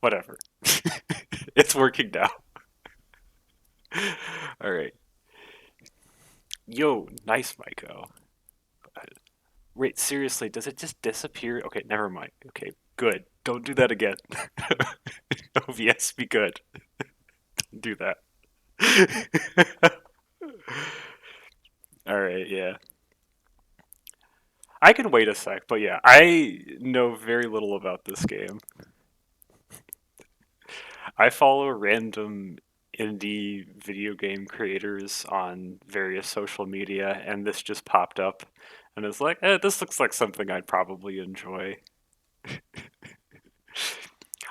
Whatever. It's working now. All right. Yo, nice, Maiko. Wait, seriously, does it just disappear? Okay, never mind. Okay, good. Don't do that again. OBS, be good. Don't do that. All right, yeah. I can wait a sec, but yeah, I know very little about this game. I follow random indie video game creators on various social media, and this just popped up, and it's like, this looks like something I'd probably enjoy.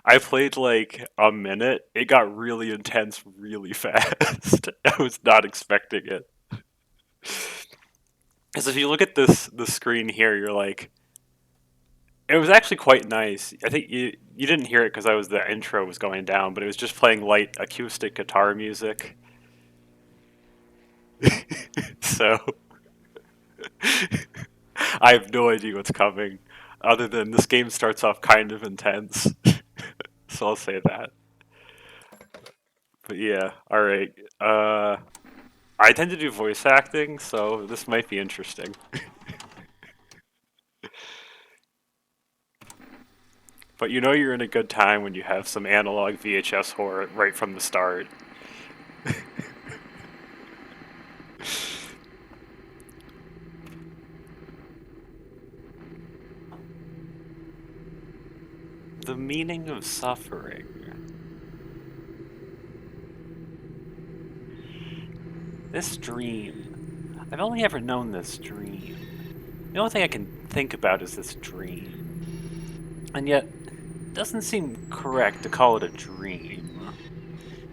I played like a minute. It got really intense really fast. I was not expecting it. Because if you look at the screen here, you're like, it was actually quite nice. I think you didn't hear it because I was the intro was going down, but it was just playing light acoustic guitar music. So I have no idea what's coming, other than this game starts off kind of intense. So I'll say that. But yeah, all right. I tend to do voice acting, so this might be interesting. But you know you're in a good time when you have some analog VHS horror right from the start. The meaning of suffering. This dream. I've only ever known this dream. The only thing I can think about is this dream. And yet, it doesn't seem correct to call it a dream.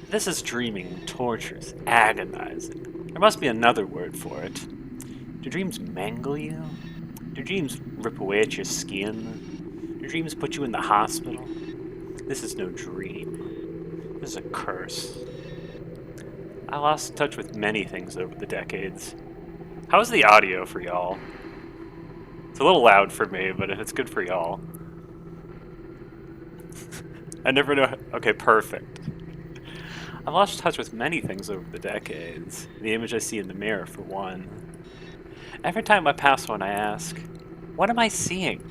This is dreaming, torturous, agonizing. There must be another word for it. Do dreams mangle you? Do dreams rip away at your skin? Do dreams put you in the hospital? This is no dream. This is a curse. I lost touch with many things over the decades. How's the audio for y'all? It's a little loud for me, but it's good for y'all. I never know. Okay, perfect. I've lost touch with many things over the decades. The image I see in the mirror, for one. Every time I pass one, I ask, what am I seeing?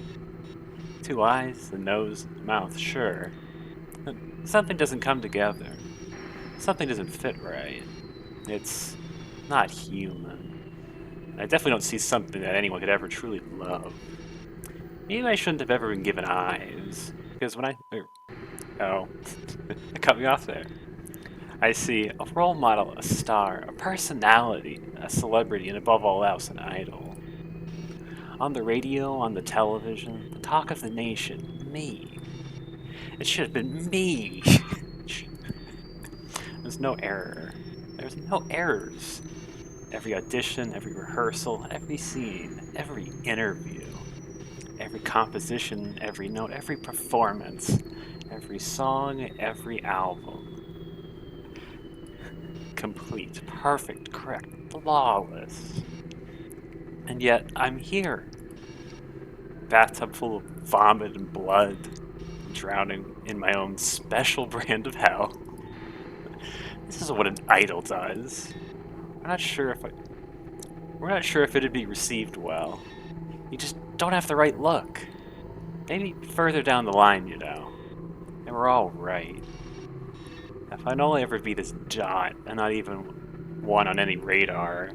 Two eyes, the nose, the mouth, sure. But something doesn't come together. Something doesn't fit right. It's not human. I definitely don't see something that anyone could ever truly love. Maybe I shouldn't have ever been given eyes. Because when I... Oh. It cut me off there. I see a role model, a star, a personality, a celebrity, and above all else, an idol. On the radio, on the television, the talk of the nation, me. It should have been me. There's no error. There's no errors. Every audition, every rehearsal, every scene, every interview, every composition, every note, every performance, every song, every album. Complete, perfect, correct, flawless. And yet, I'm here. Bathtub full of vomit and blood, drowning in my own special brand of hell. This is what an idol does. We're not sure if it'd be received well. You just don't have the right look. Maybe further down the line, you know. And we're all right. If I'd only ever be this dot, and not even one on any radar.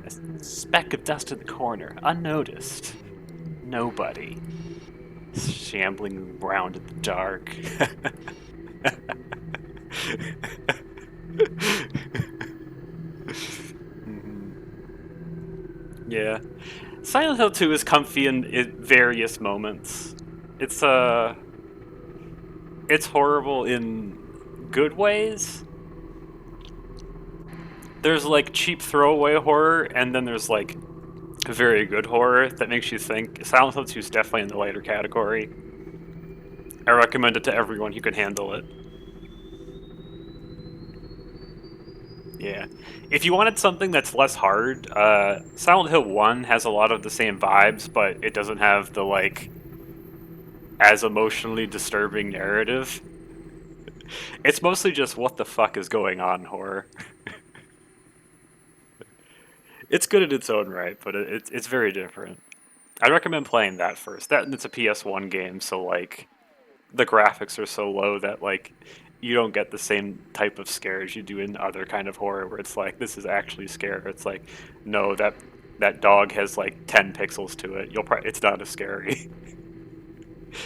A speck of dust in the corner, unnoticed. Nobody. Shambling around in the dark. Yeah. Silent Hill 2 is comfy in various moments. It's it's horrible in good ways. There's like cheap throwaway horror, and then there's like very good horror that makes you think. Silent Hill 2 is definitely in the lighter category. I recommend it to everyone who can handle it. Yeah. If you wanted something that's less hard, Silent Hill 1 has a lot of the same vibes, but it doesn't have the, like, as emotionally disturbing narrative. It's mostly just what the fuck is going on horror. It's good in its own right, but it's very different. I recommend playing that first. That and it's a PS1 game, so like the graphics are so low that like you don't get the same type of scares you do in other kind of horror where it's like this is actually scary. It's like no, that dog has like 10 pixels to it. It's not as scary.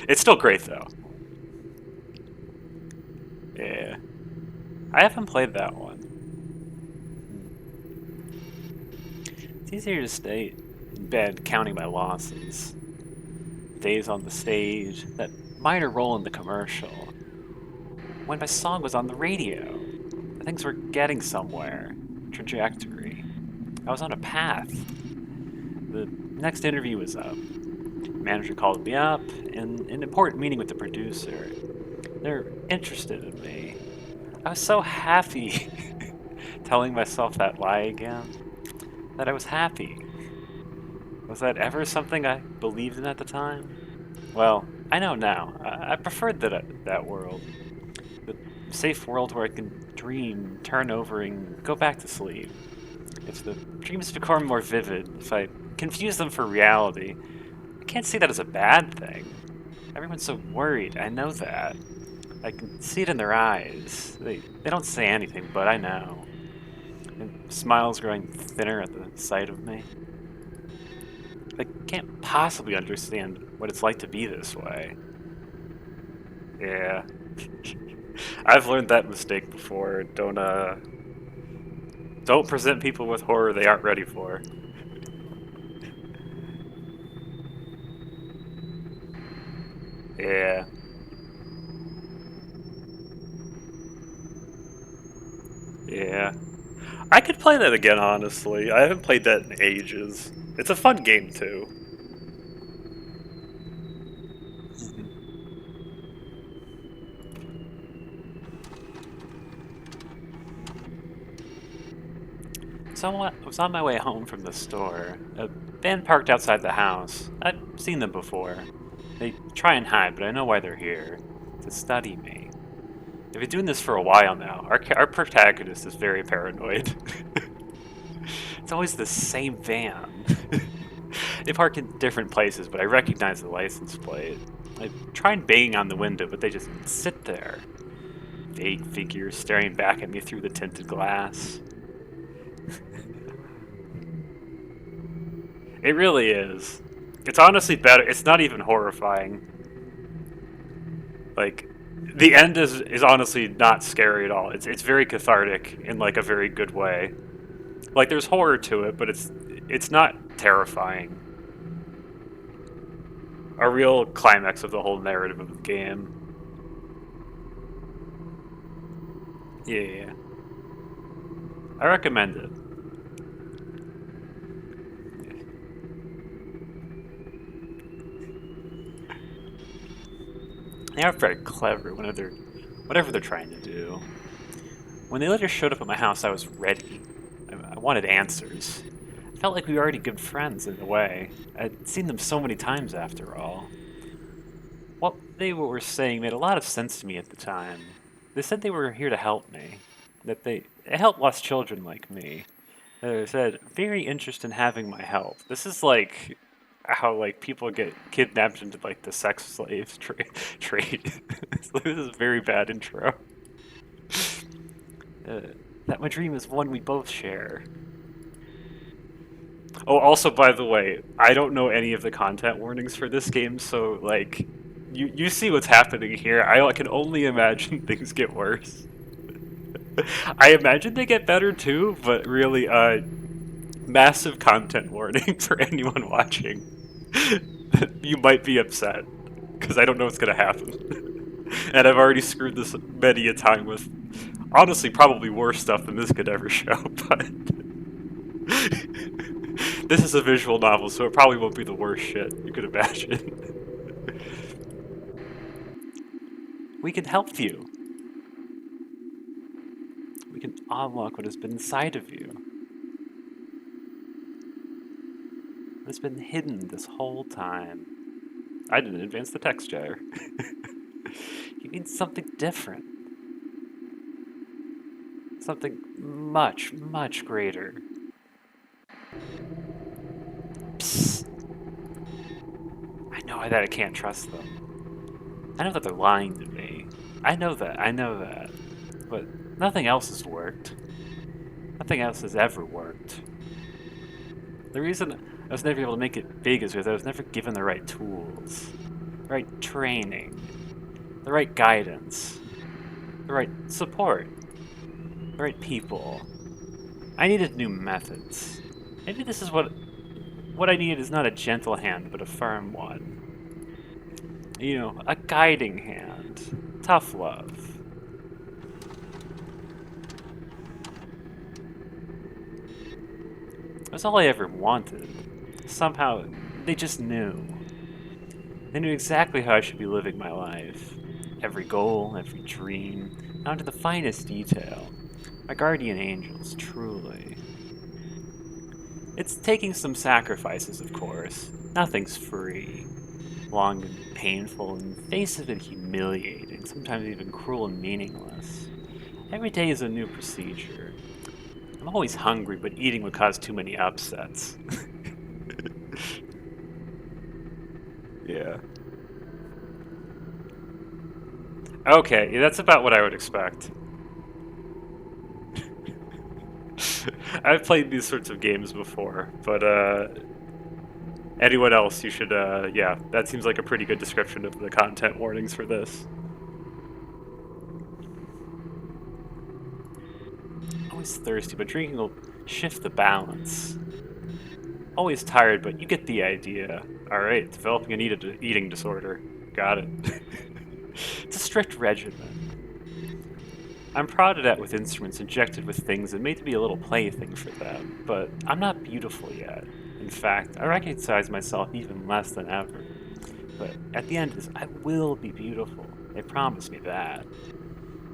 It's still great though. Yeah. I haven't played that one. It's easier to stay in bed counting my losses. Days on the stage, that minor role in the commercial. When my song was on the radio, things were getting somewhere. Trajectory. I was on a path. The next interview was up. Manager called me up in an important meeting with the producer. They're interested in me. I was so happy telling myself that lie again. That I was happy. Was that ever something I believed in at the time? Well, I know now. I preferred that world. The safe world where I can dream, turn over, and go back to sleep. If the dreams become more vivid, if I confuse them for reality, I can't see that as a bad thing. Everyone's so worried, I know that. I can see it in their eyes. They don't say anything, but I know. And smiles growing thinner at the sight of me. They can't possibly understand what it's like to be this way. Yeah. I've learned that mistake before. Don't present people with horror they aren't ready for. Yeah. Yeah. I could play that again, honestly. I haven't played that in ages. It's a fun game, too. So I was on my way home from the store. A van parked outside the house. I've seen them before. They try and hide, but I know why they're here. To study me. They've been doing this for a while now. Our protagonist is very paranoid. It's always the same van. They park in different places, but I recognize the license plate. I try banging on the window, but they just sit there. Vague figures staring back at me through the tinted glass. It really is. It's honestly better. It's not even horrifying. Like, the end is honestly not scary at all. It's very cathartic in like a very good way. Like there's horror to it, but it's not terrifying. A real climax of the whole narrative of the game. Yeah. I recommend it. They are very clever whatever they're trying to do. When they later showed up at my house, I was ready. I wanted answers. I felt like we were already good friends in a way. I'd seen them so many times after all. What they were saying made a lot of sense to me at the time. They said they were here to help me. That they help lost children like me. They said, very interested in having my help. This is like how like people get kidnapped into like the sex slaves trade. So this is a very bad intro. Uh, that my dream is one we both share. Oh, also, by the way, I don't know any of the content warnings for this game, so, like, you see what's happening here. I can only imagine things get worse. I imagine they get better too, but really, massive content warning for anyone watching. You might be upset, because I don't know what's gonna happen. And I've already screwed this many a time with, honestly, probably worse stuff than this could ever show, but... This is a visual novel, so it probably won't be the worst shit you could imagine. We can help you. We can unlock what has been inside of you. It's been hidden this whole time. I didn't advance the text, Jair. You mean something different. Something much, much greater. Psst. I know that I can't trust them. I know that they're lying to me. I know that. But nothing else has worked. Nothing else has ever worked. The reason I was never able to make it big is because I was never given the right tools, the right training, the right guidance, the right support, the right people. I needed new methods. Maybe this is what I needed is not a gentle hand, but a firm one. You know, a guiding hand. Tough love. That's all I ever wanted. Somehow, they just knew. They knew exactly how I should be living my life. Every goal, every dream, down to the finest detail. My guardian angels, truly. It's taking some sacrifices, of course. Nothing's free. Long and painful, and face of it humiliating, sometimes even cruel and meaningless. Every day is a new procedure. I'm always hungry, but eating would cause too many upsets. Yeah. Okay, yeah, that's about what I would expect. I've played these sorts of games before, but anyone else, you should, yeah, that seems like a pretty good description of the content warnings for this. Always thirsty, but drinking will shift the balance. Always tired, but you get the idea. Alright, developing an eating disorder. Got it. It's a strict regimen. I'm prodded at with instruments injected with things that made to be a little plaything for them, but I'm not beautiful yet. In fact, I recognize myself even less than ever. But at the end of this, I will be beautiful. They promised me that.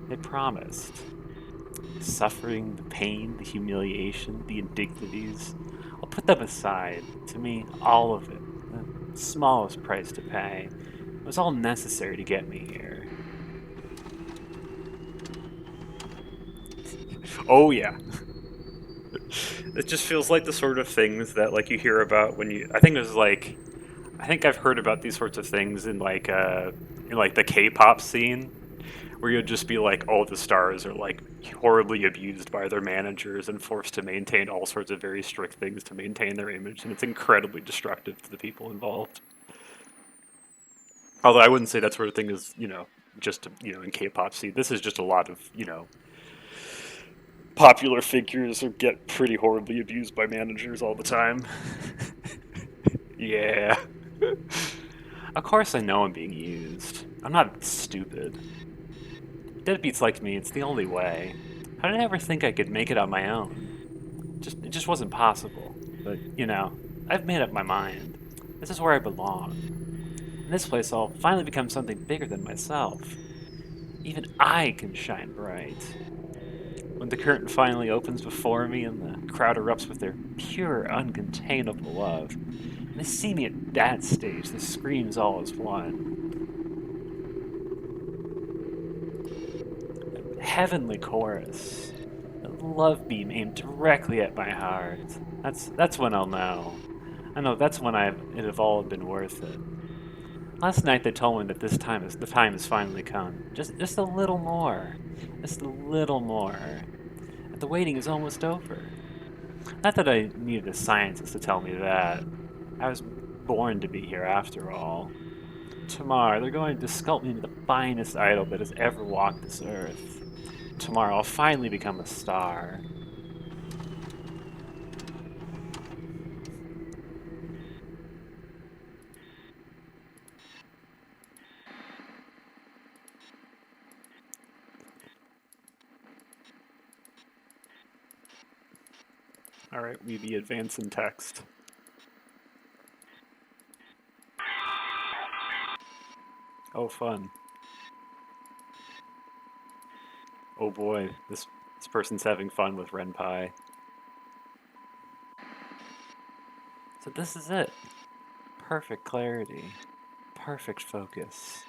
They promised. The suffering, the pain, the humiliation, the indignities, I'll put them aside. To me, all of it, the smallest price to pay, was all necessary to get me here. Oh yeah. It just feels like the sort of things that like you hear about when you I think I've heard about these sorts of things in like the K-pop scene where you'll just be like, oh, the stars are like horribly abused by their managers and forced to maintain all sorts of very strict things to maintain their image, and it's incredibly destructive to the people involved. Although I wouldn't say that sort of thing is, just, in K-pop scene. This is just a lot of, popular figures who get pretty horribly abused by managers all the time. Yeah. Of course I know I'm being used. I'm not stupid. Deadbeats like me, it's the only way. How did I ever think I could make it on my own? It just wasn't possible. But, I've made up my mind. This is where I belong. In this place, I'll finally become something bigger than myself. Even I can shine bright. When the curtain finally opens before me and the crowd erupts with their pure, uncontainable love, and they see me at that stage, the screams all as one. Heavenly chorus. A love beam aimed directly at my heart. That's when I'll know. I know that's when it have all been worth it. Last night they told me that the time has finally come. Just a little more. Just a little more. And the waiting is almost over. Not that I needed a scientist to tell me that. I was born to be here after all. Tomorrow they're going to sculpt me into the finest idol that has ever walked this earth. Tomorrow I'll finally become a star. Alright, we be advancing text. Oh, fun. Oh boy, this person's having fun with Renpai. So this is it. Perfect clarity. Perfect focus.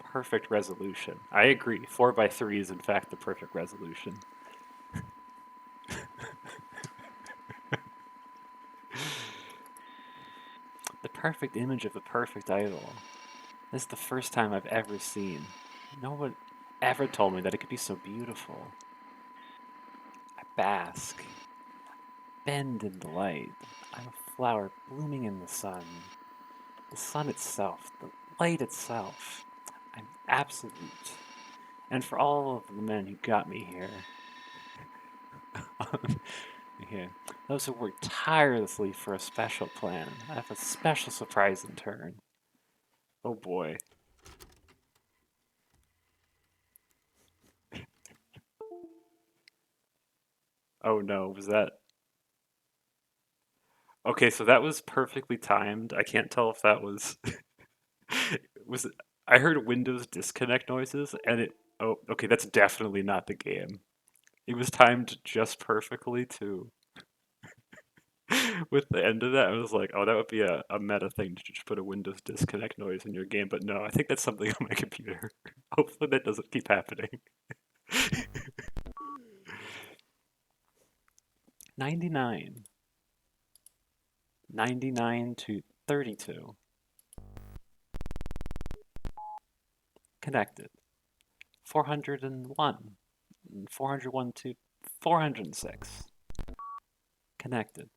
Perfect resolution. I agree. 4x3 is in fact the perfect resolution. perfect image of the perfect idol. This is the first time I've ever seen. No one ever told me that it could be so beautiful. I bask, bend in the light. I'm a flower blooming in the sun. The sun itself, the light itself. I'm absolute. And for all of the men who got me here, okay, those who worked tirelessly for a special plan, I have a special surprise in turn. Oh boy. Oh no, was that... Okay, so that was perfectly timed. I can't tell if that was... was it... I heard Windows disconnect noises, and it... Oh, okay, that's definitely not the game. It was timed just perfectly, too. With the end of that, I was like, oh, that would be a meta thing to just put a Windows disconnect noise in your game, but no, I think that's something on my computer. Hopefully that doesn't keep happening. 99. 99 to 32. Connected. 401. 401 to 406. Connected.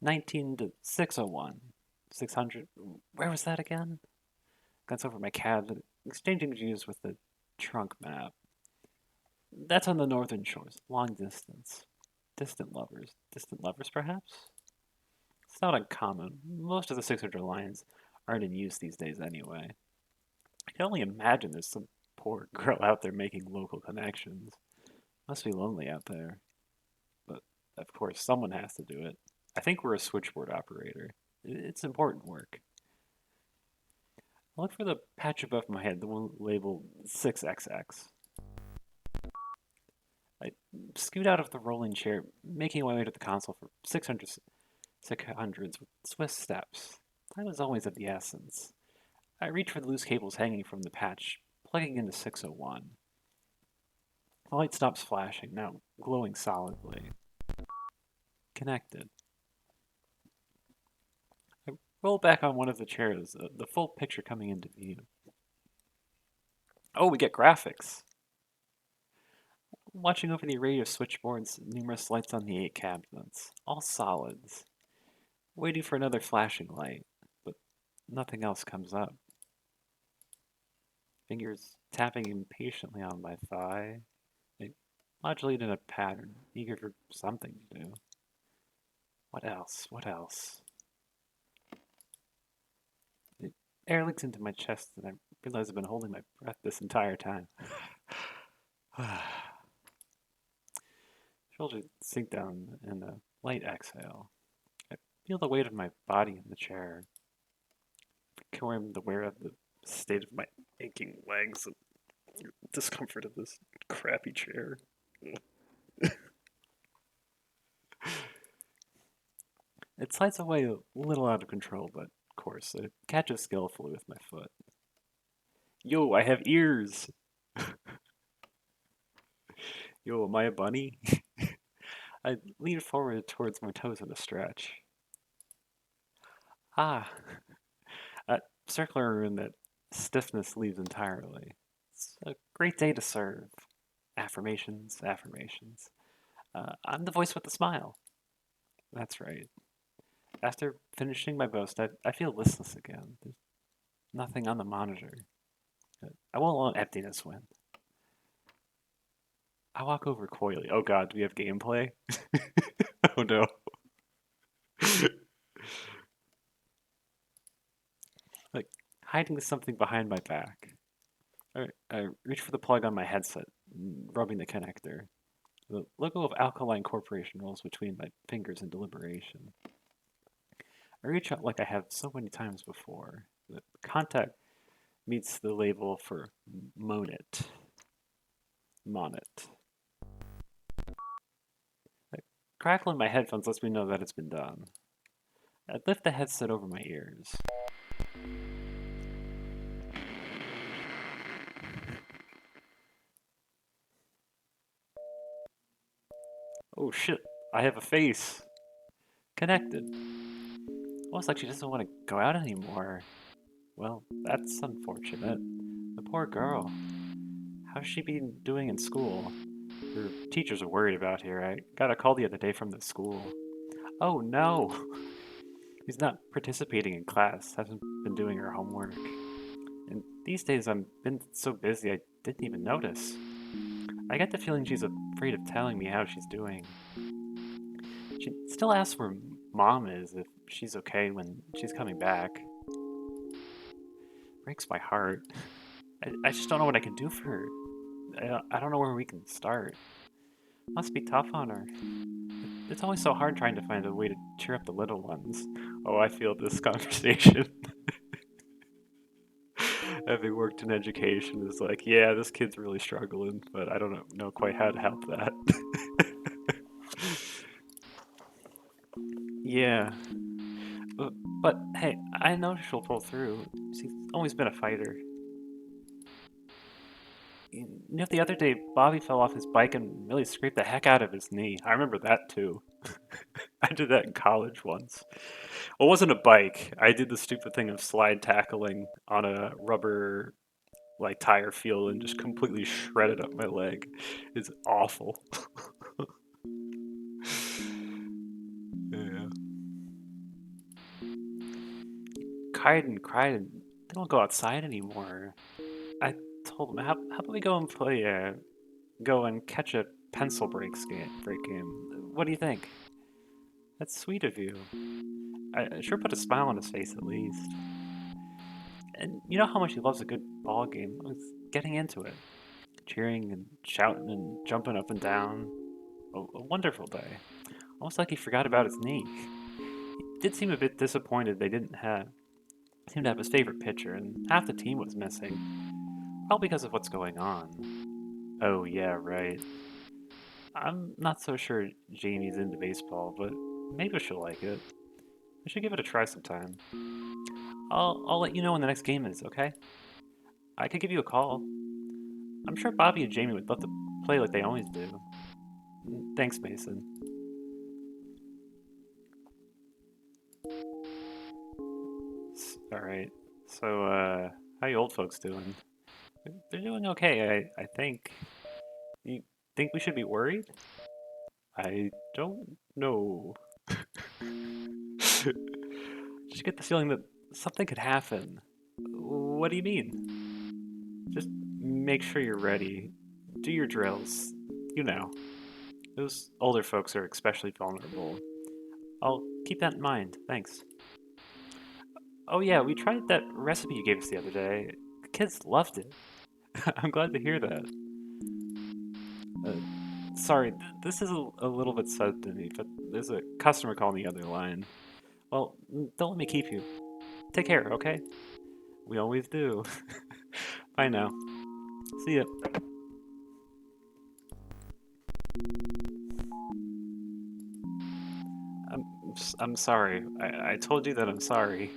19 to 601. 600. Where was that again? That's over my cabin. Exchanging views with the trunk map. That's on the northern shores. Long distance. Distant lovers. Distant lovers, perhaps? It's not uncommon. Most of the 600 lines aren't in use these days anyway. I can only imagine there's some poor girl out there making local connections. Must be lonely out there. But, of course, someone has to do it. I think we're a switchboard operator. It's important work. I look for the patch above my head, the one labeled 6XX. I scoot out of the rolling chair, making my way to the console for 600s with swift steps. Time is always of the essence. I reach for the loose cables hanging from the patch, plugging into 601. The light stops flashing, now glowing solidly. Connected. I roll back on one of the chairs, the full picture coming into view. Oh, we get graphics! Watching over the array of switchboards, numerous lights on the 8 cabinets, all solids. Waiting for another flashing light, but nothing else comes up. Fingers tapping impatiently on my thigh. They modulate in a pattern, eager for something to do. What else? What else? The air leaks into my chest, and I realize I've been holding my breath this entire time. Shoulders sink down in a light exhale. I feel the weight of my body in the chair. I'm aware of the state of my aching legs and discomfort of this crappy chair. It slides away a little out of control, but of course, it catches skillfully with my foot. Yo, I have ears! Yo, am I a bunny? I lean forward towards my toes in a stretch. Ah, a circular room that stiffness leaves entirely. It's a great day to serve. Affirmations, affirmations. I'm the voice with the smile. That's right. After finishing my boast, I feel listless again. There's nothing on the monitor. I won't let emptiness win. I walk over coyly. Oh god, do we have gameplay? Oh no. Like, hiding something behind my back. I reach for the plug on my headset, rubbing the connector. The logo of Alkaline Corporation rolls between my fingers in deliberation. I reach out like I have so many times before. The contact meets the label for Monet. Monet. A crackle in my headphones lets me know that it's been done. I lift the headset over my ears. Oh shit, I have a face. Connected. Almost like she doesn't want to go out anymore. Well, that's unfortunate. The poor girl. How's she been doing in school? Her teachers are worried about her. I got a call the other day from the school. Oh no! She's not participating in class, hasn't been doing her homework. And these days I've been so busy I didn't even notice. I get the feeling she's afraid of telling me how she's doing. She still asks where mom is, if she's okay when she's coming back. Breaks my heart. I just don't know what I can do for her. I don't know where we can start. Must be tough on her. It's always so hard trying to find a way to cheer up the little ones. Oh, I feel this conversation. Having worked in education is like, yeah, this kid's really struggling, but I don't know quite how to help that. Yeah, but hey, I know she'll pull through. She's always been a fighter. You know, the other day, Bobby fell off his bike and really scraped the heck out of his knee. I remember that too. I did that in college once. Well, it wasn't a bike. I did the stupid thing of slide tackling on a rubber like tire field and just completely shredded up my leg. It's awful. Yeah. Cried and cried and they don't go outside anymore. I told him, how about we go and play, go and catch a pencil break game? What do you think? That's sweet of you. I sure put a smile on his face at least. And you know how much he loves a good ball game. I was getting into it, cheering and shouting and jumping up and down. A wonderful day. Almost like he forgot about his knee. He did seem a bit disappointed they didn't have seem to have his favorite pitcher, and half the team was missing. Probably because of what's going on. Oh yeah, right. I'm not so sure Jamie's into baseball, but maybe she'll like it. I should give it a try sometime. I'll let you know when the next game is, okay? I could give you a call. I'm sure Bobby and Jamie would love to play like they always do. Thanks, Mason. Alright. So, how you old folks doing? They're doing okay, I think. You think we should be worried? I don't know. Just get the feeling that something could happen. What do you mean? Just make sure you're ready. Do your drills. You know, those older folks are especially vulnerable. I'll keep that in mind. Thanks. Oh, yeah, we tried that recipe you gave us the other day. The kids loved it. I'm glad to hear that. Uh, sorry, this is a little bit sudden to me, but there's a customer calling the other line. Well, don't let me keep you. Take care, okay? We always do. Bye now. See ya. I'm, I'm sorry. I told you that I'm sorry.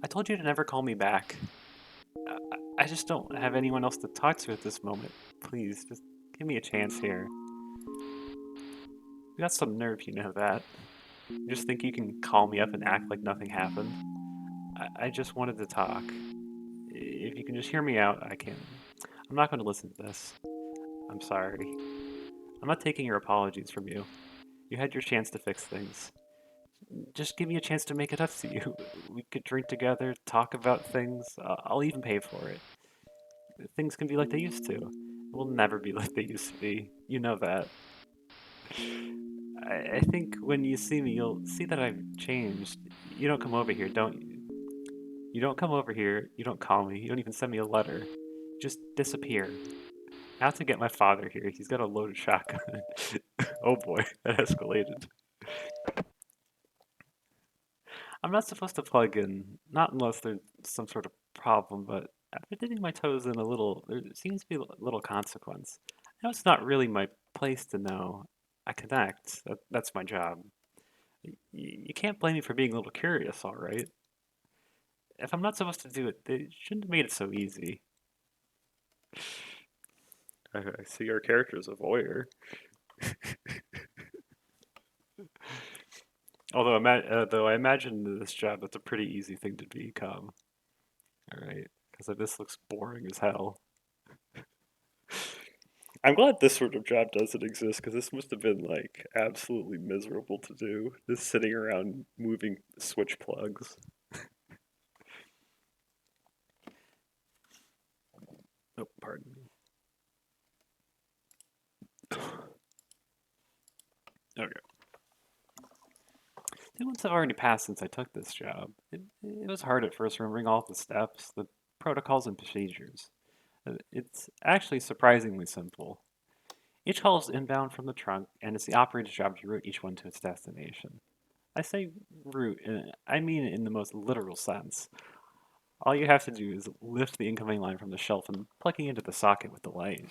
I told you to never call me back. I just don't have anyone else to talk to at this moment. Please, just give me a chance here. You got some nerve, you know that. You just think you can call me up and act like nothing happened? I just wanted to talk. If you can just hear me out, I can. I'm not going to listen to this. I'm sorry. I'm not taking your apologies from you. You had your chance to fix things. Just give me a chance to make it up to you. We could drink together, talk about things. I'll even pay for it. Things can be like they used to. It will never be like they used to be. You know that. I think when you see me, you'll see that I've changed. You don't come over here, don't you? You don't come over here. You don't call me. You don't even send me a letter. You just disappear. I have to get my father here. He's got a loaded shotgun. Oh boy, that escalated. I'm not supposed to plug in, not unless there's some sort of problem, but after dipping my toes in a little, there seems to be a little consequence. I know it's not really my place to know. I connect. That's my job. You can't blame me for being a little curious, all right? If I'm not supposed to do it, they shouldn't have made it so easy. I see your character is a voyeur. though I imagine in this job that's a pretty easy thing to become. All right, because this looks boring as hell. I'm glad this sort of job doesn't exist because this must have been like absolutely miserable to do. Just sitting around moving switch plugs. Oh, pardon me. Okay. 2 months have already passed since I took this job. It was hard at first remembering all the steps, the protocols, and procedures. It's actually surprisingly simple. Each call is inbound from the trunk, and it's the operator's job to route each one to its destination. I say route, I mean it in the most literal sense. All you have to do is lift the incoming line from the shelf and plug it into the socket with the light.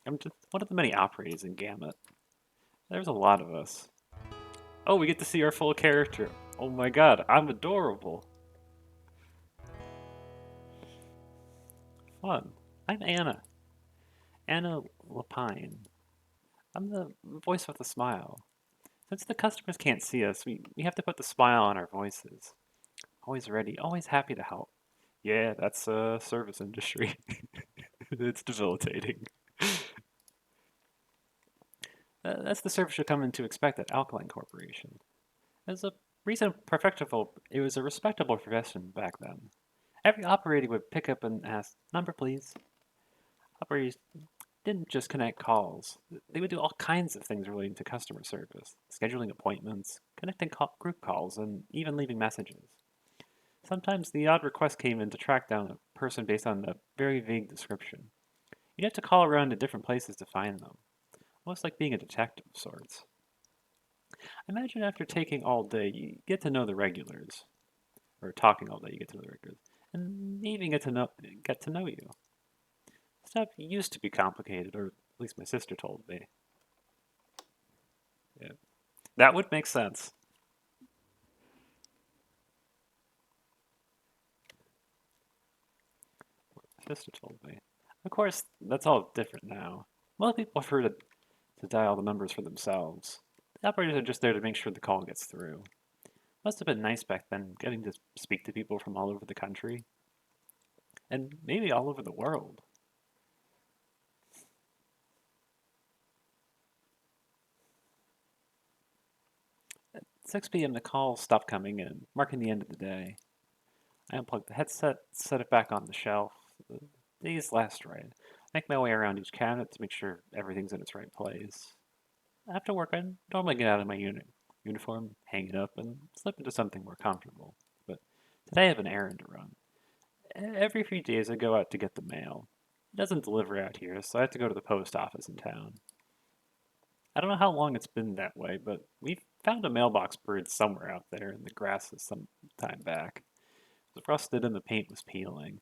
I'm just one of the many operators in Gamut. There's a lot of us. Oh, we get to see our full character. Oh my god, I'm adorable. Fun. I'm Anna. Anna Lapine. I'm the voice with a smile. Since the customers can't see us, we have to put the smile on our voices. Always ready, always happy to help. Yeah, that's service industry. It's debilitating. That's the service you'll come in to expect at Alkaline Corporation. As a recent perfectable, it was a respectable profession back then. Every operator would pick up and ask, "Number, please." Operators didn't just connect calls. They would do all kinds of things relating to customer service, scheduling appointments, connecting group calls, and even leaving messages. Sometimes the odd request came in to track down a person based on a very vague description. You'd have to call around to different places to find them, almost like being a detective of sorts. Imagine after taking all day, you get to know the regulars, or talking all day, you get to know the regulars, and they even get to know you. Stuff used to be complicated, or at least my sister told me. Yeah. That would make sense. My sister told me. Of course, that's all different now. Most people prefer to dial the numbers for themselves. The operators are just there to make sure the call gets through. Must have been nice back then, getting to speak to people from all over the country, and maybe all over the world. At 6 p.m., the calls stopped coming in, marking the end of the day. I unplugged the headset, set it back on the shelf. The days last right. Make my way around each cabinet to make sure everything's in its right place. After work, I normally get out of my uniform, hang it up, and slip into something more comfortable. But today I have an errand to run. Every few days I go out to get the mail. It doesn't deliver out here, so I have to go to the post office in town. I don't know how long it's been that way, but we found a mailbox buried somewhere out there in the grasses some time back. It was rusted and the paint was peeling.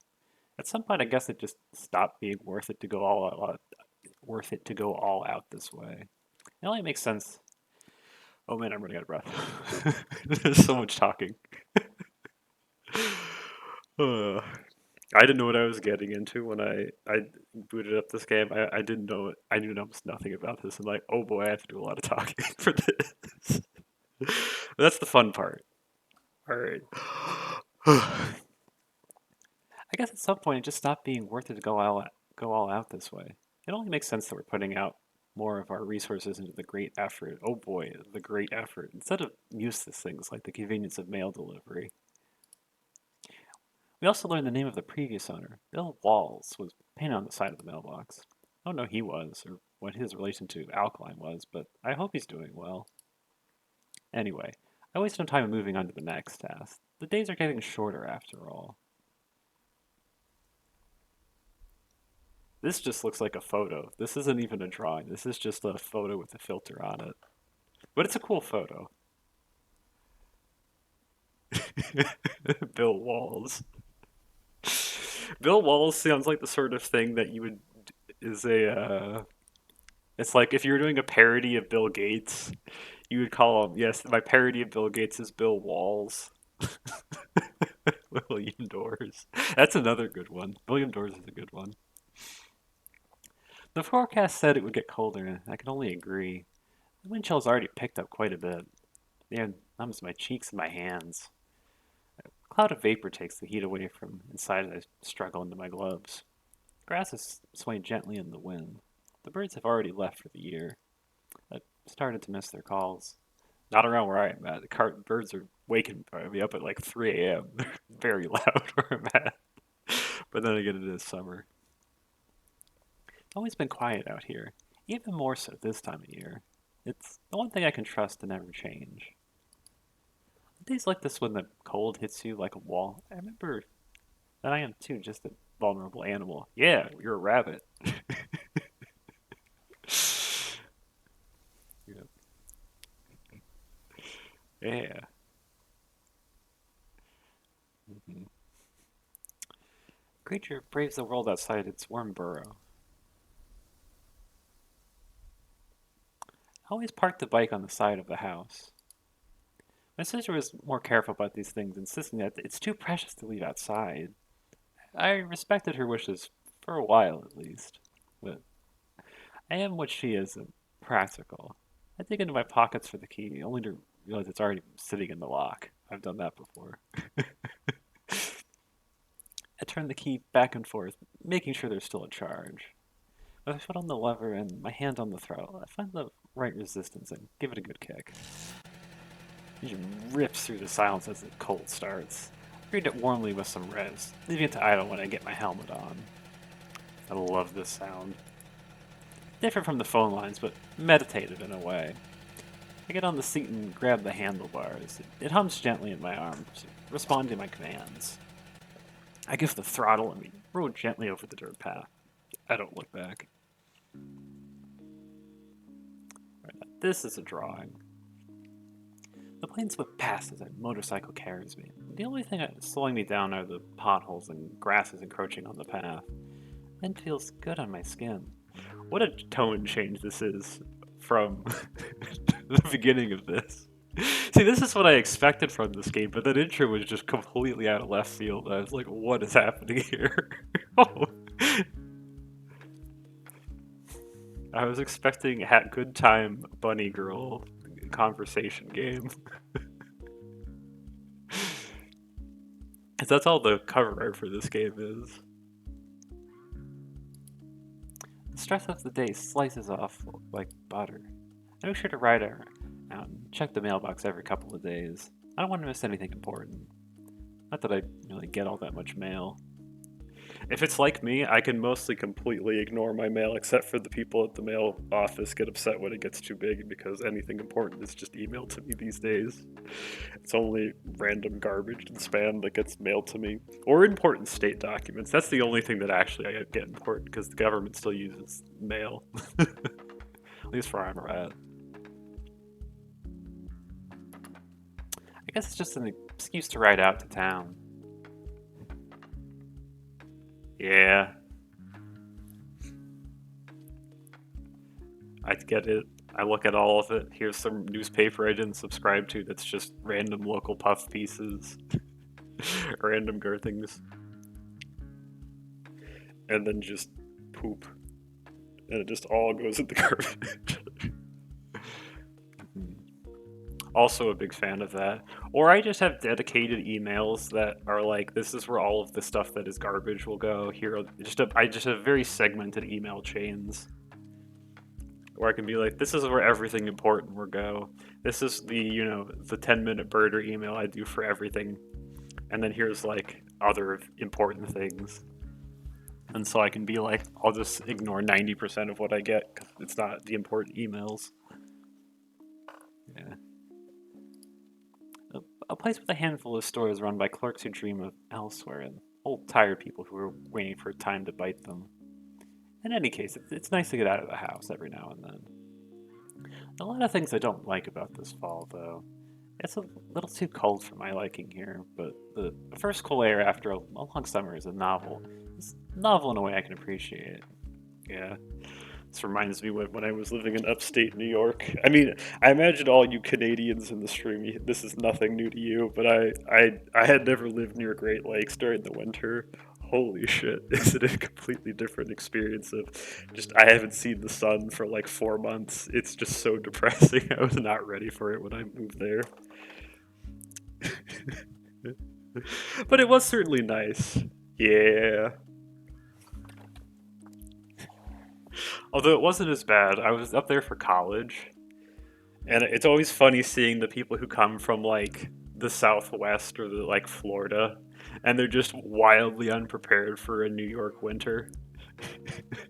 At some point, I guess it just stopped being worth it to go all out this way. It only makes sense. Oh man, I'm running out of breath. There's so much talking. Uh, I didn't know what I was getting into when I booted up this game. I didn't know it. I knew almost nothing about this. I'm like, oh boy, I have to do a lot of talking for this. That's the fun part. All right. I guess at some point it just stopped being worth it to go all out this way. It only makes sense that we're putting out more of our resources into the great effort. Oh boy, the great effort instead of useless things like the convenience of mail delivery. We also learned the name of the previous owner. Bill Walls was painted on the side of the mailbox. I don't know who he was or what his relation to Alkaline was, but I hope he's doing well. Anyway, I wasted no time moving on to the next task. The days are getting shorter after all. This just looks like a photo. This isn't even a drawing. This is just a photo with a filter on it. But it's a cool photo. Bill Walls. Bill Walls sounds like the sort of thing that you would is a it's like if you were doing a parody of Bill Gates, you would call him, yes, my parody of Bill Gates is Bill Walls. William Doors. That's another good one. William Doors is a good one. The forecast said it would get colder, and I can only agree. The wind chill's already picked up quite a bit. The air numbs my cheeks and my hands. A cloud of vapor takes the heat away from inside as I struggle into my gloves. Grass is swaying gently in the wind. The birds have already left for the year. I started to miss their calls. Not around where I am at. The birds are waking me up at like 3 a.m. They're very loud where I'm at. But then again, it is summer. It's always been quiet out here, even more so this time of year. It's the one thing I can trust to never change. Days like this when the cold hits you like a wall, I remember that I am too just a vulnerable animal. Yeah, you're a rabbit. Yeah. Yeah. Mhm. Creature braves the world outside its worm burrow. I always parked the bike on the side of the house. My sister was more careful about these things, insisting that it's too precious to leave outside. I respected her wishes for a while at least, but I am what she is, practical. I dig into my pockets for the key, only to realize it's already sitting in the lock. I've done that before. I turn the key back and forth, making sure there's still a charge. With my foot on the lever and my hand on the throttle, I find the right resistance and give it a good kick. It just rips through the silence as the cold starts. I greet it warmly with some revs, leaving it to idle when I get my helmet on. I love this sound. Different from the phone lines, but meditative in a way. I get on the seat and grab the handlebars. It hums gently in my arms, responding to my commands. I give the throttle and we roll gently over the dirt path. I don't look back. Right, this is a drawing. The planes whip past as a motorcycle carries me. The only thing slowing me down are the potholes and grasses encroaching on the path. Wind feels good on my skin. What a tone change this is from the beginning of this. See, this is what I expected from this game, but that intro was just completely out of left field. I was like, what is happening here? Oh. I was expecting good time bunny girl conversation game. That's all the cover art for this game is. The stress of the day slices off like butter. I make sure to write out and check the mailbox every couple of days. I don't want to miss anything important. Not that I really get all that much mail. If it's like me, I can mostly completely ignore my mail except for the people at the mail office get upset when it gets too big because anything important is just emailed to me these days. It's only random garbage and spam that gets mailed to me. Or important state documents. That's the only thing that actually I get important because the government still uses mail. At least for where I'm at. I guess it's just an excuse to ride out to town. Yeah. I get it. I look at all of it. Here's some newspaper I didn't subscribe to that's just random local puff pieces. Random girthings. And then just poop. And it just all goes in the garbage. Also a big fan of that. Or I just have dedicated emails that are like, this is where all of the stuff that is garbage will go. I just have very segmented email chains. Where I can be like, this is where everything important will go. This is the 10-minute birder email I do for everything. And then here's like other important things. And so I can be like, I'll just ignore 90% of what I get because it's not the important emails. Yeah. A place with a handful of stores run by clerks who dream of elsewhere and old tired people who are waiting for time to bite them. In any case, it's nice to get out of the house every now and then. A lot of things I don't like about this fall, though. It's a little too cold for my liking here, but the first cool air after a long summer is a novel. It's novel in a way I can appreciate. Yeah. This reminds me when I was living in upstate New York. I mean, I imagine all you Canadians in the stream, this is nothing new to you, but I had never lived near Great Lakes during the winter. Holy shit, is it a completely different experience of just I haven't seen the sun for like 4 months. It's just so depressing. I was not ready for it when I moved there. But it was certainly nice. Yeah. Although it wasn't as bad. I was up there for college, and it's always funny seeing the people who come from like the Southwest or the like Florida, and they're just wildly unprepared for a New York winter.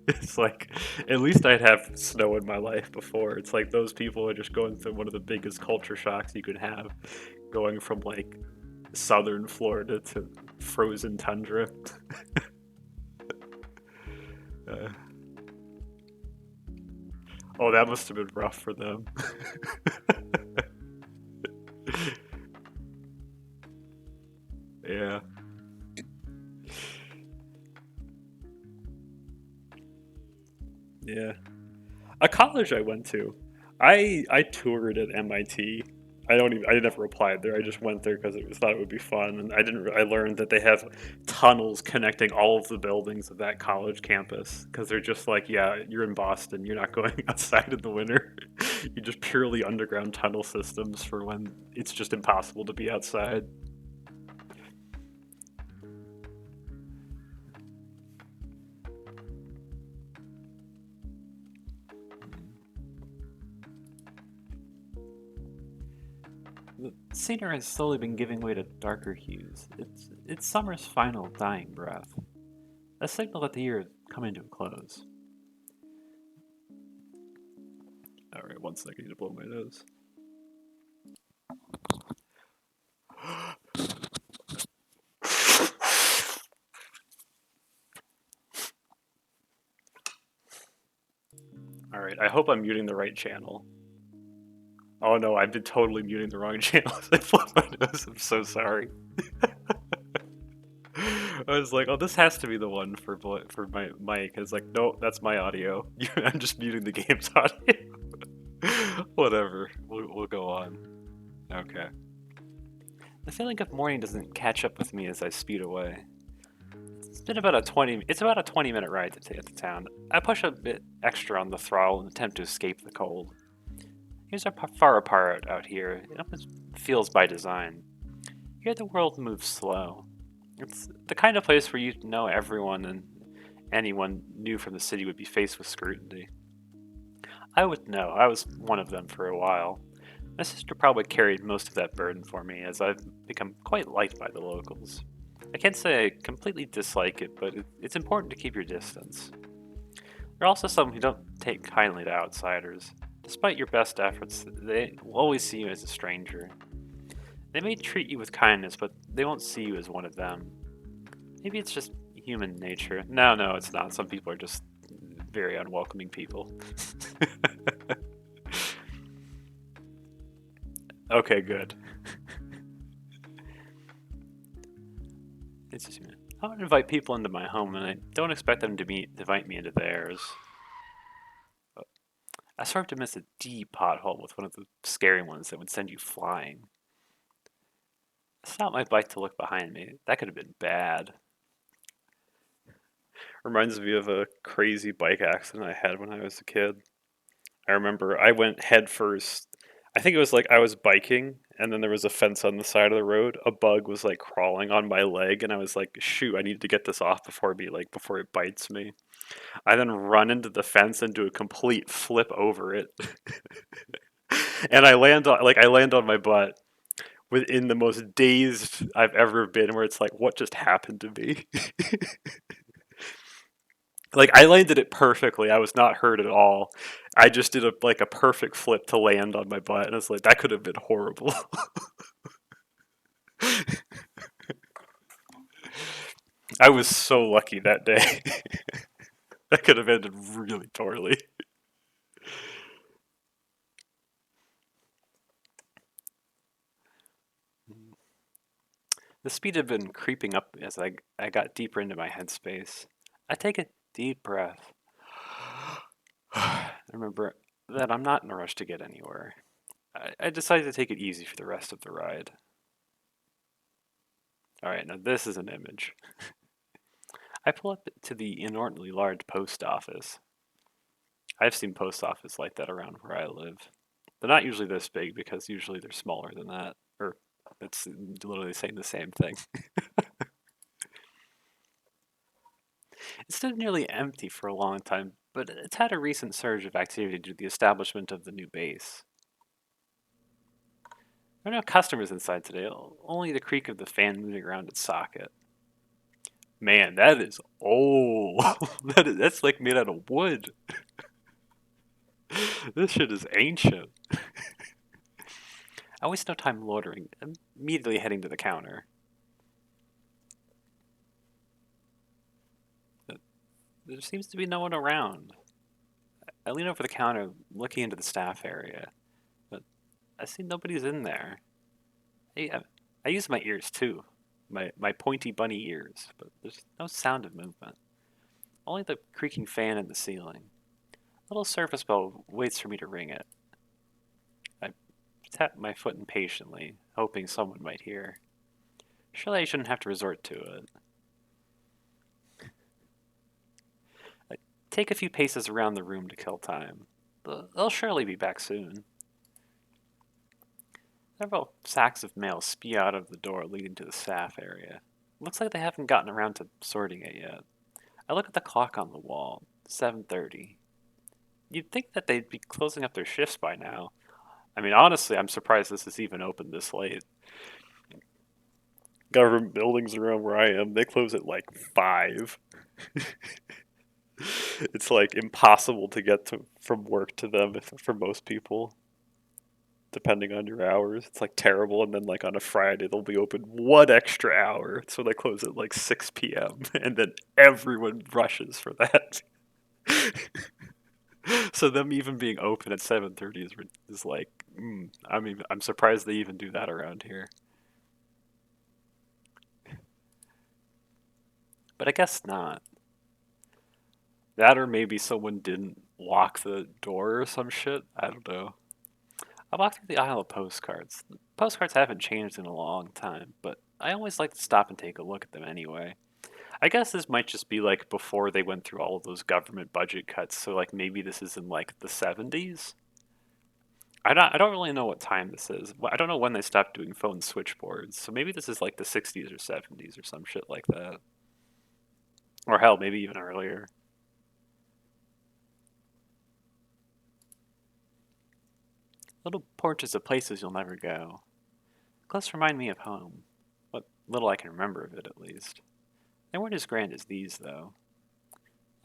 It's like, at least I'd have snow in my life before. It's like those people are just going through one of the biggest culture shocks you could have, going from like southern Florida to frozen tundra. Uh, oh, that must have been rough for them. Yeah, yeah. A college I went to, I toured at MIT. I never applied there. I just went there because thought it would be fun, and I didn't. I learned that they have tunnels connecting all of the buildings of that college campus because they're just like, yeah, you're in Boston, you're not going outside in the winter. You just purely underground tunnel systems for when it's just impossible to be outside. The scenery has slowly been giving way to darker hues. It's summer's final dying breath, a signal that the year is coming to a close. All right, one second, I need to blow my nose. All right, I hope I'm muting the right channel. Oh no, I've been totally muting the wrong channel. I blew my nose. I'm so sorry. I was like, oh, this has to be the one for my mic. I was like, no, that's my audio. I'm just muting the game's audio. Whatever. We'll go on. Okay. The feeling of morning doesn't catch up with me as I speed away. It's about a 20-minute ride to get to town. I push a bit extra on the throttle in an attempt to escape the cold. Here's are far apart out here. It almost feels by design. Here the world moves slow. It's the kind of place where you know everyone and anyone new from the city would be faced with scrutiny. I would know. I was one of them for a while. My sister probably carried most of that burden for me, as I've become quite liked by the locals. I can't say I completely dislike it, but it's important to keep your distance. There are also some who don't take kindly to outsiders. Despite your best efforts, they will always see you as a stranger. They may treat you with kindness, but they won't see you as one of them. Maybe it's just human nature. No, it's not. Some people are just very unwelcoming people. Okay, good. It's just, I want to invite people into my home, and I don't expect them to invite me into theirs. But I started to miss a deep pothole with one of the scary ones that would send you flying. I stopped my bike to look behind me. That could have been bad. Reminds me of a crazy bike accident I had when I was a kid. I remember I went head first. I think it was like I was biking, and then there was a fence on the side of the road. A bug was like crawling on my leg, and I was like, "Shoot, I need to get this off before it bites me." I then run into the fence and do a complete flip over it, and I land on my butt within the most dazed I've ever been, where it's like, "What just happened to me?" Like I landed it perfectly. I was not hurt at all. I just did a perfect flip to land on my butt, and I was like, that could have been horrible. I was so lucky that day. That could have ended really poorly. The speed had been creeping up as I got deeper into my headspace. I take a deep breath. I remember that I'm not in a rush to get anywhere. I decided to take it easy for the rest of the ride. Alright, now this is an image. I pull up to the inordinately large post office. I've seen post office like that around where I live. They're not usually this big because usually they're smaller than that. Or it's literally saying the same thing. It's stood nearly empty for a long time, but it's had a recent surge of activity due to the establishment of the new base. There are no customers inside today, only the creak of the fan moving around its socket. Man, that is old. That's like made out of wood. This shit is ancient. I waste no time loitering, immediately heading to the counter. There seems to be no one around. I lean over the counter, looking into the staff area, but I see nobody's in there. I use my ears too, my pointy bunny ears, but there's no sound of movement. Only the creaking fan in the ceiling. A little service bell waits for me to ring it. I tap my foot impatiently, hoping someone might hear. Surely I shouldn't have to resort to it. I take a few paces around the room to kill time. They'll surely be back soon. Several sacks of mail spew out of the door leading to the staff area. Looks like they haven't gotten around to sorting it yet. I look at the clock on the wall. 7:30. You'd think that they'd be closing up their shifts by now. I mean, honestly, I'm surprised this is even open this late. Government buildings around where I am, they close at like 5. It's like impossible to get from work to them for most people, depending on your hours. It's like terrible. And then like on a Friday, they'll be open 1 extra hour. So they close at like 6 p.m. And then everyone rushes for that. So them even being open at 7:30 is like, I mean, I'm surprised they even do that around here. But I guess not. That or maybe someone didn't lock the door or some shit. I don't know. I walked through the aisle of postcards. The postcards haven't changed in a long time, but I always like to stop and take a look at them anyway. I guess this might just be like before they went through all of those government budget cuts, so like maybe this is in like the 70s? I don't really know what time this is. I don't know when they stopped doing phone switchboards, so maybe this is like the 60s or 70s or some shit like that. Or hell, maybe even earlier. Little portraits of places you'll never go. Close remind me of home. What little I can remember of it, at least. They weren't as grand as these, though.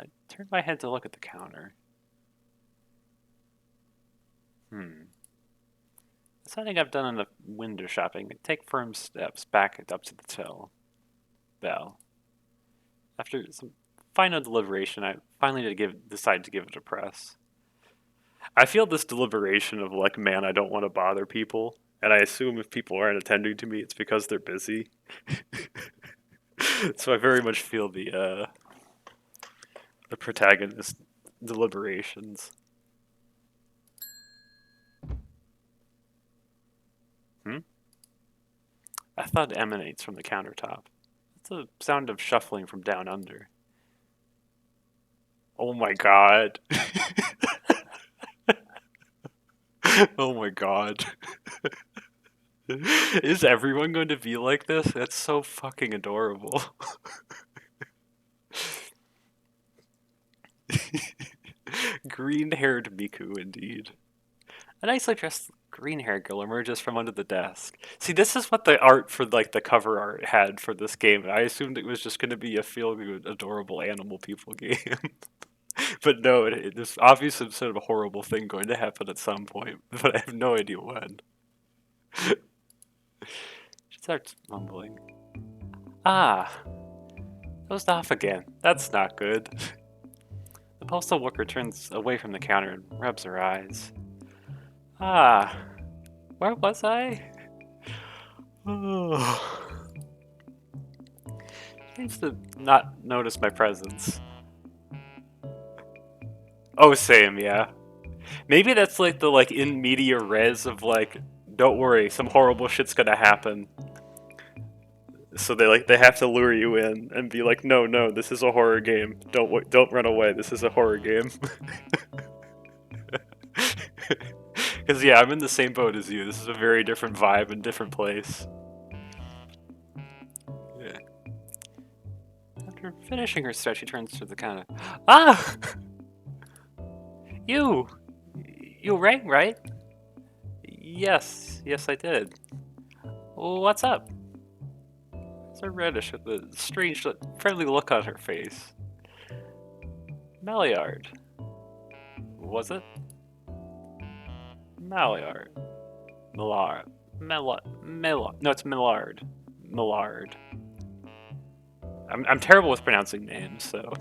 I turned my head to look at the counter. Something I've done in the window shopping. Take firm steps back up to the till. Bell. After some final deliberation, I finally decided to give it a press. I feel this deliberation of like, man, I don't want to bother people, and I assume if people aren't attending to me, it's because they're busy. So I very much feel the protagonist deliberations. A thud emanates from the countertop. It's a sound of shuffling from down under. Oh my god. Oh my god. Is everyone going to be like this? That's so fucking adorable. Green-haired Miku, indeed. A nicely dressed green-haired girl emerges from under the desk. See, this is what the art for like the cover art had for this game. I assumed it was just going to be a feel-good, adorable animal people game. But no, there's obviously some sort of a horrible thing going to happen at some point, but I have no idea when. She starts mumbling. Ah, dozed off again. That's not good. The postal worker turns away from the counter and rubs her eyes. Ah, where was I? Seems to not notice my presence. Oh, same, yeah. Maybe that's like the like in media res of like, don't worry, some horrible shit's gonna happen. So they have to lure you in and be like, no, no, this is a horror game. Don't run away. This is a horror game. Because yeah, I'm in the same boat as you. This is a very different vibe and different place. Yeah. After finishing her stretch, she turns to the counter. Ah! You! You rang, right? Yes, yes I did. What's up? It's a reddish with a strange, friendly look on her face. Maillard. Was it? Maillard. Millard. Millard. No, it's Millard. Millard. I'm terrible with pronouncing names, so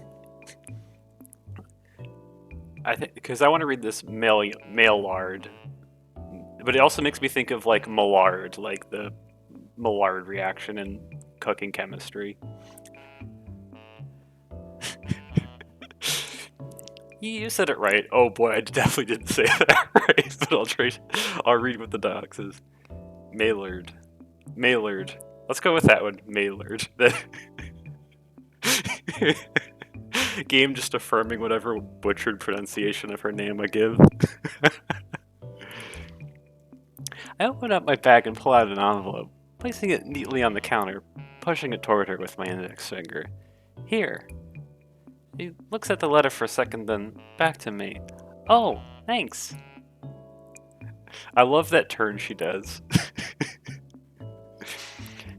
I think because I want to read this Maillard, but it also makes me think of like Maillard, like the Maillard reaction in cooking chemistry. You said it right. Oh boy, I definitely didn't say that right, but I'll read what the doc says. Maillard. Maillard. Let's go with that one. Maillard. Game just affirming whatever butchered pronunciation of her name I give. I open up my bag and pull out an envelope, placing it neatly on the counter, pushing it toward her with my index finger. Here. He looks at the letter for a second, then back to me. Oh, thanks. I love that turn she does.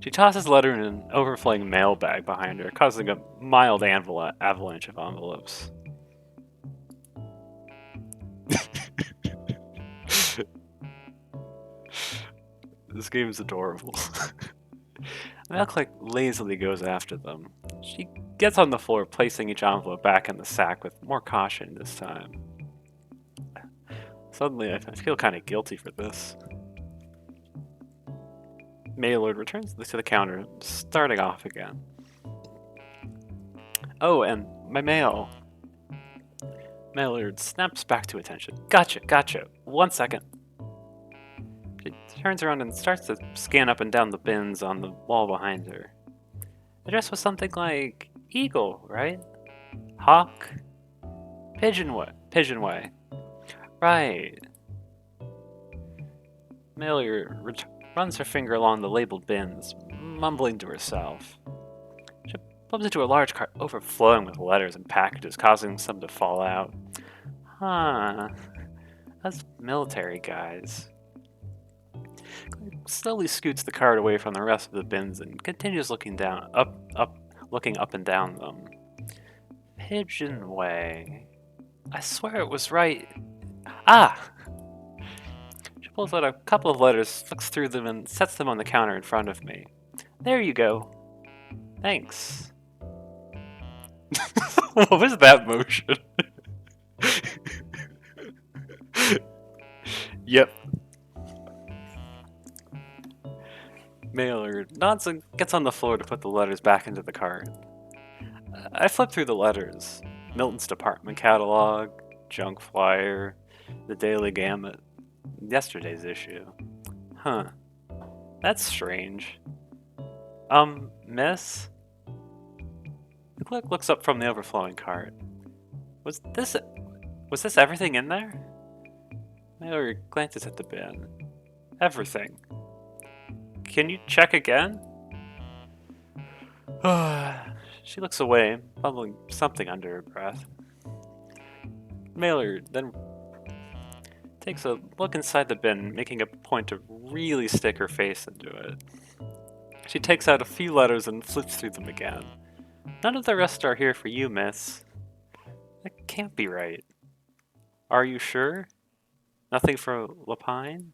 She tosses the letter in an overflowing mail bag behind her, causing a mild avalanche of envelopes. This game is adorable. Milk lazily goes after them. She gets on the floor, placing each envelope back in the sack with more caution this time. Suddenly, I feel kind of guilty for this. Maillard returns to the counter, starting off again. Oh, and my mail. Maillard snaps back to attention. Gotcha. 1 second. She turns around and starts to scan up and down the bins on the wall behind her. The dress was something like eagle, right? Hawk? Pigeon way. Right. Maillard runs her finger along the labeled bins, mumbling to herself. She bumps into a large cart overflowing with letters and packages, causing some to fall out. Huh. Us military guys. Slowly scoots the cart away from the rest of the bins and continues looking looking up and down them. Pigeon way. I swear it was right. Ah! She pulls out a couple of letters, looks through them, and sets them on the counter in front of me. There you go. Thanks. What was that motion? Yep. Maillard nods and gets on the floor to put the letters back into the cart. I flip through the letters. Milton's department catalog, junk flyer, the Daily Gamut, yesterday's issue. Huh. That's strange. Miss? The clerk looks up from the overflowing cart. Was this everything in there? Maillard glances at the bin. Everything. Can you check again? She looks away, bubbling something under her breath. Maillard then takes a look inside the bin, making a point to really stick her face into it. She takes out a few letters and flips through them again. None of the rest are here for you, miss. That can't be right. Are you sure? Nothing for Lapine?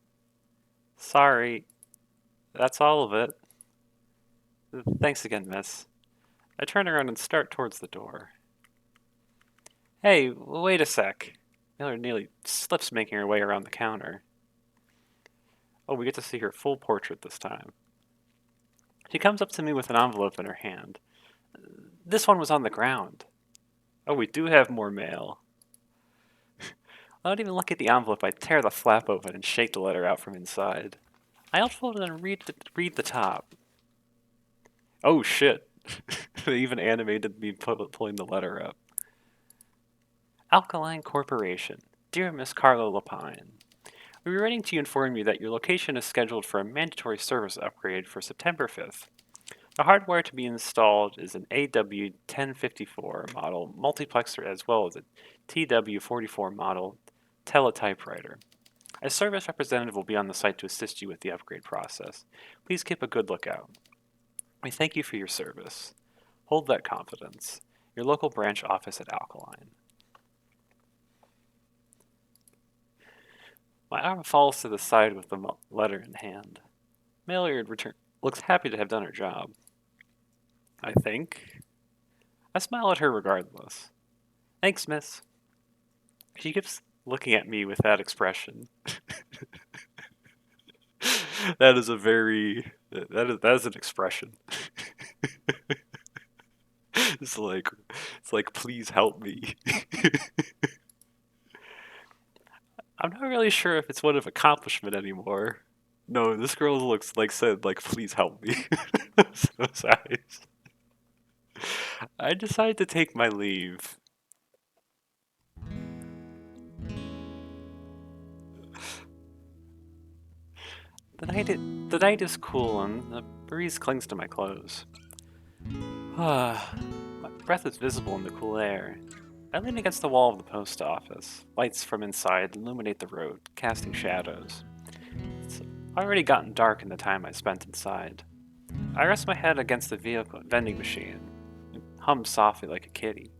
Sorry. That's all of it. Thanks again, miss. I turn around and start towards the door. Hey, wait a sec. Miller nearly slips, making her way around the counter. Oh, we get to see her full portrait this time. She comes up to me with an envelope in her hand. This one was on the ground. Oh, we do have more mail. I don't even look at the envelope. I tear the flap open and shake the letter out from inside. I unfold it and read the top. Oh shit. They even animated me pulling the letter up. Alkaline Corporation. Dear Miss Carla Lapine, we were writing to inform you that your location is scheduled for a mandatory service upgrade for September 5th. The hardware to be installed is an AW1054 model multiplexer as well as a TW44 model teletypewriter. A service representative will be on the site to assist you with the upgrade process. Please keep a good lookout. We thank you for your service. Hold that confidence. Your local branch office at Alkaline. My arm falls to the side with the letter in hand. Mailer looks happy to have done her job. I think. I smile at her regardless. Thanks, miss. She keeps looking at me with that expression. That is a very that is an expression. It's like please help me. I'm not really sure if it's one of accomplishment anymore. No, this girl looks like said like please help me. Those eyes. I decide to take my leave. The night is cool and the breeze clings to my clothes. My breath is visible in the cool air. I lean against the wall of the post office. Lights from inside illuminate the road, casting shadows. It's already gotten dark in the time I spent inside. I rest my head against the vehicle vending machine and hum softly like a kitty.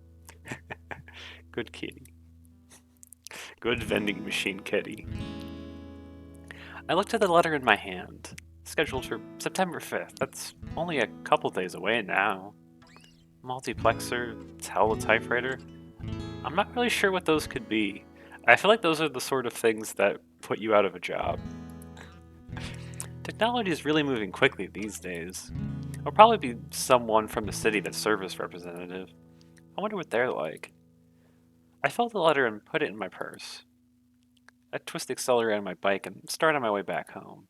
Good kitty. Good vending machine kitty. I looked at the letter in my hand, scheduled for September 5th. That's only a couple days away now. Multiplexer, teletypewriter. I'm not really sure what those could be. I feel like those are the sort of things that put you out of a job. Technology is really moving quickly these days. I'll probably be someone from the city that's service representative. I wonder what they're like. I filled the letter and put it in my purse. I twist the accelerator on my bike and start on my way back home.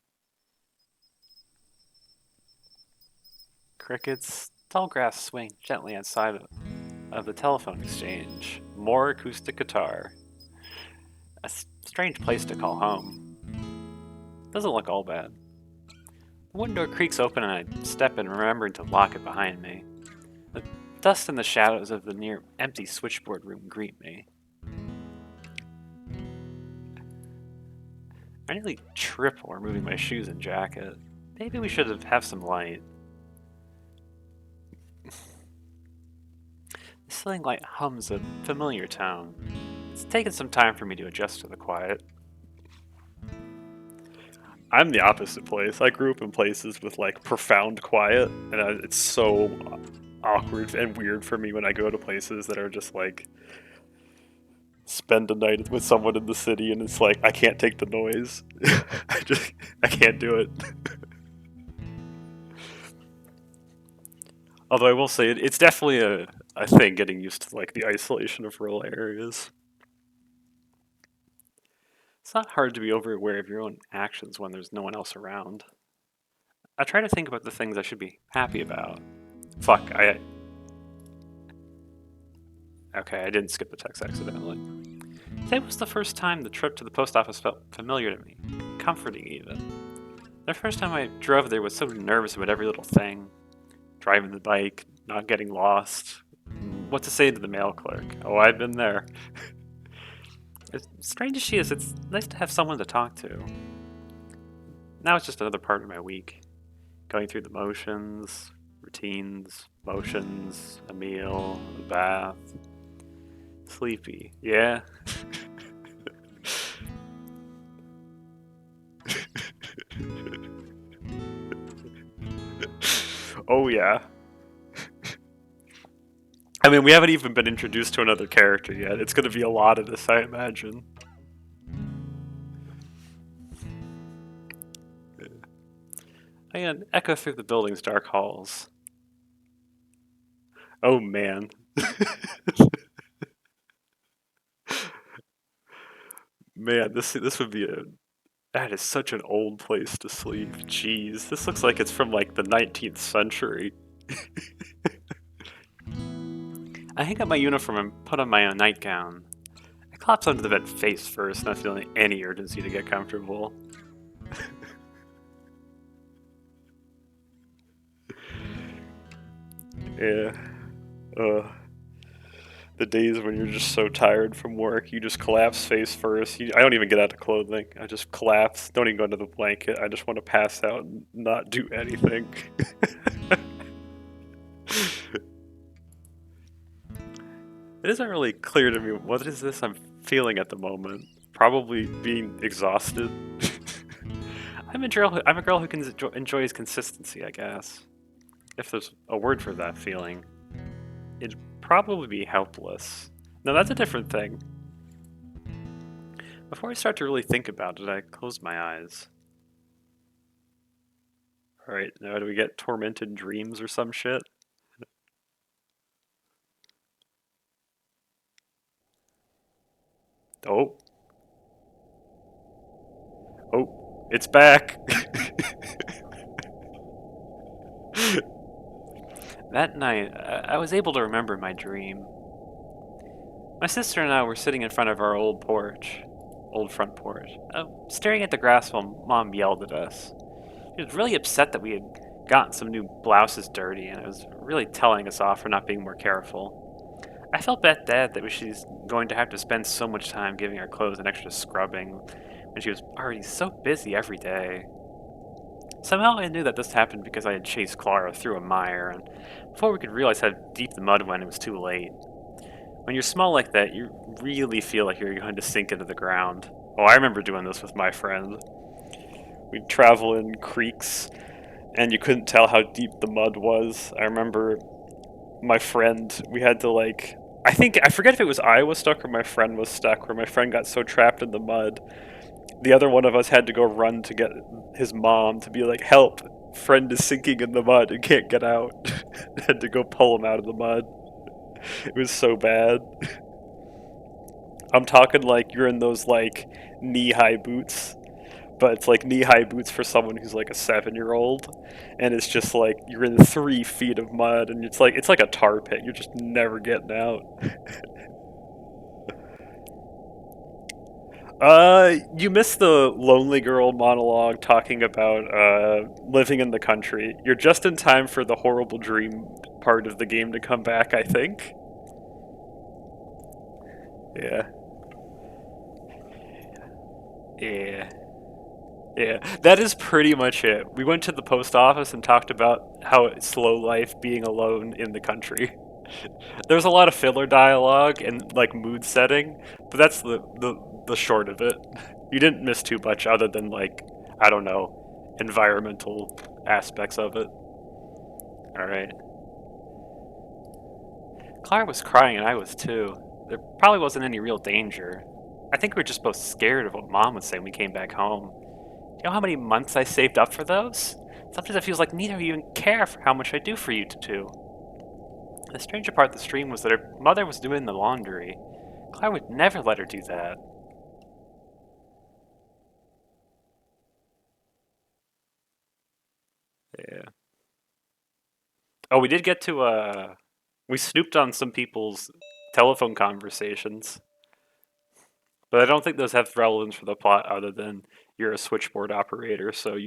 Crickets, tall grass swing gently outside of the telephone exchange. More acoustic guitar. A strange place to call home. Doesn't look all bad. The window creaks open and I step in, remembering to lock it behind me. The dust and the shadows of the near empty switchboard room greet me. I nearly trip while removing my shoes and jacket. Maybe we should have some light. The ceiling light hums a familiar tone. It's taken some time for me to adjust to the quiet. I'm the opposite place. I grew up in places with like profound quiet, and it's so awkward and weird for me when I go to places that are just like spend a night with someone in the city, and it's like I can't take the noise. I can't do it. Although I will say it's definitely a thing getting used to like the isolation of rural areas. It's not hard to be over aware of your own actions when there's no one else around. I try to think about the things I should be happy about. Fuck, Okay, I didn't skip the text accidentally. Today was the first time the trip to the post office felt familiar to me. Comforting, even. The first time I drove there was so nervous about every little thing. Driving the bike, not getting lost. What to say to the mail clerk. Oh, I've been there. As strange as she is, it's nice to have someone to talk to. Now it's just another part of my week. Going through the motions, routines, motions, a meal, a bath. Sleepy, yeah. Oh yeah. I mean, we haven't even been introduced to another character yet. It's going to be a lot of this, I imagine. I echo through the building's dark halls. Oh man. Man, this would be a... That is such an old place to sleep. Jeez, this looks like it's from like the 19th century. I hang up my uniform and put on my own nightgown. I collapse onto the bed face first, not feeling any urgency to get comfortable. Yeah. Ugh. The days when you're just so tired from work, you just collapse face first. I don't even get out of clothing. I just collapse. Don't even go into the blanket. I just want to pass out and not do anything. It isn't really clear to me what is this I'm feeling at the moment. Probably being exhausted. I'm a girl who can enjoys consistency, I guess. If there's a word for that feeling, it'd probably be helpless. No, that's a different thing. Before I start to really think about it, I close my eyes. Alright, now do we get tormented dreams or some shit? Oh. Oh. It's back! That night, I was able to remember my dream. My sister and I were sitting in front of our old front porch, staring at the grass while Mom yelled at us. She was really upset that we had gotten some new blouses dirty, and it was really telling us off for not being more careful. I felt bad that she's going to have to spend so much time giving our clothes an extra scrubbing when she was already so busy every day. Somehow I knew that this happened because I had chased Clara through a mire, and before we could realize how deep the mud went, it was too late. When you're small like that, you really feel like you're going to sink into the ground. Oh, I remember doing this with my friend. We'd travel in creeks, and you couldn't tell how deep the mud was. I remember my friend, we had to I forget if it was I was stuck or my friend was stuck, where my friend got so trapped in the mud, the other one of us had to go run to get his mom to be like, help, friend is sinking in the mud and can't get out. Had to go pull him out of the mud. It was so bad. I'm talking like you're in those like knee-high boots, but it's like knee-high boots for someone who's like a 7-year-old, and it's just like you're in 3 feet of mud, and it's like a tar pit. You're just never getting out. You missed the lonely girl monologue talking about living in the country. You're just in time for the horrible dream part of the game to come back, I think. Yeah. Yeah. Yeah, that is pretty much it. We went to the post office and talked about how it's slow life being alone in the country. There's a lot of filler dialogue and like mood setting, but that's the short of it. You didn't miss too much other than like I don't know, environmental aspects of it. All right. Clara was crying and I was too. There probably wasn't any real danger. I think we were just both scared of what Mom would say when we came back home. You know how many months I saved up for those? Sometimes it feels like neither of you even care for how much I do for you two. The stranger part of the stream was that her mother was doing the laundry. Claire would never let her do that. Yeah. Oh, we did get to, we snooped on some people's telephone conversations. But I don't think those have relevance for the plot other than you're a switchboard operator, so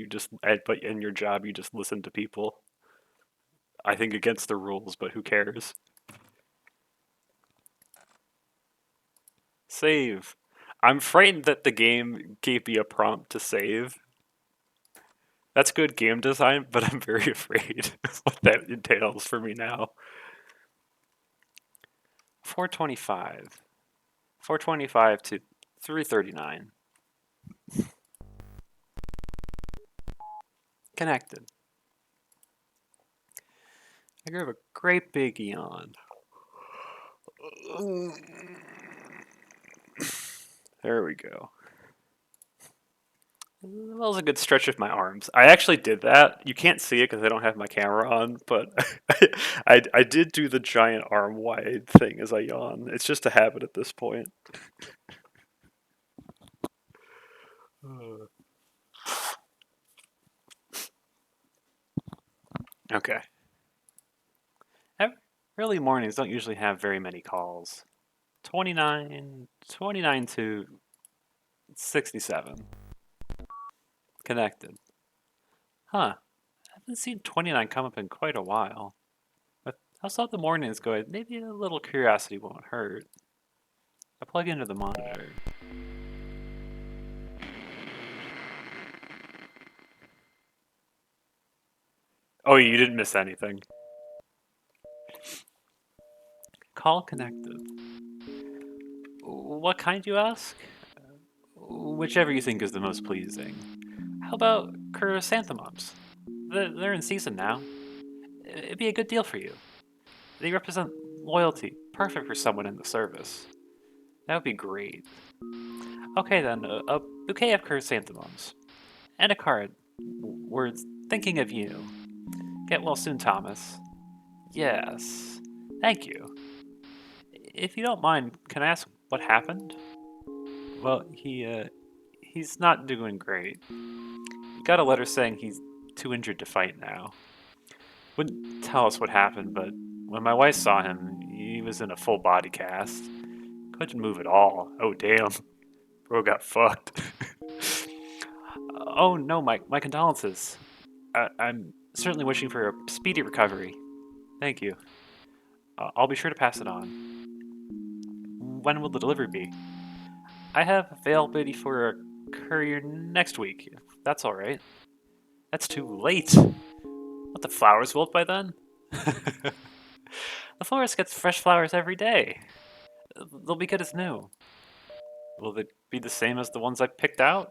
but in your job, you just listen to people. I think against the rules, but who cares? Save. I'm frightened that the game gave me a prompt to save. That's good game design, but I'm very afraid of what that entails for me now. 425. 425 to 339. Connected. I grab a great big yawn. There we go. That was a good stretch of my arms. I actually did that. You can't see it because I don't have my camera on, but I did do the giant arm wide thing as I yawn. It's just a habit at this point. Okay. Early mornings don't usually have very many calls. 29 to 67. Connected. Huh. I haven't seen 29 come up in quite a while. But how saw the mornings go? Maybe a little curiosity won't hurt. I plug into the monitor. Oh, you didn't miss anything. Call connected. What kind, you ask? Whichever you think is the most pleasing. How about chrysanthemums? They're in season now. It'd be a good deal for you. They represent loyalty, perfect for someone in the service. That would be great. Okay then, a bouquet of chrysanthemums. And a card. Words, thinking of you. Get well soon, Thomas. Yes. Thank you. If you don't mind, can I ask what happened? Well, he's not doing great. He got a letter saying he's too injured to fight now. Wouldn't tell us what happened, but when my wife saw him, he was in a full body cast. Couldn't move at all. Oh, damn. Bro got fucked. Oh, no, my condolences. I'm certainly wishing for a speedy recovery. Thank you. I'll be sure to pass it on. When will the delivery be? I have availability for a courier next week, if that's alright. That's too late. What, the flowers wilt by then? The florist gets fresh flowers every day. They'll be good as new. Will they be the same as the ones I picked out?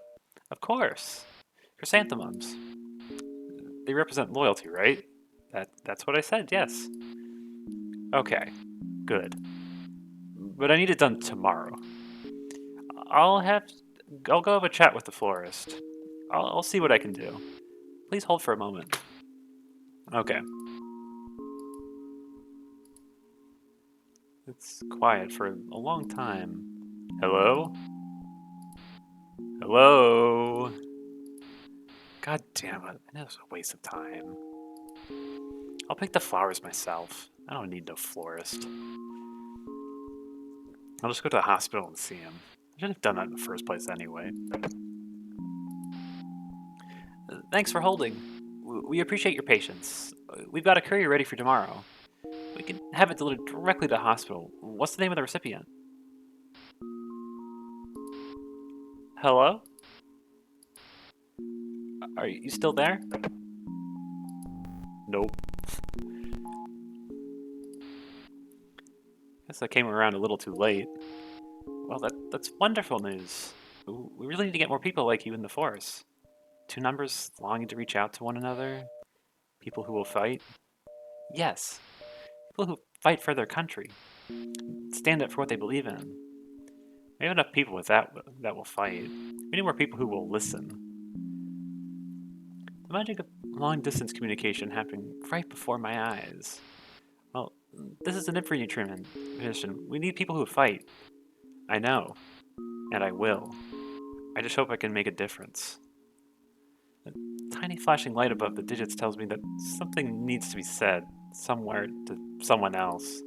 Of course. Chrysanthemums. They represent loyalty, right? That's what I said, yes. Okay, good. But I need it done tomorrow. I'll go have a chat with the florist. I'll see what I can do. Please hold for a moment. Okay. It's quiet for a long time. Hello? Hello? God damn it. That was a waste of time. I'll pick the flowers myself. I don't need no florist. I'll just go to the hospital and see him. I should have done that in the first place anyway. Thanks for holding. We appreciate your patience. We've got a courier ready for tomorrow. We can have it delivered directly to the hospital. What's the name of the recipient? Hello? Are you still there? Nope. Guess I came around a little too late. Well, that's wonderful news. We really need to get more people like you in the force. Two numbers longing to reach out to one another. People who will fight. Yes. People who fight for their country. Stand up for what they believe in. We have enough people with that will fight. We need more people who will listen. The magic of long-distance communication happening right before my eyes. Well, this is an infantry mission. We need people who fight. I know. And I will. I just hope I can make a difference. A tiny flashing light above the digits tells me that something needs to be said somewhere to someone else.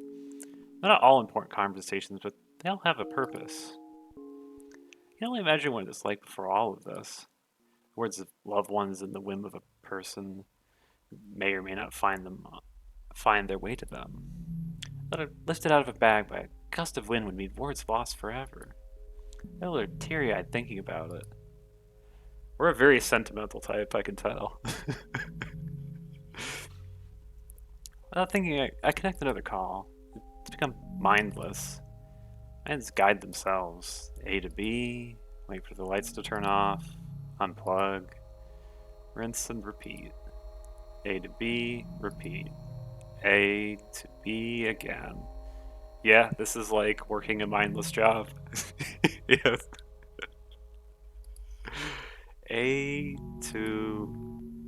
They're not all important conversations, but they all have a purpose. You can only imagine what it's like before all of this. Words of loved ones and the whim of a person who may or may not find their way to them. That are lifted out of a bag by a gust of wind would mean words lost forever. I are teary-eyed thinking about it. We're a very sentimental type, I can tell. Without thinking, I connect another call. It's become mindless. Minds guide themselves. A to B, wait for the lights to turn off, unplug, rinse and repeat. A to B, repeat. A to B again. Yeah, this is like working a mindless job. Yes. A to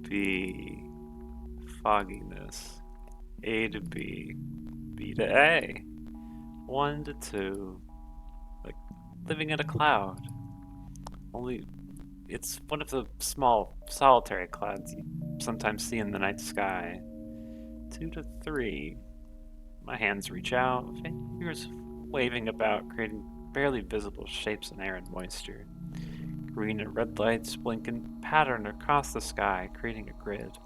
B, fogginess. A to B, B to A. 1 to 2, like living in a cloud. Only it's one of the small, solitary clouds you sometimes see in the night sky. 2 to 3, My hands reach out, fingers waving about, creating barely visible shapes in air and moisture. Green and red lights blink in pattern across the sky, creating a grid.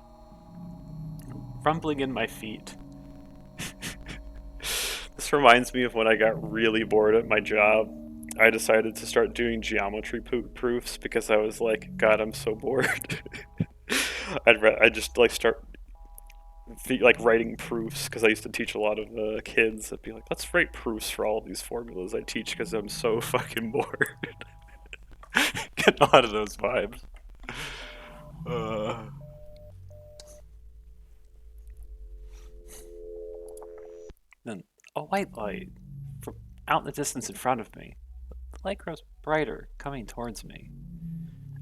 Rumbling in my feet. This reminds me of when I got really bored at my job. I decided to start doing geometry proofs because I was like, God, I'm so bored. I'd just like start like writing proofs because I used to teach a lot of kids. I'd be like, let's write proofs for all of these formulas I teach because I'm so fucking bored. Get a lot of those vibes. Uh, then a white light from out in the distance in front of me. The light grows brighter, coming towards me.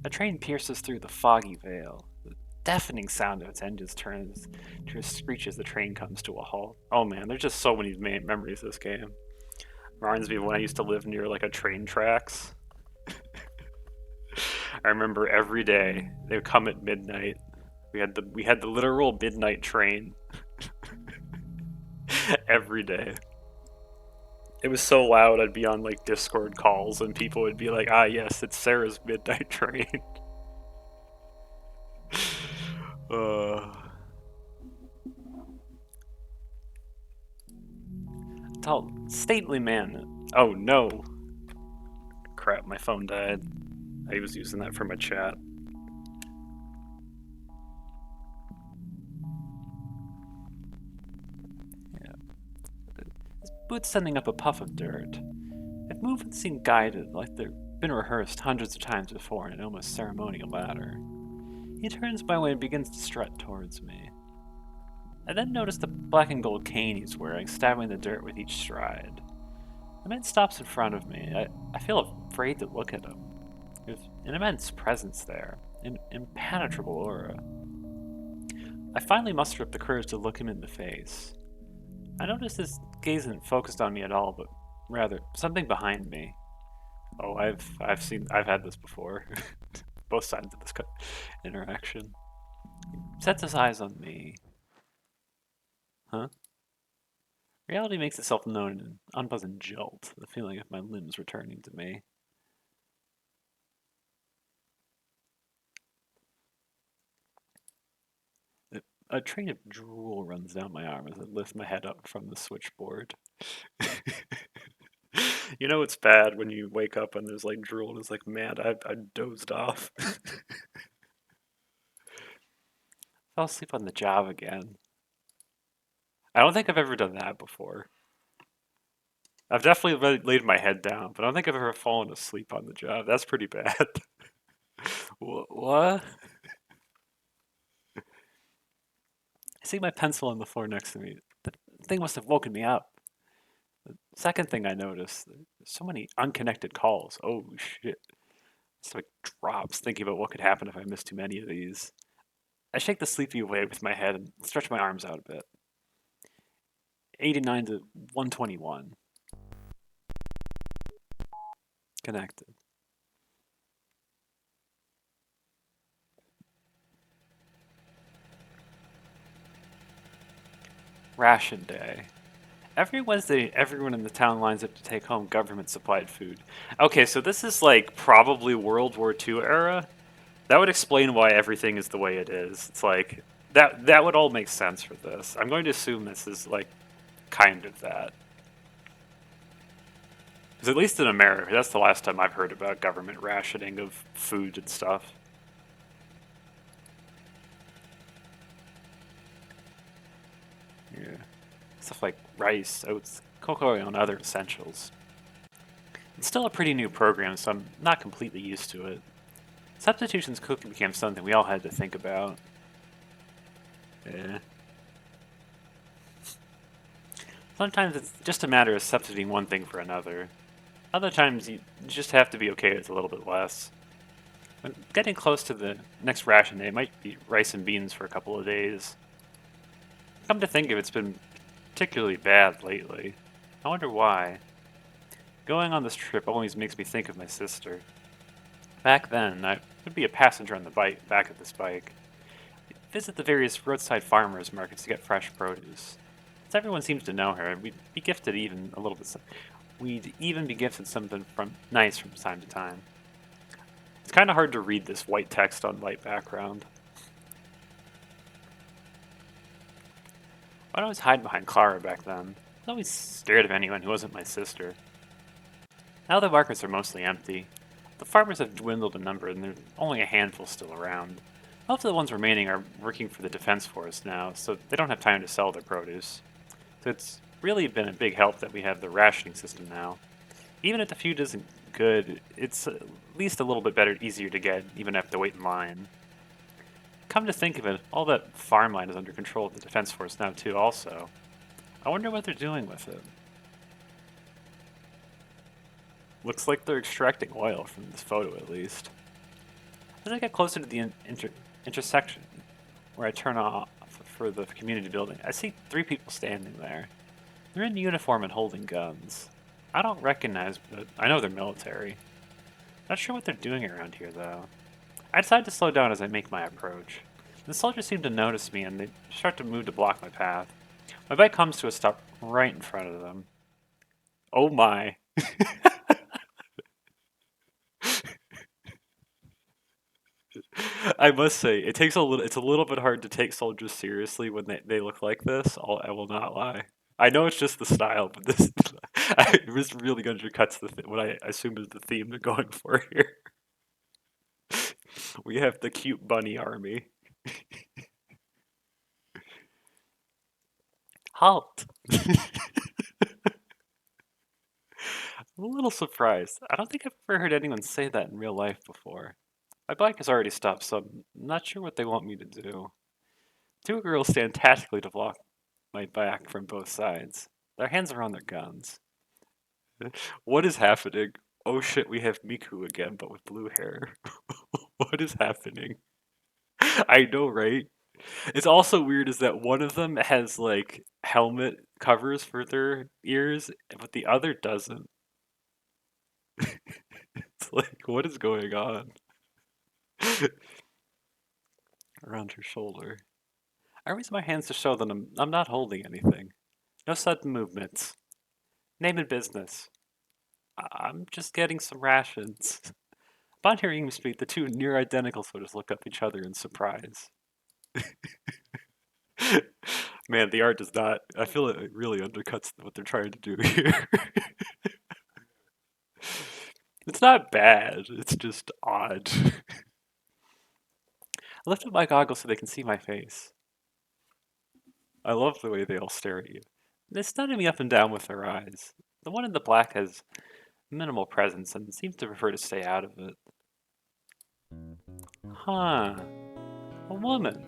A train pierces through the foggy veil. The deafening sound of its engines turns to a screech as the train comes to a halt. Oh man, there's just so many memories of this game. Reminds me of when I used to live near like a train tracks. I remember every day they would come at midnight. We had the literal midnight train every day. It was so loud I'd be on like Discord calls and people would be like, "Ah, yes, it's Sarah's midnight train." uh, Tall, stately man. Oh no! Crap, my phone died. I was using that for my chat. Yeah. His boots sending up a puff of dirt. If movements seem guided, like they've been rehearsed hundreds of times before in an almost ceremonial manner. He turns my way and begins to strut towards me. I then notice the black and gold cane he's wearing, stabbing the dirt with each stride. The man stops in front of me. I feel afraid to look at him. There's an immense presence there, an impenetrable aura. I finally muster up the courage to look him in the face. I notice his gaze isn't focused on me at all, but rather something behind me. Oh, I've had this before. Both sides of this interaction. He sets his eyes on me. Huh? Reality makes itself known in an unpleasant jolt, the feeling of my limbs returning to me. A train of drool runs down my arm as I lift my head up from the switchboard. You know it's bad when you wake up and there's like drool and it's like, man, I dozed off. Fell asleep on the job again. I don't think I've ever done that before. I've definitely laid my head down, but I don't think I've ever fallen asleep on the job. That's pretty bad. What? I see my pencil on the floor next to me. The thing must have woken me up. The second thing I noticed, there's so many unconnected calls. Oh shit. Stomach drops thinking about what could happen if I missed too many of these. I shake the sleepy away with my head and stretch my arms out a bit. 89 to 121. Connected. Ration day. Every Wednesday, everyone in the town lines up to take home government-supplied food. Okay, so this is like probably World War II era. That would explain why everything is the way it is. It's like that would all make sense for this. I'm going to assume this is like kind of that. Because at least in America, that's the last time I've heard about government rationing of food and stuff. Yeah. Stuff like rice, oats, cocoa, and other essentials. It's still a pretty new program, so I'm not completely used to it. Substitutions cooking became something we all had to think about. Yeah. Sometimes it's just a matter of substituting one thing for another. Other times you just have to be okay with a little bit less. When getting close to the next ration day, it might be rice and beans for a couple of days. Come to think of it, it's been particularly bad lately. I wonder why. Going on this trip always makes me think of my sister. Back then, I would be a passenger on the back of this bike. We'd visit the various roadside farmers markets to get fresh produce. Since everyone seems to know her, we'd be gifted even a little bit. We'd even be gifted something nice from time to time. It's kind of hard to read this white text on white background. I'd always hide behind Clara back then. I was always scared of anyone who wasn't my sister. Now the markets are mostly empty. The farmers have dwindled in number and there's only a handful still around. Most of the ones remaining are working for the Defense Force now, so they don't have time to sell their produce. So it's really been a big help that we have the rationing system now. Even if the food isn't good, it's at least a little bit better, easier to get, even if have to wait in line. Come to think of it, all that farmland is under control of the Defense Force now too also. I wonder what they're doing with it. Looks like they're extracting oil from this photo at least. As I get closer to the intersection where I turn off for the community building, I see 3 people standing there. They're in uniform and holding guns. I don't recognize, but I know they're military. Not sure what they're doing around here though. I decide to slow down as I make my approach. The soldiers seem to notice me and they start to move to block my path. My bike comes to a stop right in front of them. Oh my. I must say, it's a little bit hard to take soldiers seriously when they look like this. I will not lie. I know it's just the style, but this really undercuts what I assume is the theme they're going for here. We have the cute bunny army. Halt! I'm a little surprised. I don't think I've ever heard anyone say that in real life before. My bike has already stopped, so I'm not sure what they want me to do. 2 girls stand tactically to block my back from both sides. Their hands are on their guns. What is happening? Oh shit, we have Miku again, but with blue hair. What is happening? I know, right? It's also weird is that one of them has like helmet covers for their ears, but the other doesn't. It's like, what is going on? Around her shoulder. I raise my hands to show that I'm not holding anything. No sudden movements. Name and business. I'm just getting some rations. Upon hearing me speak, the 2 near identical soldiers look up at each other in surprise. Man, the art does not. I feel it really undercuts what they're trying to do here. It's not bad, it's just odd. I lift up my goggles so they can see my face. I love the way they all stare at you. They study me up and down with their eyes. The one in the black has minimal presence and seems to prefer to stay out of it. Huh. A woman.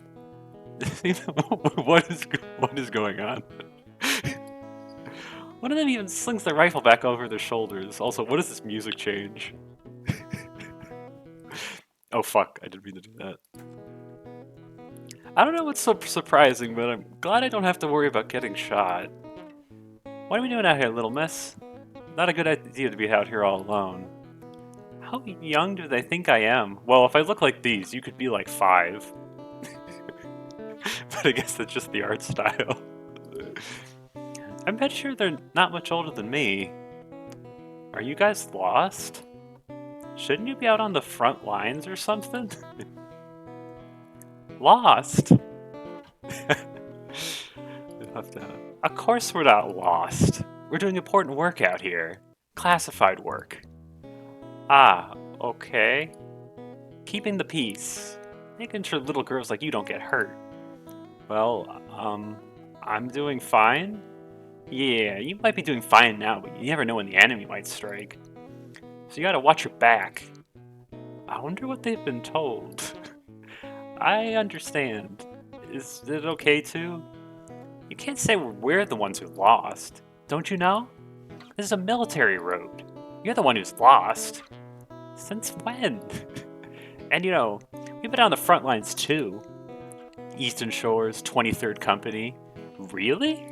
What is going on? One of them even slings their rifle back over their shoulders. Also, what is this music change? Oh fuck, I didn't mean to do that. I don't know what's so surprising, but I'm glad I don't have to worry about getting shot. What are we doing out here, little miss? Not a good idea to be out here all alone. How young do they think I am? Well, if I look like these, you could be like 5. But I guess that's just the art style. I'm bet sure they're not much older than me. Are you guys lost? Shouldn't you be out on the front lines or something? Lost? Of course we're not lost. We're doing important work out here. Classified work. Ah, okay. Keeping the peace. Making sure little girls like you don't get hurt. Well, I'm doing fine. Yeah, you might be doing fine now, but you never know when the enemy might strike. So you gotta watch your back. I wonder what they've been told. I understand. Is it okay to? You can't say we're the ones who lost. Don't you know? This is a military road. You're the one who's lost. Since when? And you know, we've been on the front lines too. Eastern Shores, 23rd Company. Really?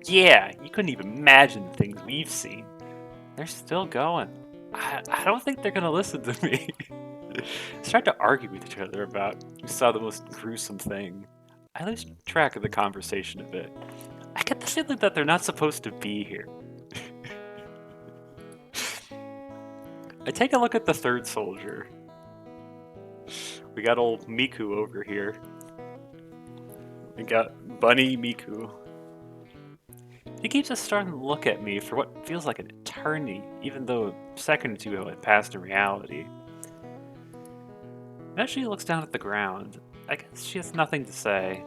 Yeah, you couldn't even imagine the things we've seen. They're still going. I don't think they're gonna listen to me. Start to argue with each other about who saw the most gruesome thing. I lose track of the conversation a bit. I get the feeling that they're not supposed to be here. I take a look at the third soldier. We got old Miku over here. We got Bunny Miku. He keeps just starting to look at me for what feels like an eternity, even though a second or two had passed in reality. Eventually he looks down at the ground. I guess she has nothing to say.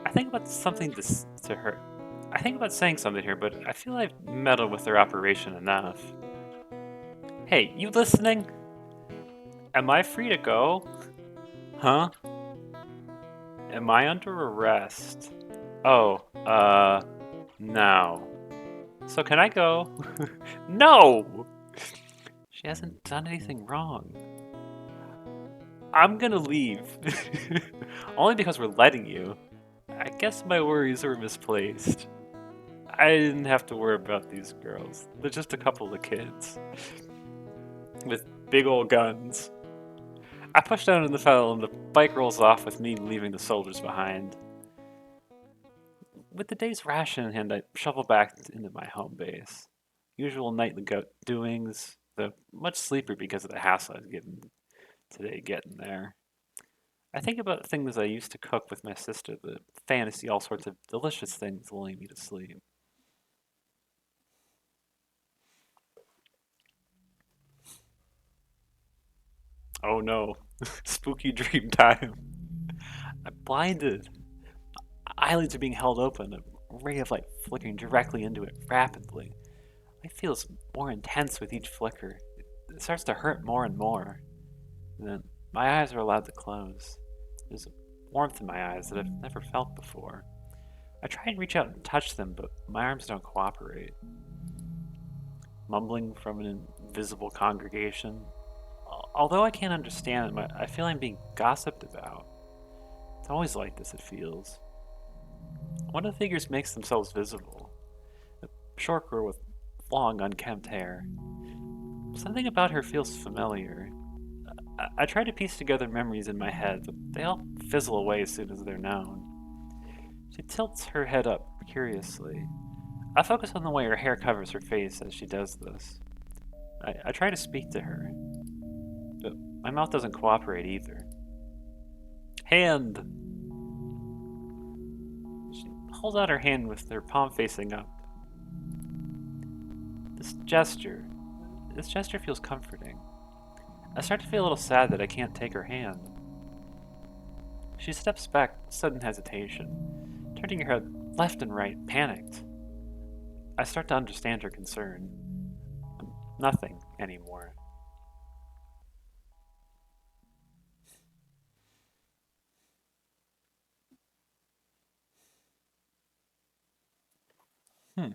I think about something to her. I think about saying something to her, but I feel I've meddled with their operation enough. Hey, you listening? Am I free to go? Huh? Am I under arrest? Oh, no. So can I go? No! She hasn't done anything wrong. I'm gonna leave. Only because we're letting you. I guess my worries were misplaced. I didn't have to worry about these girls. They're just a couple of kids. With big old guns. I push down in the pedal and the bike rolls off with me leaving the soldiers behind. With the day's ration in hand, I shuffle back into my home base. Usual nightly doings, though much sleepier because of the hassle I've given today getting there. I think about things I used to cook with my sister, the fantasy, all sorts of delicious things lulling me to sleep. Oh no, spooky dream time. I'm blinded. Eyelids are being held open, a ray of light flickering directly into it rapidly. It feels more intense with each flicker. It starts to hurt more and more. And then my eyes are allowed to close. There's a warmth in my eyes that I've never felt before. I try and reach out and touch them, but my arms don't cooperate. Mumbling from an invisible congregation. Although I can't understand them, I feel I'm being gossiped about. It's always like this, it feels. One of the figures makes themselves visible. A short girl with long, unkempt hair. Something about her feels familiar. I try to piece together memories in my head, but they all fizzle away as soon as they're known. She tilts her head up curiously. I focus on the way her hair covers her face as she does this. I try to speak to her, but my mouth doesn't cooperate either. Hand! She holds out her hand with her palm facing up. This gesture, this gesture feels comforting. I start to feel a little sad that I can't take her hand. She steps back, sudden hesitation, turning her head left and right, panicked. I start to understand her concern. Nothing anymore. Hmm.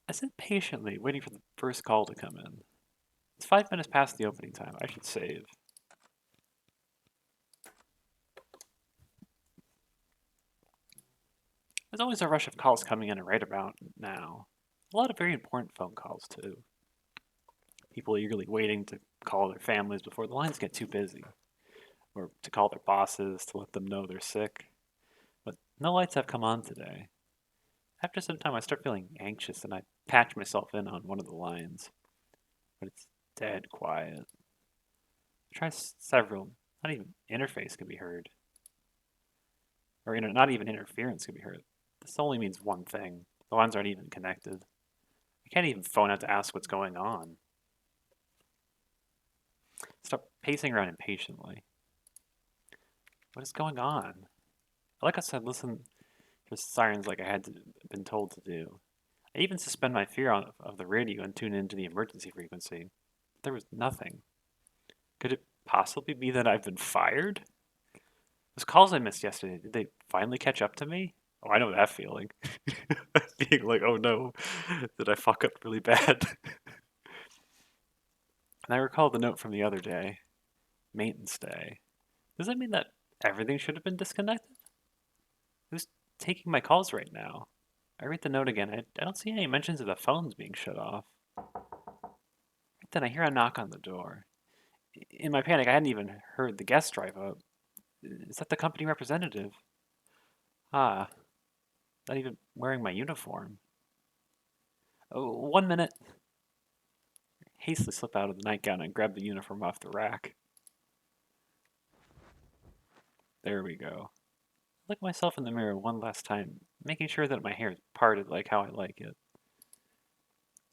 I sit patiently, waiting for the first call to come in. It's 5 minutes past the opening time. I should save. There's always a rush of calls coming in right about now. A lot of very important phone calls, too. People eagerly waiting to call their families before the lines get too busy, or to call their bosses to let them know they're sick. But no lights have come on today. After some time, I start feeling anxious and I patch myself in on one of the lines. But it's dead quiet. I try several, not even interface can be heard. Or not even interference can be heard. This only means one thing. The lines aren't even connected. I can't even phone out to ask what's going on. Stop pacing around impatiently. What is going on? Like I said, listen to sirens like I had been told to do. I even suspend my fear of the radio and tune into the emergency frequency. There was nothing. Could it possibly be that I've been fired? Those calls I missed yesterday, did they finally catch up to me? Oh, I know that feeling. Being like, oh no, did I fuck up really bad? And I recall the note from the other day. Maintenance day. Does that mean that everything should have been disconnected? Who's taking my calls right now? I read the note again. I don't see any mentions of the phones being shut off. Then I hear a knock on the door. In my panic, I hadn't even heard the guest drive up. Is that the company representative? Ah, not even wearing my uniform. Oh, 1 minute. Hastily slip out of the nightgown and grab the uniform off the rack. There we go. Look myself in the mirror one last time, making sure that my hair is parted like how I like it.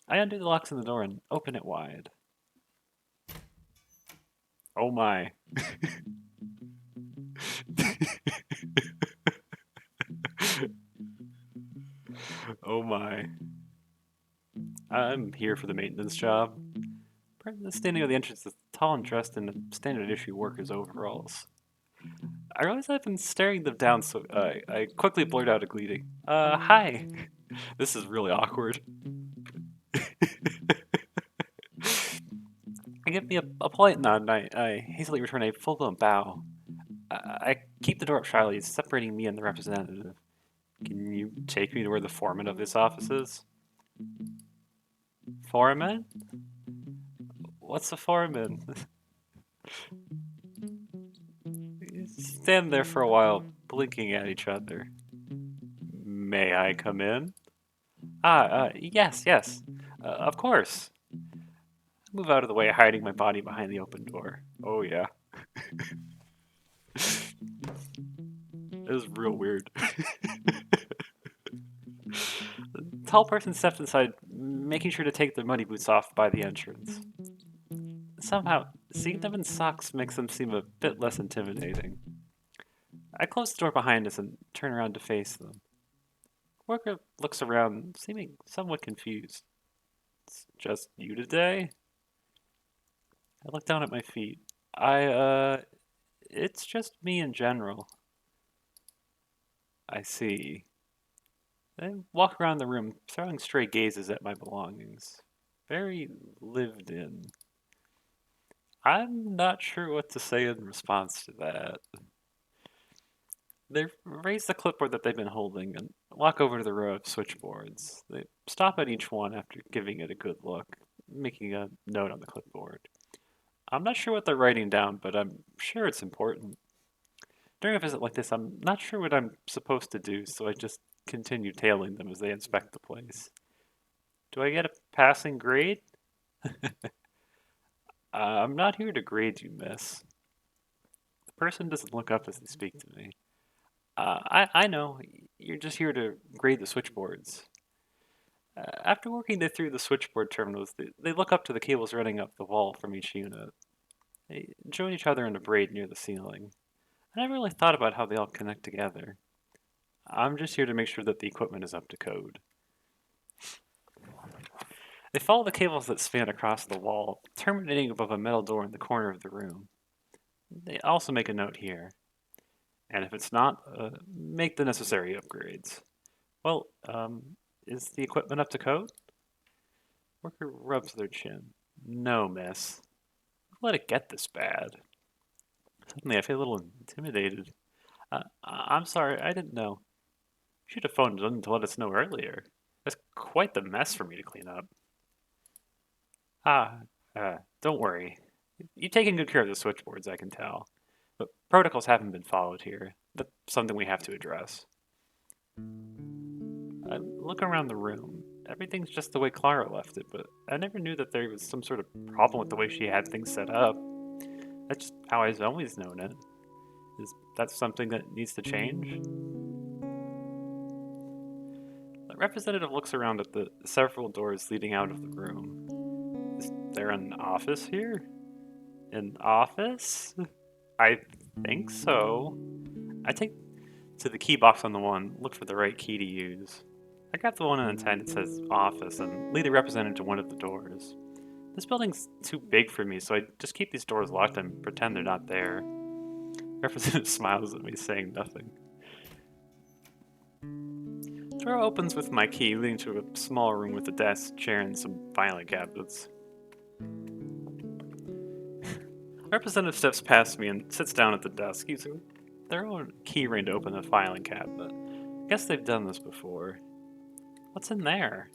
I undo the locks on the door and open it wide. Oh my. Oh my. I'm here for the maintenance job. Person standing at the entrance is tall and dressed in standard issue workers' overalls. I realize I've been staring them down, so I quickly blurt out a greeting. Hi. This is really awkward. They give me a polite nod, and I hastily return a full-blown bow. I keep the door up shyly, separating me and the representative. Can you take me to where the foreman of this office is? Foreman? What's a foreman? Stand there for a while, blinking at each other. May I come in? Yes. Of course. I move out of the way, hiding my body behind the open door. Oh, yeah. It was real weird. The tall person stepped inside, making sure to take their muddy boots off by the entrance. Somehow, seeing them in socks makes them seem a bit less intimidating. I close the door behind us and turn around to face them. Worker looks around, seeming somewhat confused. It's just you today? I look down at my feet. It's just me in general. I see. I walk around the room, throwing stray gazes at my belongings. Very lived in. I'm not sure what to say in response to that. They raise the clipboard that they've been holding and walk over to the row of switchboards. They stop at each one after giving it a good look, making a note on the clipboard. I'm not sure what they're writing down, but I'm sure it's important. During a visit like this, I'm not sure what I'm supposed to do, so I just continue tailing them as they inspect the place. Do I get a passing grade? I'm not here to grade you, miss. The person doesn't look up as they speak to me. I know. You're just here to grade the switchboards. After working through the switchboard terminals, they look up to the cables running up the wall from each unit. They join each other in a braid near the ceiling. I never really thought about how they all connect together. I'm just here to make sure that the equipment is up to code. They follow the cables that span across the wall, terminating above a metal door in the corner of the room. They also make a note here. And if it's not, make the necessary upgrades. Well, is the equipment up to code? Worker rubs their chin. No, miss. Let it get this bad. Suddenly, I feel a little intimidated. I'm sorry, I didn't know. You should have phoned in to let us know earlier. That's quite the mess for me to clean up. Don't worry. You've taken good care of the switchboards, I can tell. But protocols haven't been followed here. That's something we have to address. I look around the room. Everything's just the way Clara left it, but I never knew that there was some sort of problem with the way she had things set up. That's just how I've always known it. Is that something that needs to change? The representative looks around at the several doors leading out of the room. Is there an office here? An office? I think so. I take to the key box on the one, look for the right key to use. I grab the one on the tent that says office and lead the representative to one of the doors. This building's too big for me, so I just keep these doors locked and pretend they're not there. Representative smiles at me, saying nothing. The door opens with my key, leading to a small room with a desk, chair, and some filing cabinets. Representative steps past me and sits down at the desk, using their own key ring to open the filing cabinet. Guess they've done this before. What's in there?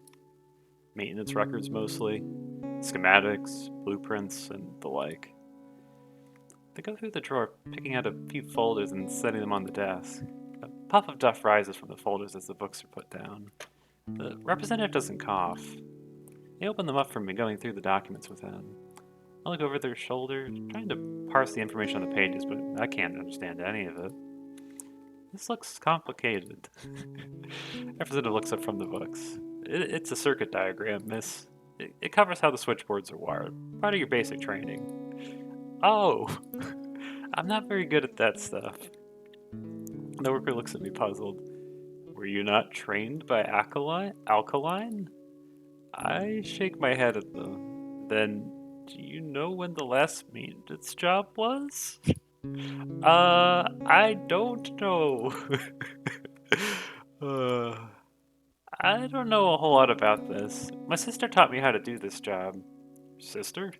Maintenance records, mostly. schematics, blueprints, and the like. They go through the drawer, picking out a few folders and setting them on the desk. A puff of dust rises from the folders as the books are put down. The representative doesn't cough. They open them up for me, going through the documents within. I look over their shoulder, trying to parse the information on the pages, but I can't understand any of it. This looks complicated. Representative looks up from the books. It's a circuit diagram, miss. It covers how the switchboards are wired. Part of your basic training. Oh! I'm not very good at that stuff. The worker looks at me puzzled. Were you not trained by Alkaline? I shake my head at them. Then, do you know when the last maintenance job was? I don't know. uh, I don't know a whole lot about this. My sister taught me how to do this job. Sister?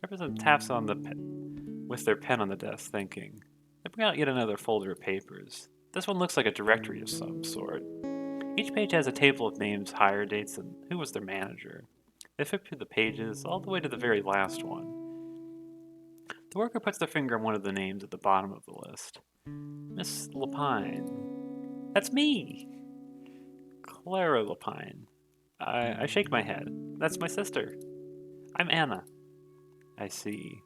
Representative taps on the with their pen on the desk, thinking. They bring out yet another folder of papers. This one looks like a directory of some sort. Each page has a table of names, hire dates, and who was their manager. They flip through the pages, all the way to the very last one. The worker puts their finger on one of the names at the bottom of the list. Miss Lapine. That's me! Clara Lapine. I shake my head. That's my sister. I'm Anna. I see.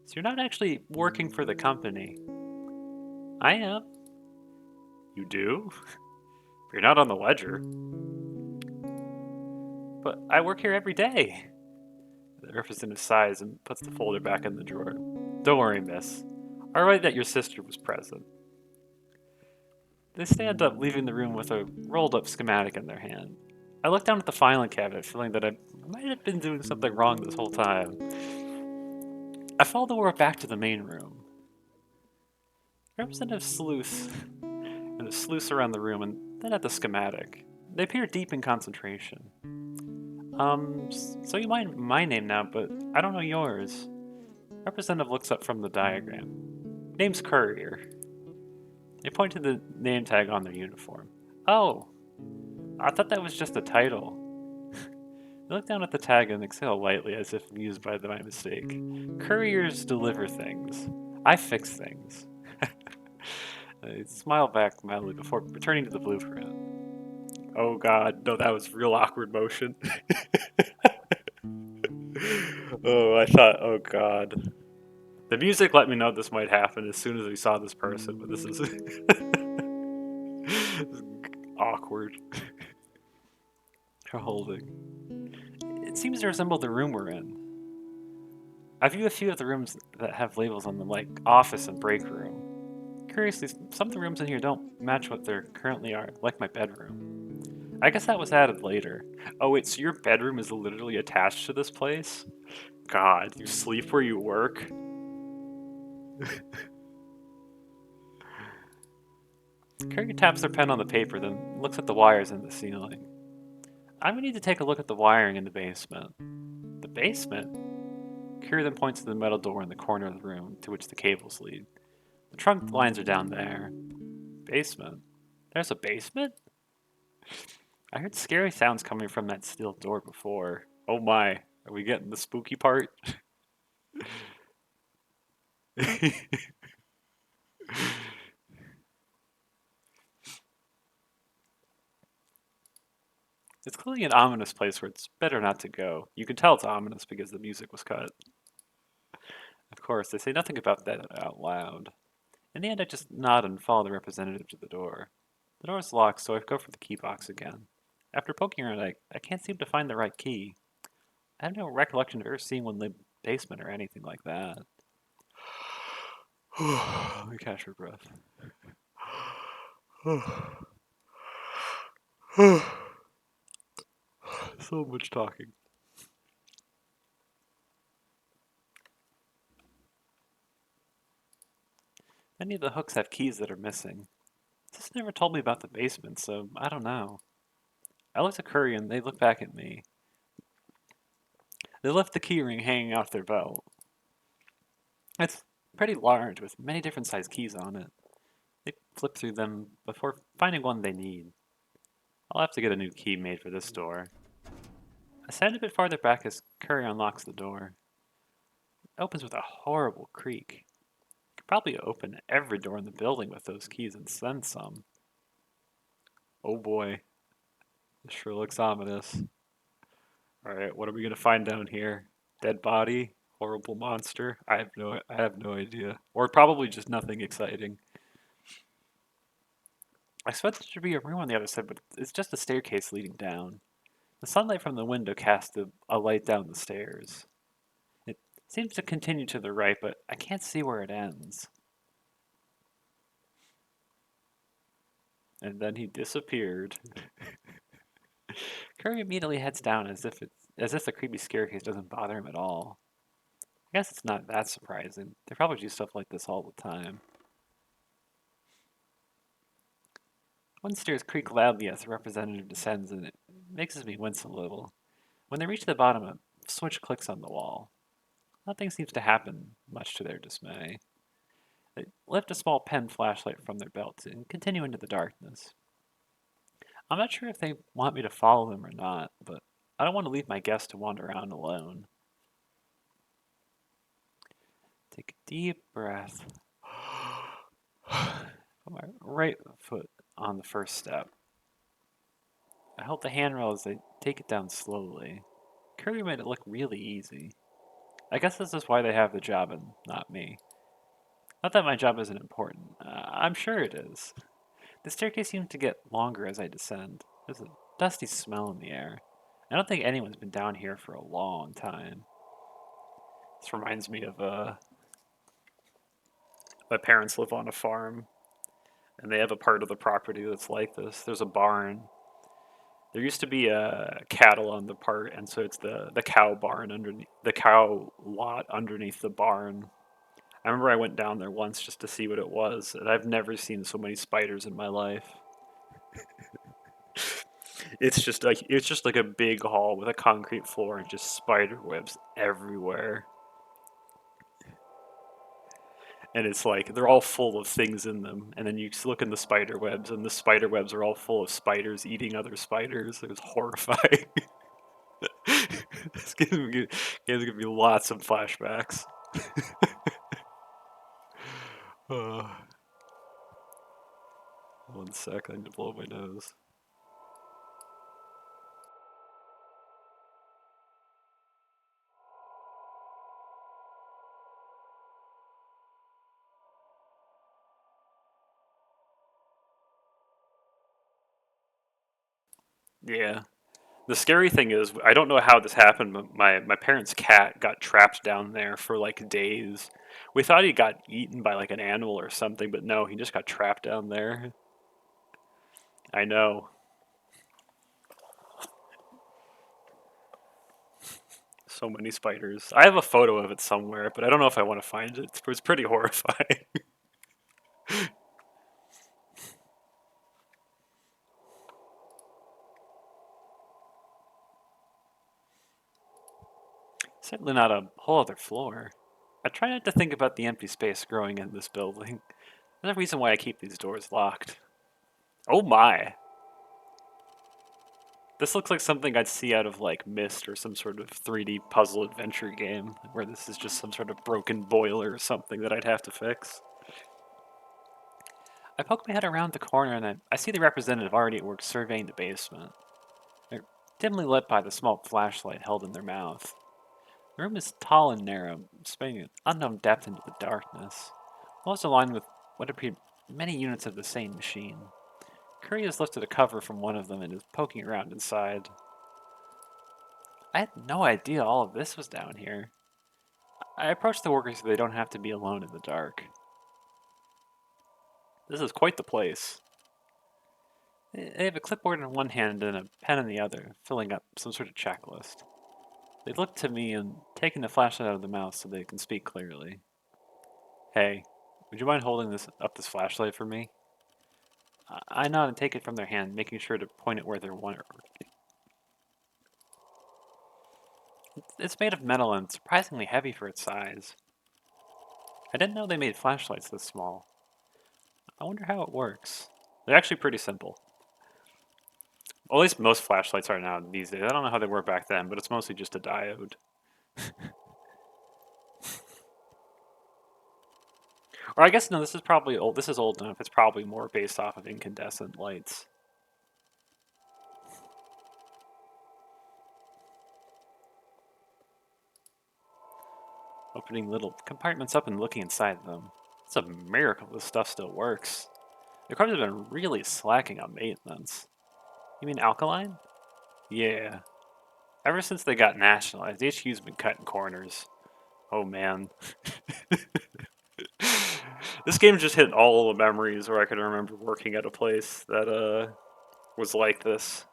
So you're not actually working for the company. I am. You do? You're not on the ledger. But I work here every day. The representative sighs and puts the folder back in the drawer. Don't worry, miss. I'll write that your sister was present. They stand up, leaving the room with a rolled-up schematic in their hand. I look down at the filing cabinet, feeling that I might have been doing something wrong this whole time. I follow the work back to the main room. Representative sleuth and a sleuth around the room, and then at the schematic. They appear deep in concentration. So you mind my name now, but I don't know yours. Representative looks up from the diagram. Name's Courier. They point to the name tag on their uniform. Oh, I thought that was just a title. They look down at the tag and exhale lightly as if amused by my mistake. Couriers deliver things. I fix things. They smile back mildly before returning to the blueprint. Oh god, no, that was real awkward motion. Oh, I thought, oh god. The music let me know this might happen as soon as we saw this person, but this is, this is awkward. Holding. It seems to resemble the room we're in. I view a few of the rooms that have labels on them, like office and break room. Curiously, some of the rooms in here don't match what they currently are, like my bedroom. I guess that was added later. Oh wait, so your bedroom is literally attached to this place? God, you sleep where you work? Carrie taps their pen on the paper, then looks at the wires in the ceiling. I'm gonna need to take a look at the wiring in the basement. The basement? Carrie then points to the metal door in the corner of the room to which the cables lead. The trunk lines are down there. Basement? There's a basement? I heard scary sounds coming from that steel door before. Oh my, are we getting the spooky part? It's clearly an ominous place where it's better not to go. You can tell it's ominous because the music was cut. Of course, they say nothing about that out loud. In the end, I just nod and follow the representative to the door. The door is locked, so I go for the key box again. After poking around, I can't seem to find the right key. I have no recollection of ever seeing one in the basement or anything like that. Let me catch your breath. So much talking. Many of the hooks have keys that are missing. This never told me about the basement, so I don't know. I looked at Curry and they look back at me. They left the keyring hanging off their belt. It's pretty large with many different sized keys on it. They flip through them before finding one they need. I'll have to get a new key made for this door. I stand a bit farther back as Curry unlocks the door. It opens with a horrible creak. Could probably open every door in the building with those keys and then some. Oh boy, this sure looks ominous. Alright, what are we gonna find down here? Dead body? Horrible monster? I have no idea. Or probably just nothing exciting. I expect there should be a room on the other side, but it's just a staircase leading down. The sunlight from the window casts a light down the stairs. It seems to continue to the right, but I can't see where it ends. And then he disappeared. Curry immediately heads down as if the creepy staircase doesn't bother him at all. I guess it's not that surprising. They probably do stuff like this all the time. One stairs creak loudly as the representative descends, and it makes me wince a little. When they reach the bottom, a switch clicks on the wall. Nothing seems to happen, much to their dismay. They lift a small pen flashlight from their belts and continue into the darkness. I'm not sure if they want me to follow them or not, but I don't want to leave my guest to wander around alone. Take a deep breath. Put my right foot on the first step. I hold the handrail as I take it down slowly. Curry made it look really easy. I guess this is why they have the job and not me. Not that my job isn't important. I'm sure it is. The staircase seems to get longer as I descend. There's a dusty smell in the air. I don't think anyone's been down here for a long time. This reminds me of my parents live on a farm, and they have a part of the property that's like this. There's a barn. There used to be cattle on the part, and so it's the cow barn underneath the cow lot underneath the barn. I remember I went down there once just to see what it was, and I've never seen so many spiders in my life. It's just like a big hall with a concrete floor and just spider webs everywhere. And it's like they're all full of things in them. And then you just look in the spider webs, and the spider webs are all full of spiders eating other spiders. It was horrifying. This gives me lots of flashbacks. Uh, One sec, I need to blow my nose. Yeah. The scary thing is, I don't know how this happened, but my parents' cat got trapped down there for like days. We thought he got eaten by like an animal or something, but no, he just got trapped down there. I know. So many spiders. I have a photo of it somewhere, but I don't know if I want to find it. It was pretty horrifying. Certainly not a whole other floor. I try not to think about the empty space growing in this building. There's a reason why I keep these doors locked. Oh my! This looks like something I'd see out of like Myst or some sort of 3D puzzle adventure game, where this is just some sort of broken boiler or something that I'd have to fix. I poke my head around the corner and I see the representative already at work surveying the basement. They're dimly lit by the small flashlight held in their mouth. The room is tall and narrow, spreading an unknown depth into the darkness, almost aligned with what appeared many units of the same machine. Curry has lifted a cover from one of them and is poking around inside. I had no idea all of this was down here. I approach the workers so they don't have to be alone in the dark. This is quite the place. They have a clipboard in one hand and a pen in the other, filling up some sort of checklist. They look to me and taking the flashlight out of the mouth so they can speak clearly. Hey, would you mind holding this flashlight for me? I nod and take it from their hand, making sure to point it where they're wondering. It's made of metal and surprisingly heavy for its size. I didn't know they made flashlights this small. I wonder how it works. They're actually pretty simple. Well, at least most flashlights are now these days. I don't know how they were back then, but it's mostly just a diode. Or I guess no, this is probably old. This is old enough. It's probably more based off of incandescent lights. Opening little compartments up and looking inside them. It's a miracle this stuff still works. The cars have been really slacking on maintenance. You mean alkaline? Yeah. Ever since they got nationalized, HQ's been cutting corners. Oh man. This game just hit all the memories where I can remember working at a place that was like this.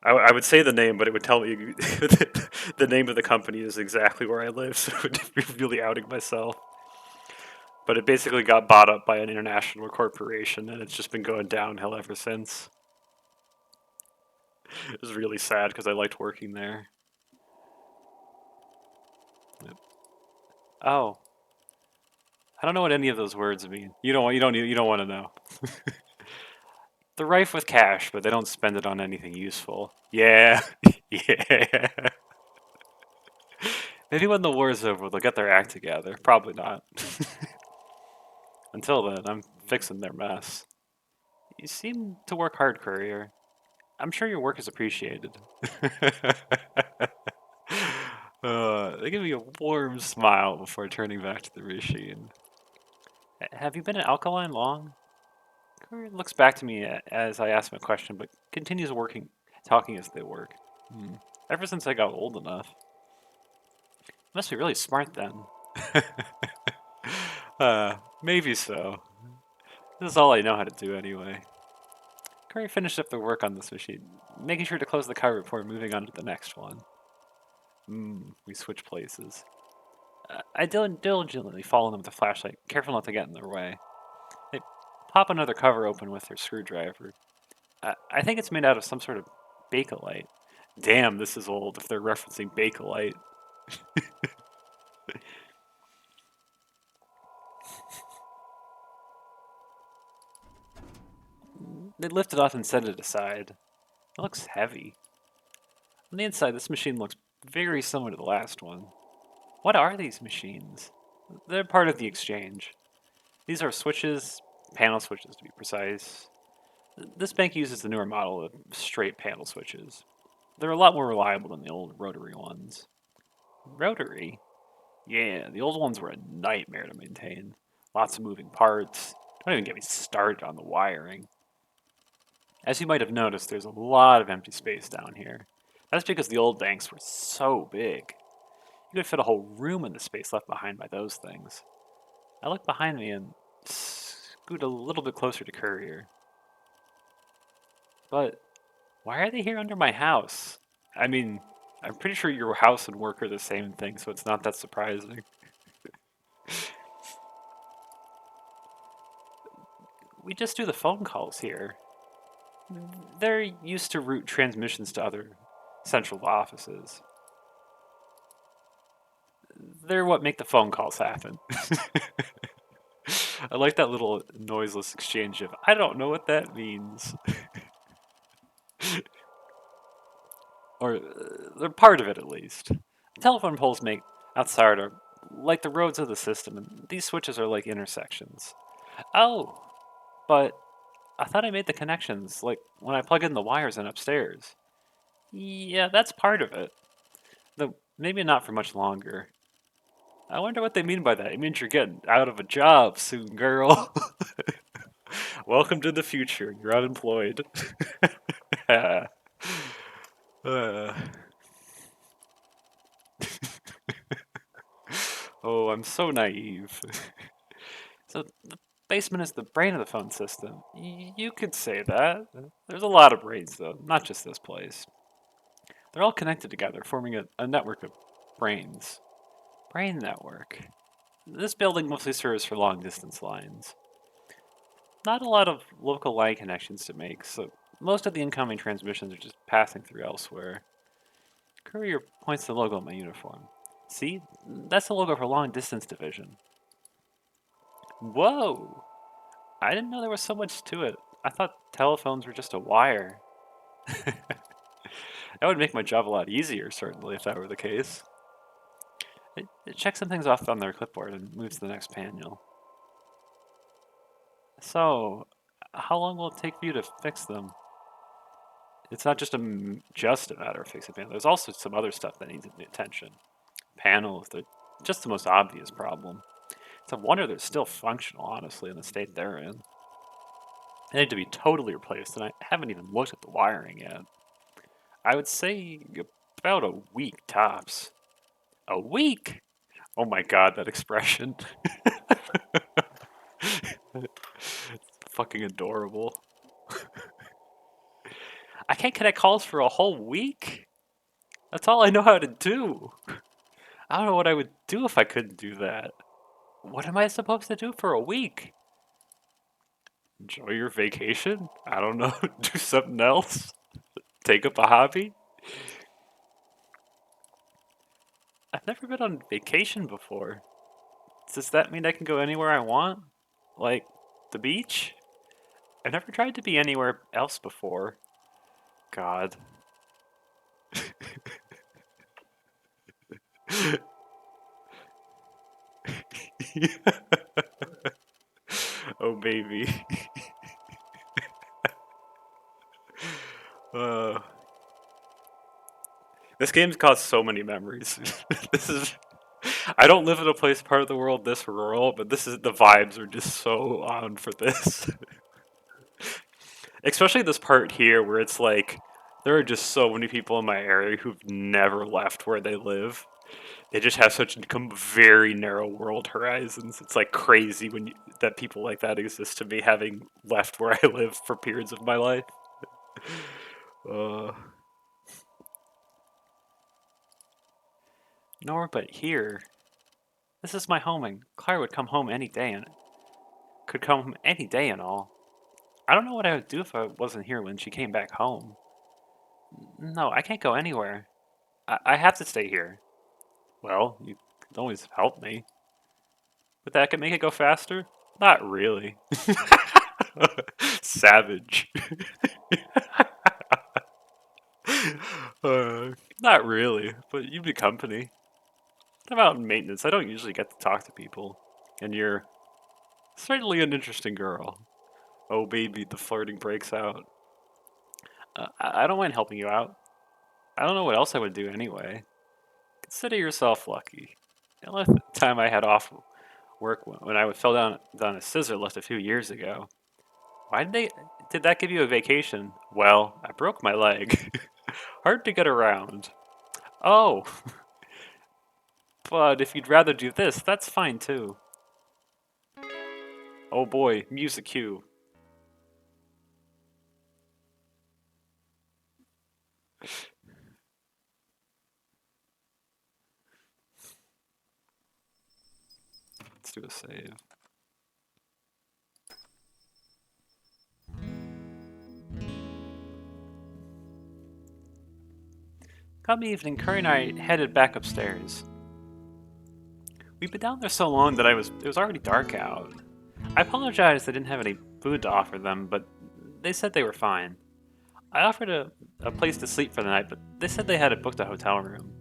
I would say the name, but it would tell me the name of the company is exactly where I live, so it would be really outing myself. But it basically got bought up by an international corporation, and it's just been going downhill ever since. It was really sad because I liked working there. Yep. Oh, I don't know what any of those words mean. You don't want to know. They're rife with cash, but they don't spend it on anything useful. Yeah, yeah. Maybe when the war's over, they'll get their act together. Probably not. Until then, I'm fixing their mess. You seem to work hard, courier. I'm sure your work is appreciated. They give me a warm smile before turning back to the machine. Have you been at Alkaline long? Courier looks back to me as I ask him a question, but continues talking as they work. Hmm. Ever since I got old enough. Must be really smart then. Maybe so. This is all I know how to do anyway. Curry finished up the work on this machine, making sure to close the cover before moving on to the next one. We switch places. I diligently follow them with the flashlight, careful not to get in their way. They pop another cover open with their screwdriver. I think it's made out of some sort of Bakelite. Damn, this is old if they're referencing Bakelite. They lift it off and set it aside. It looks heavy. On the inside, this machine looks very similar to the last one. What are these machines? They're part of the exchange. These are switches, panel switches to be precise. This bank uses the newer model of straight panel switches. They're a lot more reliable than the old rotary ones. Rotary? Yeah, the old ones were a nightmare to maintain. Lots of moving parts. Don't even get me started on the wiring. As you might have noticed, there's a lot of empty space down here. That's because the old banks were so big. You could fit a whole room in the space left behind by those things. I look behind me and scoot a little bit closer to Courier. But why are they here under my house? I mean, I'm pretty sure your house and work are the same thing, so it's not that surprising. We just do the phone calls here. They're used to route transmissions to other central offices. They're what make the phone calls happen. I like that little noiseless exchange of, I don't know what that means. Or they're part of it at least. The telephone poles make outside are like the roads of the system, and these switches are like intersections. Oh, but I thought I made the connections, like when I plug in the wires in upstairs. Yeah, that's part of it. Though maybe not for much longer. I wonder what they mean by that. It means you're getting out of a job soon, girl. Welcome to the future. You're unemployed. uh, oh, I'm so naive. So the basement is the brain of the phone system. You could say that. There's a lot of brains, though, not just this place. They're all connected together, forming a network of brains. Brain network. This building mostly serves for long distance lines. Not a lot of local line connections to make, so most of the incoming transmissions are just passing through elsewhere. Courier points to the logo on my uniform. See? That's the logo for Long Distance Division. Whoa! I didn't know there was so much to it. I thought telephones were just a wire. That would make my job a lot easier, certainly, if that were the case. It checks some things off on their clipboard and moves to the next panel. So, how long will it take for you to fix them? It's not just a matter of fixing panels. There's also some other stuff that needs attention. Panels, they're just the most obvious problem. It's a wonder they're still functional, honestly, in the state they're in. They need to be totally replaced, and I haven't even looked at the wiring yet. I would say about a week tops. A week? Oh my god, that expression. It's fucking adorable. I can't connect calls for a whole week? That's all I know how to do. I don't know what I would do if I couldn't do that. What am I supposed to do for a week? Enjoy your vacation? I don't know. Do something else? Take up a hobby? I've never been on vacation before. Does that mean I can go anywhere I want? Like, the beach? I've never tried to be anywhere else before. God. Oh, baby. uh, this game's caused so many memories. This is. I don't live in a part of the world this rural, but the vibes are just so on for this. Especially this part here where it's like there are just so many people in my area who've never left where they live. They just have such very narrow world horizons. It's like crazy that people like that exist to me, having left where I live for periods of my life. Uh, Nor but here. This is my home, and Claire would come home any day, and could come home any day and all. I don't know what I would do if I wasn't here when she came back home. No, I can't go anywhere. I have to stay here. Well, you could always help me. But that could make it go faster? Not really. Savage. Not really, but you'd be company. I'm out in maintenance. I don't usually get to talk to people. And you're certainly an interesting girl. Oh, baby, the flirting breaks out. I don't mind helping you out. I don't know what else I would do anyway. Consider yourself lucky. The only time I had off work when I fell down a scissor lift a few years ago. Why did that give you a vacation? Well, I broke my leg. Hard to get around. Oh, but if you'd rather do this, that's fine too. Oh boy, music cue. Let's do a save. Come evening, Curry and I headed back upstairs. We'd been down there so long that it was already dark out. I apologized I didn't have any food to offer them, but they said they were fine. I offered a place to sleep for the night, but they said they had booked a hotel room.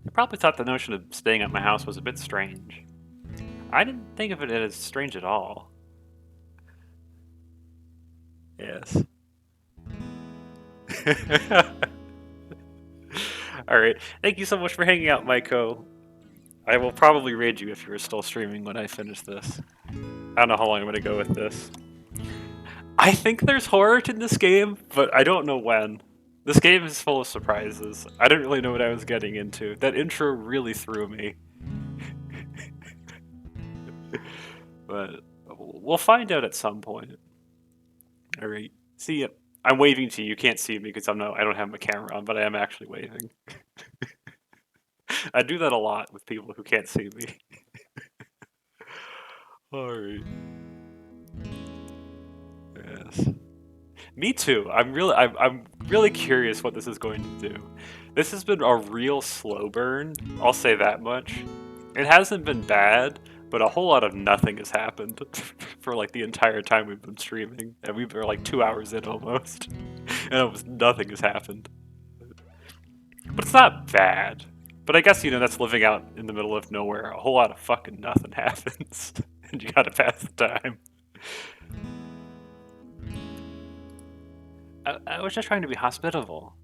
They probably thought the notion of staying at my house was a bit strange. I didn't think of it as strange at all. Yes. Alright, thank you so much for hanging out, Maiko. I will probably raid you if you're still streaming when I finish this. I don't know how long I'm going to go with this. I think there's horror in this game, but I don't know when. This game is full of surprises. I didn't really know what I was getting into. That intro really threw me. But we'll find out at some point. Alright, see ya. I'm waving to you. You can't see me because I don't have my camera on, but I am actually waving. I do that a lot with people who can't see me. Alright. Yes. Me too. I'm really curious what this is going to do. This has been a real slow burn, I'll say that much. It hasn't been bad, but a whole lot of nothing has happened for like the entire time we've been streaming. And we've been like 2 hours in almost. And almost nothing has happened. But it's not bad. But I guess, that's living out in the middle of nowhere. A whole lot of fucking nothing happens. And you gotta pass the time. I was just trying to be hospitable.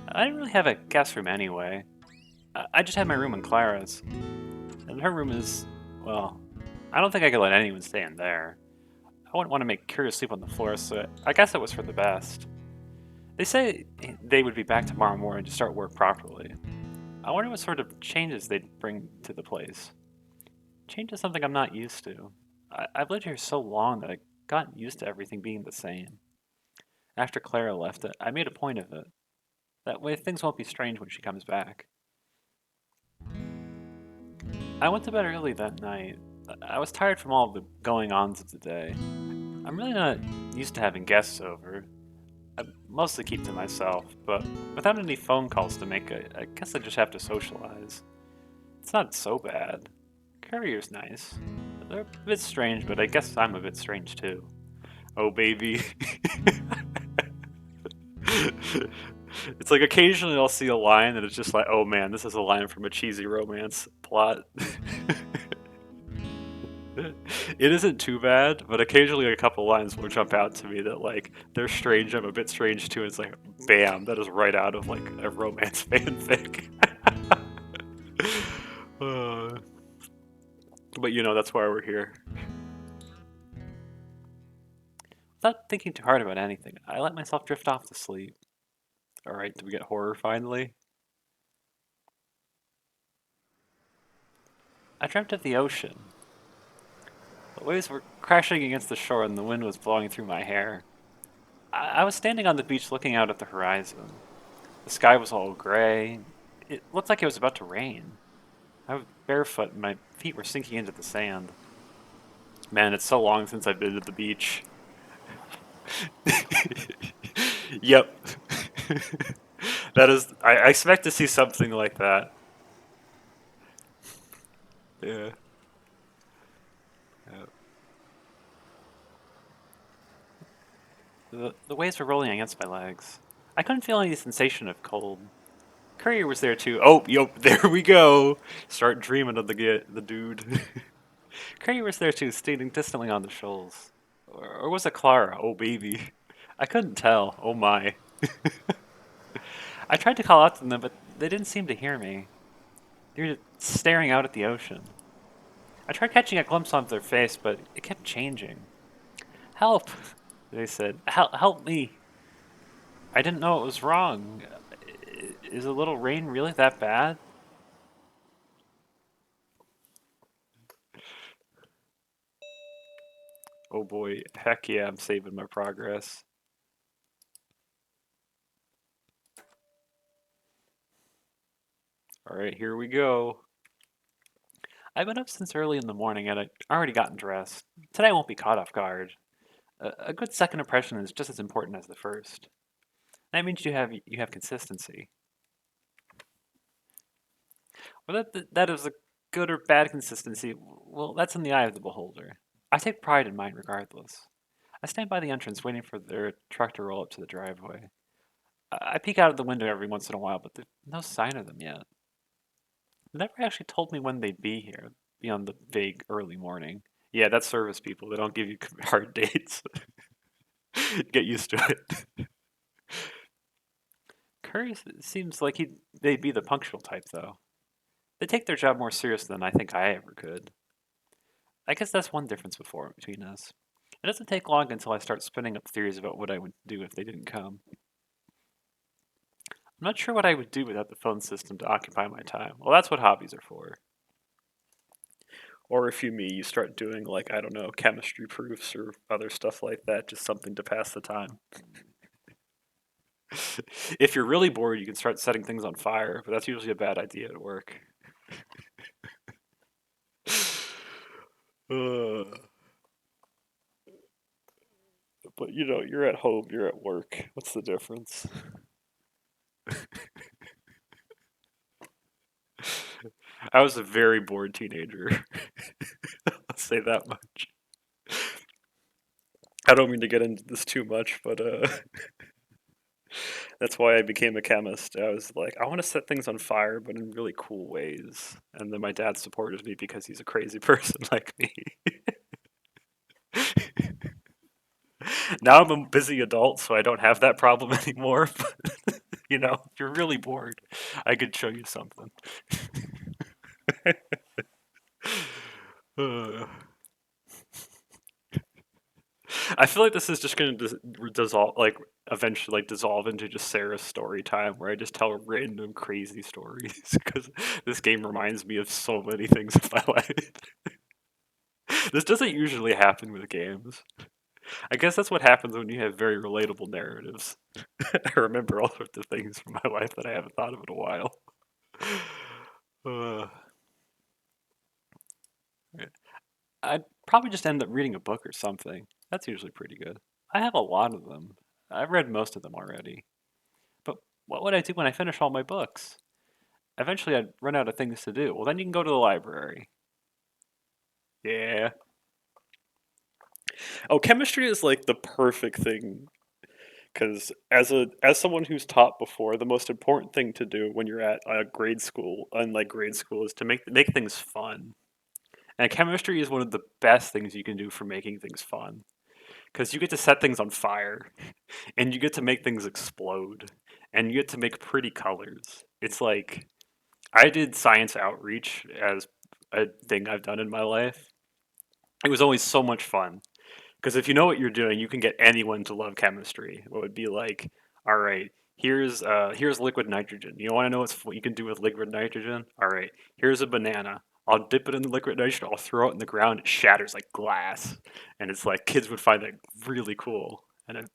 I didn't really have a guest room anyway. I just had my room in Clara's. And her room is, well, I don't think I could let anyone stay in there. I wouldn't want to make Kira sleep on the floor, so I guess it was for the best. They say they would be back tomorrow morning to start work properly. I wonder what sort of changes they'd bring to the place. Change is something I'm not used to. I've lived here so long that I've gotten used to everything being the same. After Clara left, I made a point of it. That way things won't be strange when she comes back. I went to bed early that night. I was tired from all the going-ons of the day. I'm really not used to having guests over. I mostly keep to myself, but without any phone calls to make, I guess I just have to socialize. It's not so bad. Courier's nice. They're a bit strange, but I guess I'm a bit strange too. Oh, baby. It's like occasionally I'll see a line and it's just like, oh man, this is a line from a cheesy romance plot. It isn't too bad, but occasionally a couple lines will jump out to me that like they're strange. I'm a bit strange too. It's like, bam, that is right out of like a romance fanfic. uh, but that's why we're here. Without thinking too hard about anything, I let myself drift off to sleep. All right, do we get horror finally? I dreamt of the ocean. The waves were crashing against the shore and the wind was blowing through my hair. I was standing on the beach looking out at the horizon. The sky was all gray. It looked like it was about to rain. I was barefoot and my feet were sinking into the sand. Man, it's so long since I've been to the beach. Yep. That is, I expect to see something like that. Yeah. Yeah. The waves were rolling against my legs. I couldn't feel any sensation of cold. Courier was there too. Oh, yep, there we go. Start dreaming of the dude. Courier was there too, standing distantly on the shoals. Or was it Clara? Oh, baby. I couldn't tell. Oh my. I tried to call out to them, but they didn't seem to hear me. They were just staring out at the ocean. I tried catching a glimpse of their face, but it kept changing. Help, they said. Help me. I didn't know it was wrong. Is a little rain really that bad? Oh boy, heck yeah, I'm saving my progress. Alright, here we go. I've been up since early in the morning and I've already gotten dressed. Today I won't be caught off guard. A good second impression is just as important as the first. That means you have consistency. Whether that is a good or bad consistency, well, that's in the eye of the beholder. I take pride in mine regardless. I stand by the entrance waiting for their truck to roll up to the driveway. I peek out of the window every once in a while, but there's no sign of them yet. They never actually told me when they'd be here, beyond the vague early morning. Yeah, that's service people. They don't give you hard dates. Get used to it. Curry seems like they'd be the punctual type, though. They take their job more serious than I think I ever could. I guess that's one difference between us. It doesn't take long until I start spinning up theories about what I would do if they didn't come. I'm not sure what I would do without the phone system to occupy my time. Well, that's what hobbies are for. Or if you start doing, like, I don't know, chemistry proofs or other stuff like that, just something to pass the time. If you're really bored, you can start setting things on fire, but that's usually a bad idea at work. But you're at home, you're at work. What's the difference? I was a very bored teenager. I'll say that much. I don't mean to get into this too much, but That's why I became a chemist. I was like, I want to set things on fire, but in really cool ways. And then my dad supported me because he's a crazy person like me. Now I'm a busy adult, so I don't have that problem anymore. But, if you're really bored, I could show you something. Uh, I feel like this is just going to dissolve, like eventually, like dissolve into just Sarah's story time, where I just tell random crazy stories because this game reminds me of so many things in my life. This doesn't usually happen with games. I guess that's what happens when you have very relatable narratives. I remember all sorts of things from my life that I haven't thought of in a while. Uh, I'd probably just end up reading a book or something. That's usually pretty good. I have a lot of them. I've read most of them already. But what would I do when I finish all my books? Eventually, I'd run out of things to do. Well, then you can go to the library. Yeah. Oh, chemistry is like the perfect thing because as someone who's taught before, the most important thing to do when you're at grade school, unlike grade school, is to make things fun. And chemistry is one of the best things you can do for making things fun because you get to set things on fire and you get to make things explode and you get to make pretty colors. It's like I did science outreach as a thing I've done in my life. It was always so much fun because if you know what you're doing, you can get anyone to love chemistry. What would be like, all right, here's liquid nitrogen. You want to know what you can do with liquid nitrogen? All right, here's a banana. I'll dip it in the liquid nitrogen. I'll throw it in the ground. It shatters like glass, and it's like kids would find that really cool. And it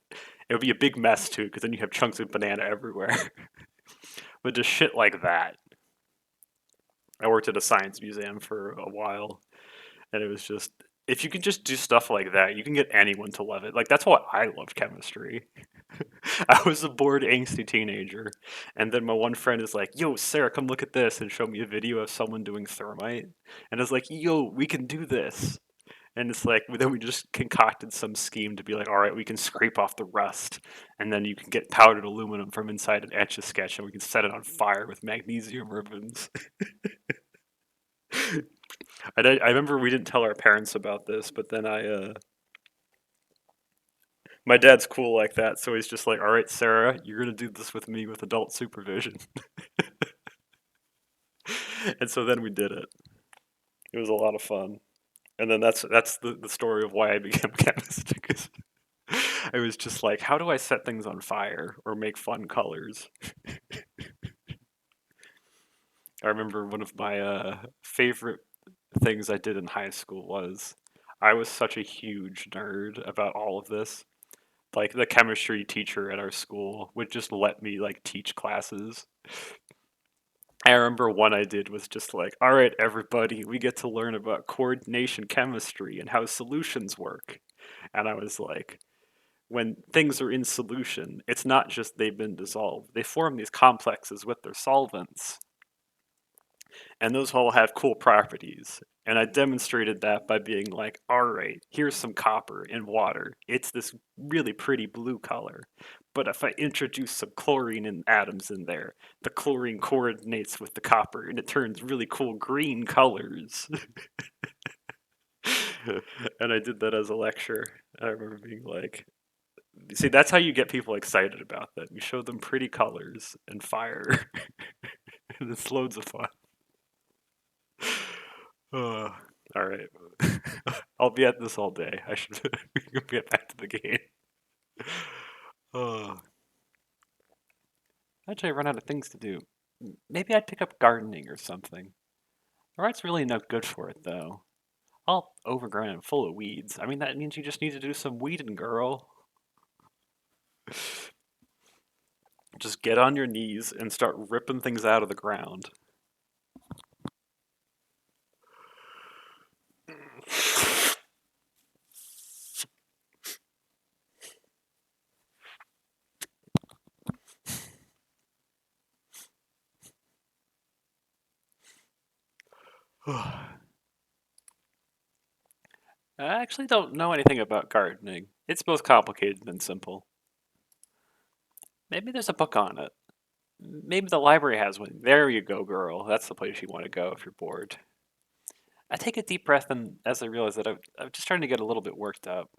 would be a big mess too, because then you have chunks of banana everywhere. But just shit like that. I worked at a science museum for a while, and it was just if you can just do stuff like that, you can get anyone to love it. Like that's why I loved chemistry. I was a bored, angsty teenager, and then my one friend is like, "Yo, Sarah, come look at this," and show me a video of someone doing thermite, and I was like, "Yo, we can do this." And it's like then we just concocted some scheme to be like, all right, we can scrape off the rust, and then you can get powdered aluminum from inside an etch a sketch, and we can set it on fire with magnesium ribbons. I remember we didn't tell our parents about this, but then my dad's cool like that, so he's just like, all right, Sarah, you're gonna do this with me with adult supervision. And so then we did it. It was a lot of fun. And then that's the story of why I became a chemist. Because I was just like, how do I set things on fire or make fun colors? I remember one of my favorite things I did in high school was I was such a huge nerd about all of this. Like the chemistry teacher at our school would just let me like teach classes. I remember one I did was just like, all right, everybody, we get to learn about coordination chemistry and how solutions work. And I was like, when things are in solution, it's not just they've been dissolved. They form these complexes with their solvents. And those all have cool properties. And I demonstrated that by being like, all right, here's some copper in water. It's this really pretty blue color. But if I introduce some chlorine atoms in there, the chlorine coordinates with the copper and it turns really cool green colors. And I did that as a lecture. I remember being like, see, that's how you get people excited about that. You show them pretty colors and fire. And it's loads of fun. Uh, all right. I'll be at this all day. I should get back to the game. Uh, Actually, I run out of things to do. Maybe I'd pick up gardening or something. The right's really no good for it, though. All overgrown and full of weeds. I mean, that means you just need to do some weeding, girl. Just get on your knees and start ripping things out of the ground. I actually don't know anything about gardening. It's both complicated and simple. Maybe there's a book on it. Maybe the library has one. There you go, girl. That's the place you want to go if you're bored. I take a deep breath, and as I realize that I'm just starting to get a little bit worked up.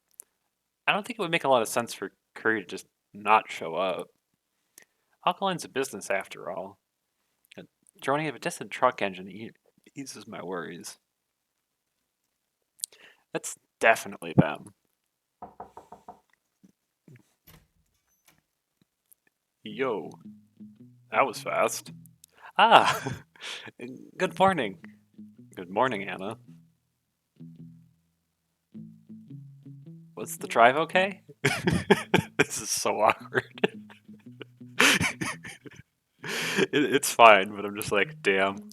I don't think it would make a lot of sense for Curry to just not show up. Alkaline's a business after all. And joining a distant truck engine eases my worries. That's definitely them. Yo, that was fast. Ah, good morning. Good morning, Anna. Was the drive okay? This is so awkward. It's fine, but I'm just like, damn.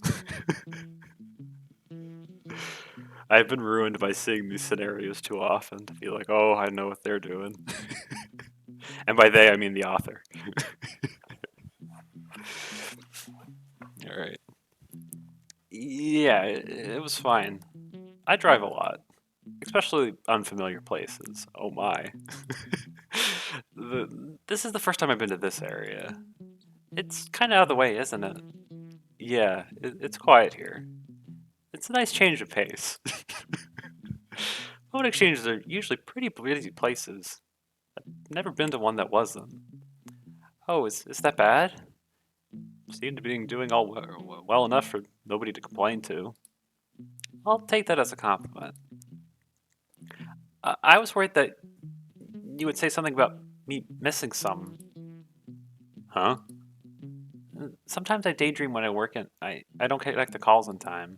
I've been ruined by seeing these scenarios too often to be like, oh, I know what they're doing. And by they, I mean the author. Alright. Yeah, it was fine. I drive a lot, especially unfamiliar places. Oh my. This is the first time I've been to this area. It's kind of out of the way, isn't it? Yeah, it's quiet here. It's a nice change of pace. Phone exchanges are usually pretty busy places. I've never been to one that wasn't. Oh, is that bad? Seem to be doing all well enough for nobody to complain to. I'll take that as a compliment. I was worried that you would say something about me missing some. Huh? Sometimes I daydream when I work and I don't connect the calls in time.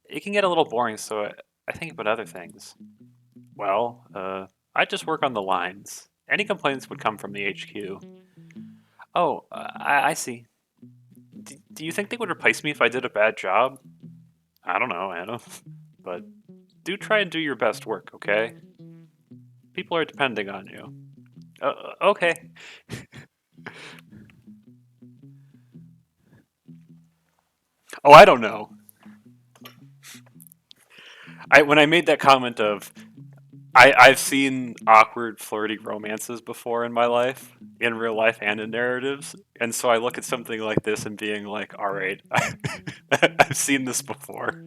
It can get a little boring, so I think about other things. Well, I just work on the lines. Any complaints would come from the HQ. Oh, I see. Do you think they would replace me if I did a bad job? I don't know, Anna. But do try and do your best work, okay? People are depending on you. Okay. Oh, I don't know. When I made that comment of I've seen awkward flirty romances before in my life, in real life and in narratives, and so I look at something like this and being like, all right, I've seen this before.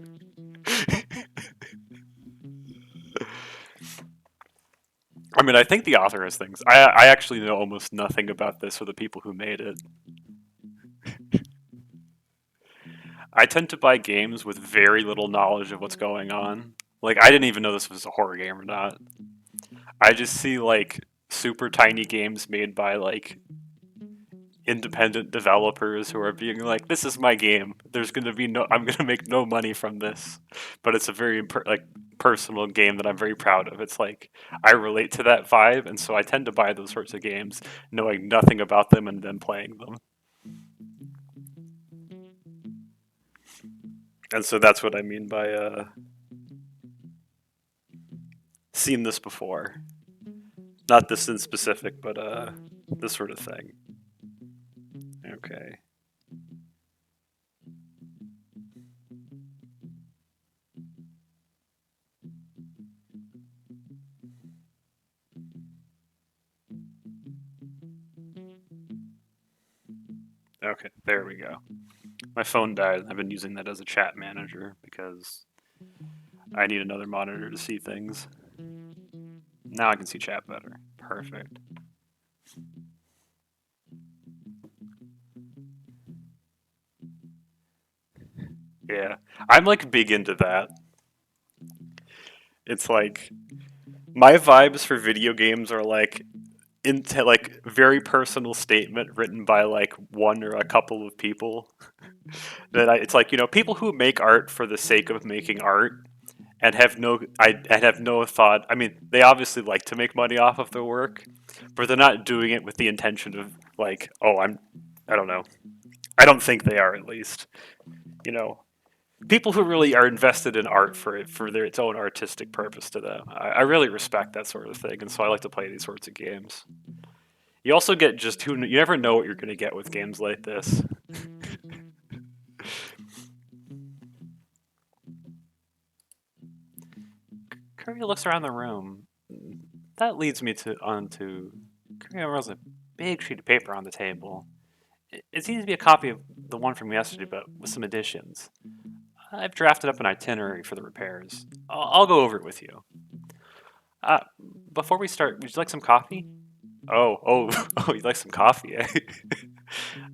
I mean, I think the author has things. I actually know almost nothing about this or the people who made it. I tend to buy games with very little knowledge of what's going on. Like, I didn't even know this was a horror game or not. I just see, like, super tiny games made by, like, independent developers who are being like, this is my game. There's going to be no, I'm going to make no money from this. But it's a very, like, personal game that I'm very proud of. It's like, I relate to that vibe, and so I tend to buy those sorts of games knowing nothing about them and then playing them. And so that's what I mean by seen this before. Not this in specific, but this sort of thing. Okay. Okay, there we go. My phone died. I've been using that as a chat manager because I need another monitor to see things. Now I can see chat better. Perfect. Yeah, I'm like big into that. It's like my vibes for video games are like into like very personal statement written by like one or a couple of people. It's like, people who make art for the sake of making art and have no thought. I mean, they obviously like to make money off of their work, but they're not doing it with the intention of like, oh, I don't know. I don't think they are, at least. You know, people who really are invested in art for its own artistic purpose to them. I really respect that sort of thing, and so I like to play these sorts of games. You also get just who you never know what you're going to get with games like this. Curry looks around the room. That leads me to Curry unrolls a big sheet of paper on the table. It seems to be a copy of the one from yesterday, but with some additions. I've drafted up an itinerary for the repairs. I'll go over it with you. Uh, Before we start, would you like some coffee? Oh, you'd like some coffee, eh?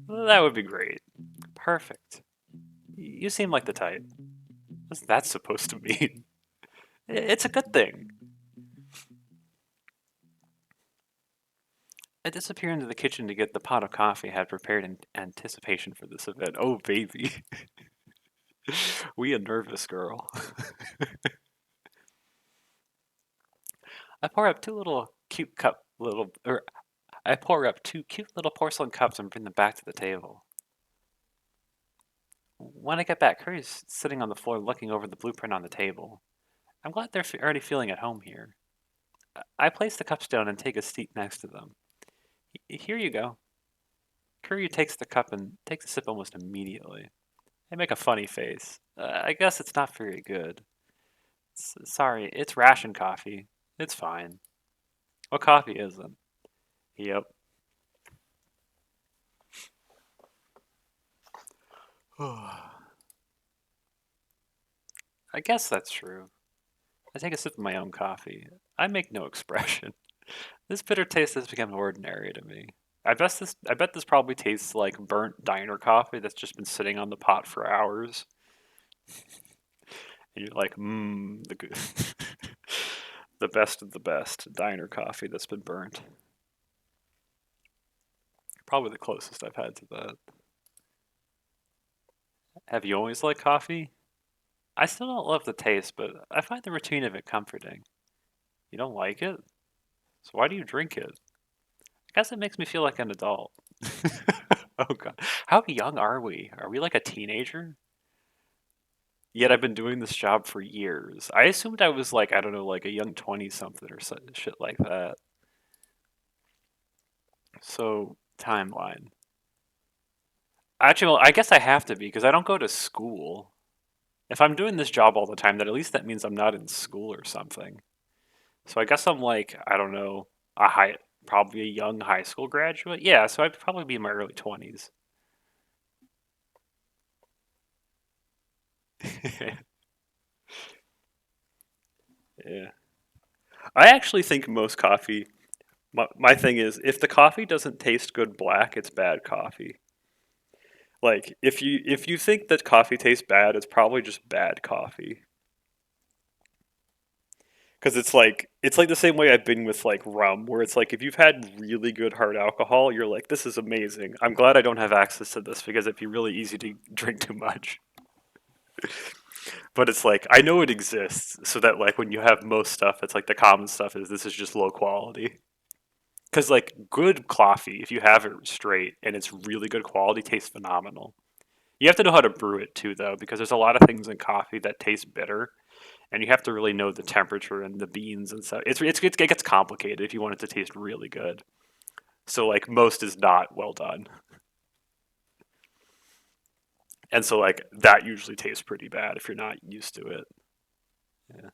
That would be great. Perfect. You seem like the type. What's that supposed to mean? It's a good thing. I disappear into the kitchen to get the pot of coffee I had prepared in anticipation for this event. Oh, baby. We a nervous girl. I pour up two little cute cup little or I pour up two cute little porcelain cups and bring them back to the table. When I get back, Curry's sitting on the floor looking over the blueprint on the table. I'm glad they're already feeling at home here. I place the cups down and take a seat next to them. Here you go. Curry takes the cup and takes a sip almost immediately. I make a funny face. I guess it's not very good. Sorry, it's ration coffee. It's fine. What coffee isn't? Yep. I guess that's true. I take a sip of my own coffee. I make no expression. This bitter taste has become ordinary to me. I bet this probably tastes like burnt diner coffee that's just been sitting on the pot for hours. And you're like, the good, the best of the best diner coffee that's been burnt. Probably the closest I've had to that. Have you always liked coffee? I still don't love the taste, but I find the routine of it comforting. You don't like it? So why do you drink it? I guess it makes me feel like an adult. Oh god. How young are we? Are we like a teenager? Yet I've been doing this job for years. I assumed I was like, I don't know, like a young 20 something or shit like that. So, timeline. Actually, well, I guess I have to be because I don't go to school. If I'm doing this job all the time, then at least that means I'm not in school or something. So I guess I'm like, I don't know, probably a young high school graduate. Yeah, so I'd probably be in my early 20s. Yeah. I actually think most coffee, my thing is, if the coffee doesn't taste good black, it's bad coffee. Like, if you think that coffee tastes bad, it's probably just bad coffee. Because it's like the same way I've been with like rum, where it's like if you've had really good hard alcohol, you're like, this is amazing. I'm glad I don't have access to this because it'd be really easy to drink too much. But it's like I know it exists, so that like when you have most stuff, it's like the common stuff is this is just low quality. Because like good coffee, if you have it straight and it's really good quality, tastes phenomenal. You have to know how to brew it too, though, because there's a lot of things in coffee that taste bitter, and you have to really know the temperature and the beans and stuff. It gets complicated if you want it to taste really good. So like most is not well done, and so like that usually tastes pretty bad if you're not used to it. Yeah.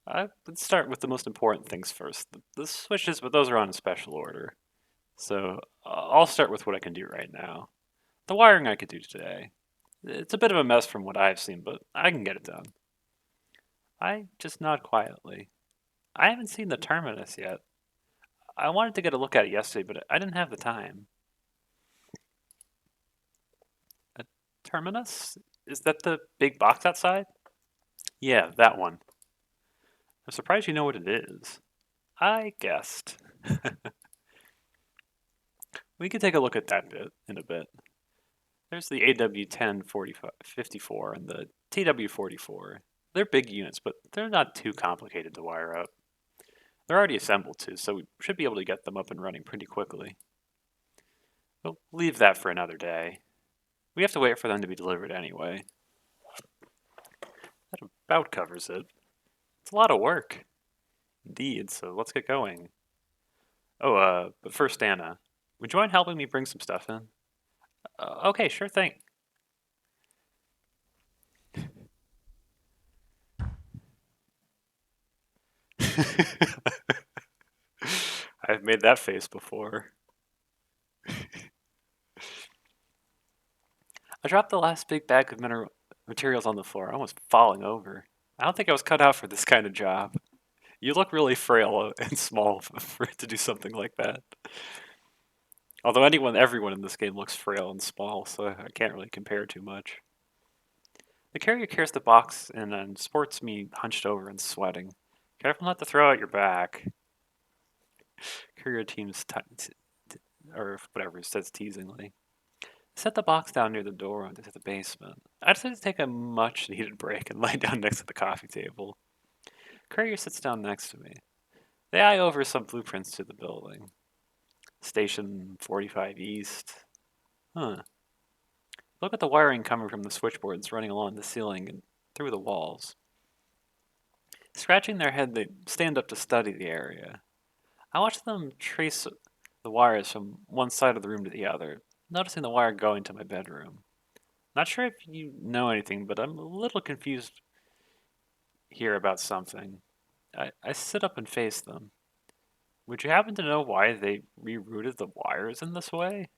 I would start with the most important things first. The switches, but those are on a special order. So I'll start with what I can do right now. The wiring I could do today. It's a bit of a mess from what I've seen, but I can get it done. I just nod quietly. I haven't seen the terminus yet. I wanted to get a look at it yesterday, but I didn't have the time. A terminus? Is that the big box outside? Yeah, that one. I'm surprised you know what it is. I guessed. We could take a look at that bit in a bit. There's the AW1054 and the TW44. They're big units, but they're not too complicated to wire up. They're already assembled too, so we should be able to get them up and running pretty quickly. We'll leave that for another day. We have to wait for them to be delivered anyway. That about covers it. It's a lot of work. Indeed, so let's get going. Oh, but first, Anna, would you mind helping me bring some stuff in? Okay, sure thing. I've made that face before. I dropped the last big bag of materials on the floor, almost falling over. I don't think I was cut out for this kind of job. You look really frail and small for it to do something like that. Although everyone in this game looks frail and small, so I can't really compare too much. The carrier carries the box and sports me hunched over and sweating. Careful not to throw out your back. Courier team's or whatever it says teasingly. Set the box down near the door into the basement. I decided to take a much needed break and lie down next to the coffee table. Courier sits down next to me. They eye over some blueprints to the building. Station 45 East. Huh. Look at the wiring coming from the switchboards running along the ceiling and through the walls. Scratching their head, they stand up to study the area. I watch them trace the wires from one side of the room to the other, noticing the wire going to my bedroom. Not sure if you know anything, but I'm a little confused here about something. I sit up and face them. Would you happen to know why they rerouted the wires in this way?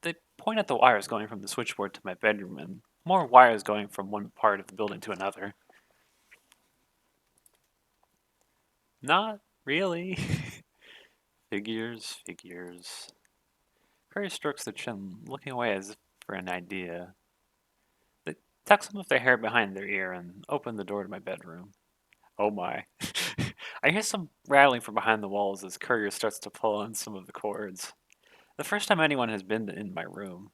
They point at the wires going from the switchboard to my bedroom and more wires going from one part of the building to another. Not really. Figures, figures. Curry strokes the chin, looking away as if for an idea. They tuck some of their hair behind their ear and open the door to my bedroom. Oh my. I hear some rattling from behind the walls as Courier starts to pull on some of the cords. The first time anyone has been in my room.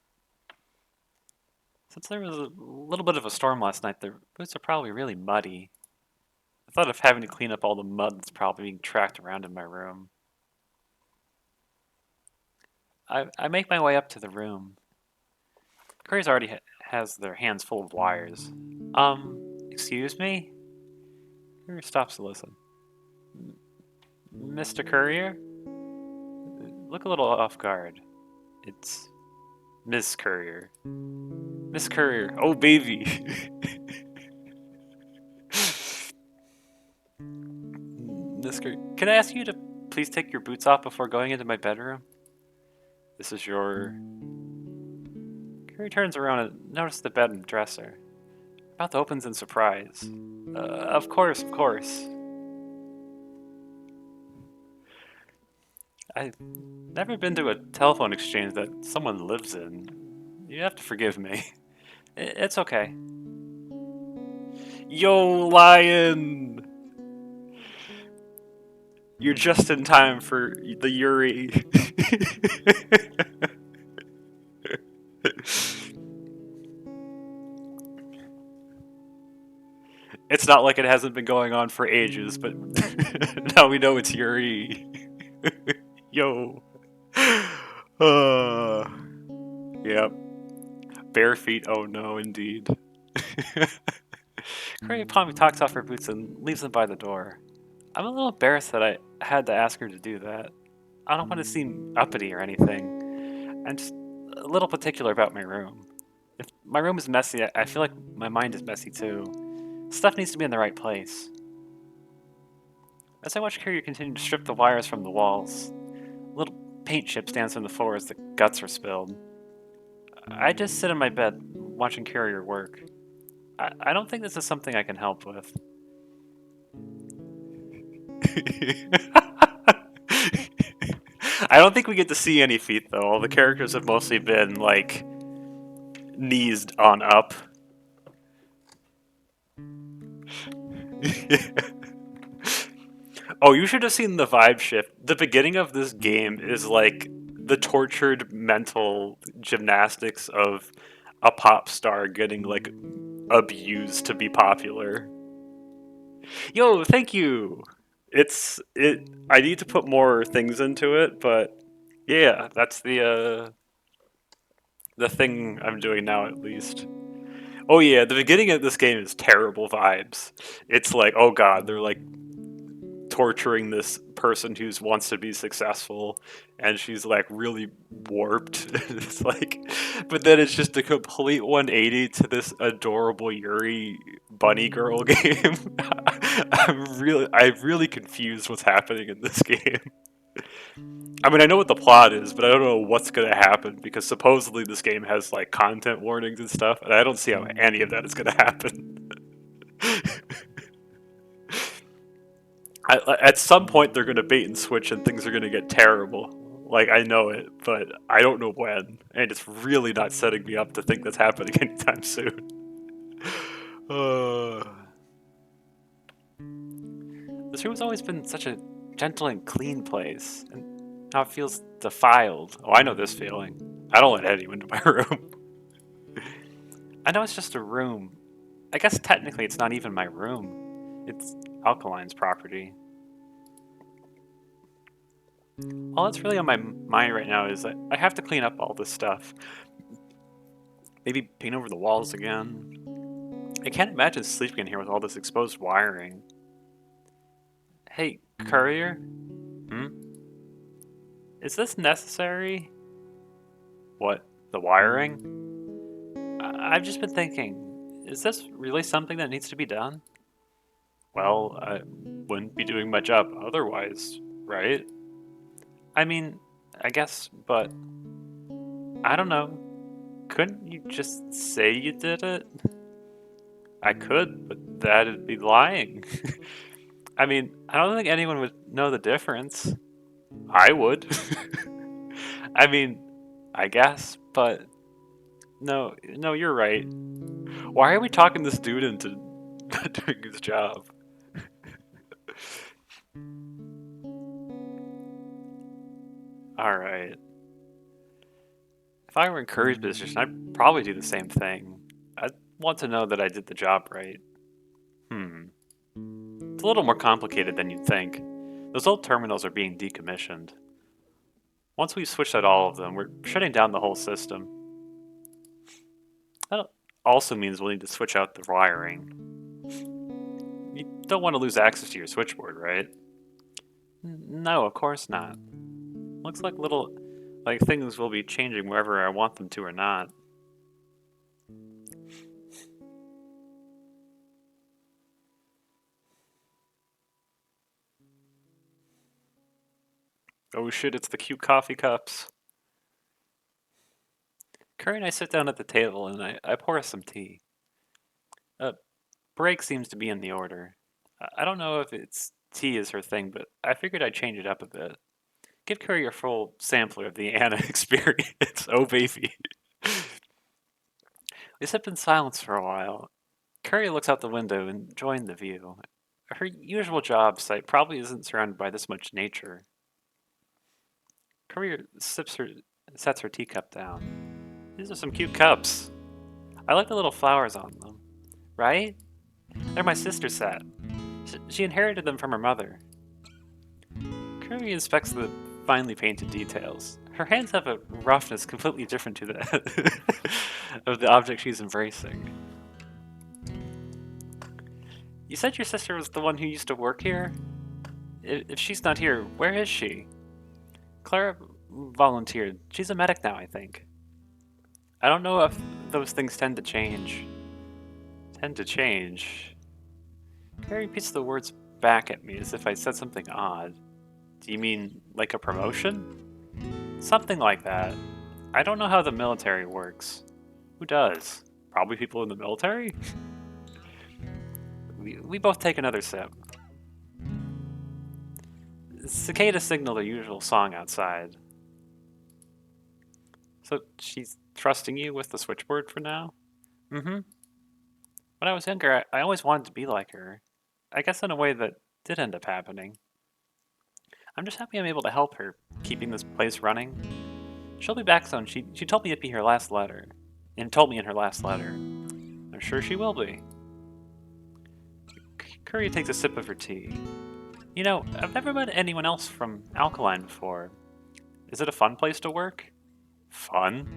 Since there was a little bit of a storm last night, the boots are probably really muddy. I thought of having to clean up all the mud that's probably being tracked around in my room. I make my way up to the room. Courier's already has their hands full of wires. Excuse me? Courier stops to listen. Mr. Courier? Look a little off guard. It's Miss Courier. Miss Courier. Oh, baby. Miss Courier. Can I ask you to please take your boots off before going into my bedroom? This is your... Courier turns around and notices the bed and dresser. Mouth opens in surprise. Of course, of course. I've never been to a telephone exchange that someone lives in. You have to forgive me. It's okay. Yo, lion! You're just in time for the Yuri. It's not like it hasn't been going on for ages, but now we know it's Yuri. Yo. Yep. Bare feet, oh no, indeed. Courier Pommy talks off her boots and leaves them by the door. I'm a little embarrassed that I had to ask her to do that. I don't want to seem uppity or anything. I'm just a little particular about my room. If my room is messy, I feel like my mind is messy too. Stuff needs to be in the right place. As I watch Courier continue to strip the wires from the walls, little paint chips dance on the floor as the guts are spilled. I just sit in my bed, watching Courier work. I don't think this is something I can help with. I don't think we get to see any feet, though. All the characters have mostly been, like, knees on up. Oh, you should have seen the vibe shift. The beginning of this game is like the tortured mental gymnastics of a pop star getting like abused to be popular. Yo, thank you. I need to put more things into it, but yeah, that's the thing I'm doing now at least. Oh yeah, the beginning of this game is terrible vibes. It's like, oh god, they're like torturing this person who wants to be successful, and she's like really warped. It's like, but then it's just a complete 180 to this adorable Yuri bunny girl game. I'm really confused what's happening in this game. I mean, I know what the plot is, but I don't know what's gonna happen because supposedly this game has like content warnings and stuff, and I don't see how any of that is gonna happen. At some point, they're gonna bait and switch, and things are gonna get terrible. Like I know it, but I don't know when, and it's really not setting me up to think that's happening anytime soon. Uh, this room's always been such a gentle and clean place, and now it feels defiled. Oh, I know this feeling. I don't let anyone into my room. I know it's just a room. I guess technically it's not even my room. It's Alkaline's property. All that's really on my mind right now is that I have to clean up all this stuff. Maybe paint over the walls again. I can't imagine sleeping in here with all this exposed wiring. Hey, courier? Hmm? Is this necessary? What? The wiring? I've just been thinking, is this really something that needs to be done? Well, I wouldn't be doing my job otherwise, right? I mean, I guess, but I don't know. Couldn't you just say you did it? I could, but that'd be lying. I mean, I don't think anyone would know the difference. I would. I mean, I guess, but no, you're right. Why are we talking this dude into doing his job? Alright. If I were in Curry's position, I'd probably do the same thing. I'd want to know that I did the job right. It's a little more complicated than you'd think. Those old terminals are being decommissioned. Once we've switched out all of them, we're shutting down the whole system. That also means we'll need to switch out the wiring. You don't want to lose access to your switchboard, right? No, of course not. Looks like things will be changing wherever I want them to or not. Oh shit, it's the cute coffee cups. Curry and I sit down at the table and I pour us some tea. Break seems to be in the order. I don't know if it's tea is her thing, but I figured I'd change it up a bit. Give Curry a full sampler of the Anna experience. Oh baby. We sit in silence for a while. Curry looks out the window, enjoying the view. Her usual job site probably isn't surrounded by this much nature. Curry sets her teacup down. These are some cute cups. I like the little flowers on them. Right? They're my sister's set. She inherited them from her mother. Curry inspects the finely painted details. Her hands have a roughness completely different to that of the object she's embracing. You said your sister was the one who used to work here? If she's not here, where is she? Clara volunteered. She's a medic now, I think. I don't know if those things tend to change. Tend to change? Carrie repeats the words back at me as if I said something odd. Do you mean like a promotion? Something like that. I don't know how the military works. Who does? Probably people in the military? We both take another sip. Cicadas signal the usual song outside. So she's trusting you with the switchboard for now? Mm-hmm. When I was younger, I always wanted to be like her. I guess in a way that did end up happening. I'm just happy I'm able to help her, keeping this place running. She'll be back soon. She told me it'd be her last letter. And told me in her last letter. I'm sure she will be. Curry takes a sip of her tea. You know, I've never met anyone else from Alkaline before. Is it a fun place to work? Fun?